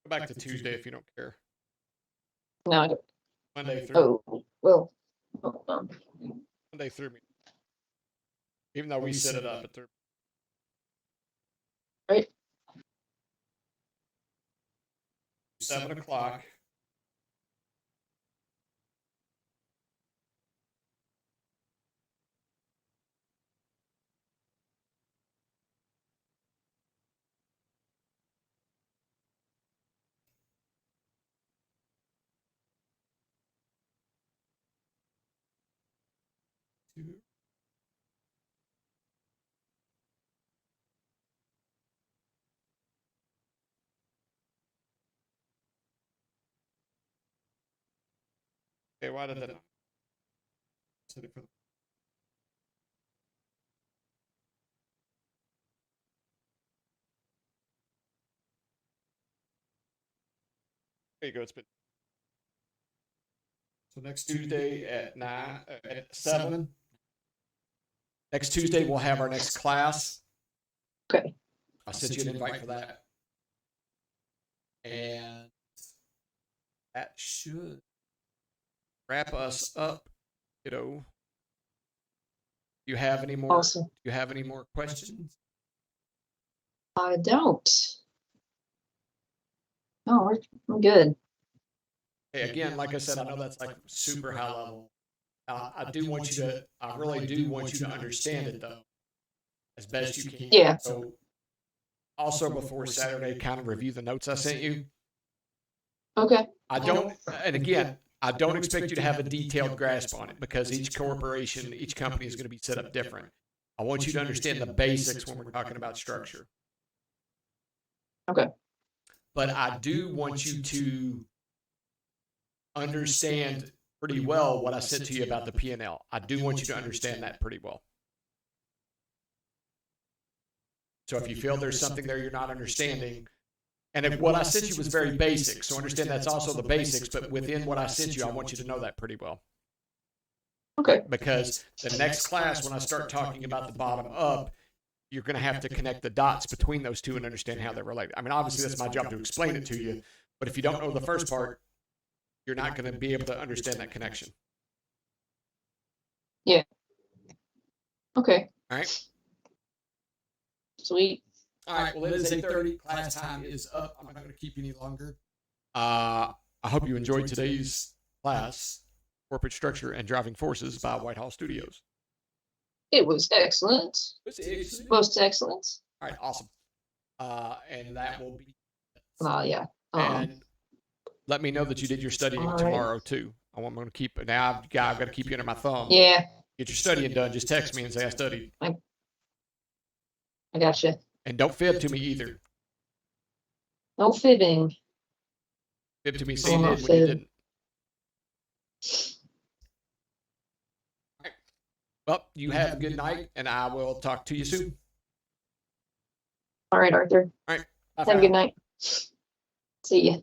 Go back to Tuesday if you don't care. No, I don't. Monday through well, hold on. Monday through me. Even though we set it up at 3. Right. 7 o'clock. Okay, why did that? Set it for there you go. It's been so next Tuesday at 9 at 7. Next Tuesday we'll have our next class. Okay. I'll send you an invite for that. And that should wrap us up. You have any more? Awesome. Do you have any more questions? I don't. No, we're good. Hey, again, like I said, I know that's like super high level. I really do want you to understand it though, as best you can. Yeah. So also before Saturday, kind of review the notes I sent you. Okay. I don't expect you to have a detailed grasp on it because each corporation, each company is going to be set up different. I want you to understand the basics when we're talking about structure. Okay. But I do want you to understand pretty well what I said to you about the P&L. I do want you to understand that pretty well. So if you feel there's something there you're not understanding, and if what I sent you was very basic, so understand that's also the basics, but within what I sent you, I want you to know that pretty well. Okay. Because the next class, when I start talking about the bottom up, you're going to have to connect the dots between those two and understand how they're related. I mean, obviously that's my job to explain it to you, but if you don't know the first part, you're not going to be able to understand that connection. Yeah. Okay. All right. Sweet. All right. Well, it is 8:30. Class time is up. I'm not going to keep you any longer. I hope you enjoyed today's class, Corporate Structure and Driving Forces by Whitehall Studios. It was excellent. Most excellent. All right. Awesome. And that will be. Yeah. And let me know that you did your studying tomorrow too. I'm going to keep now. I've got to keep you under my thumb. Yeah. Get your studying done. Just text me and say I studied. I gotcha. And don't fib to me either. No fibbing. Fib to me saying it when you didn't. All right. Well, you have a good night, and I will talk to you soon. All right, Arthur. All right. Have a good night. See ya.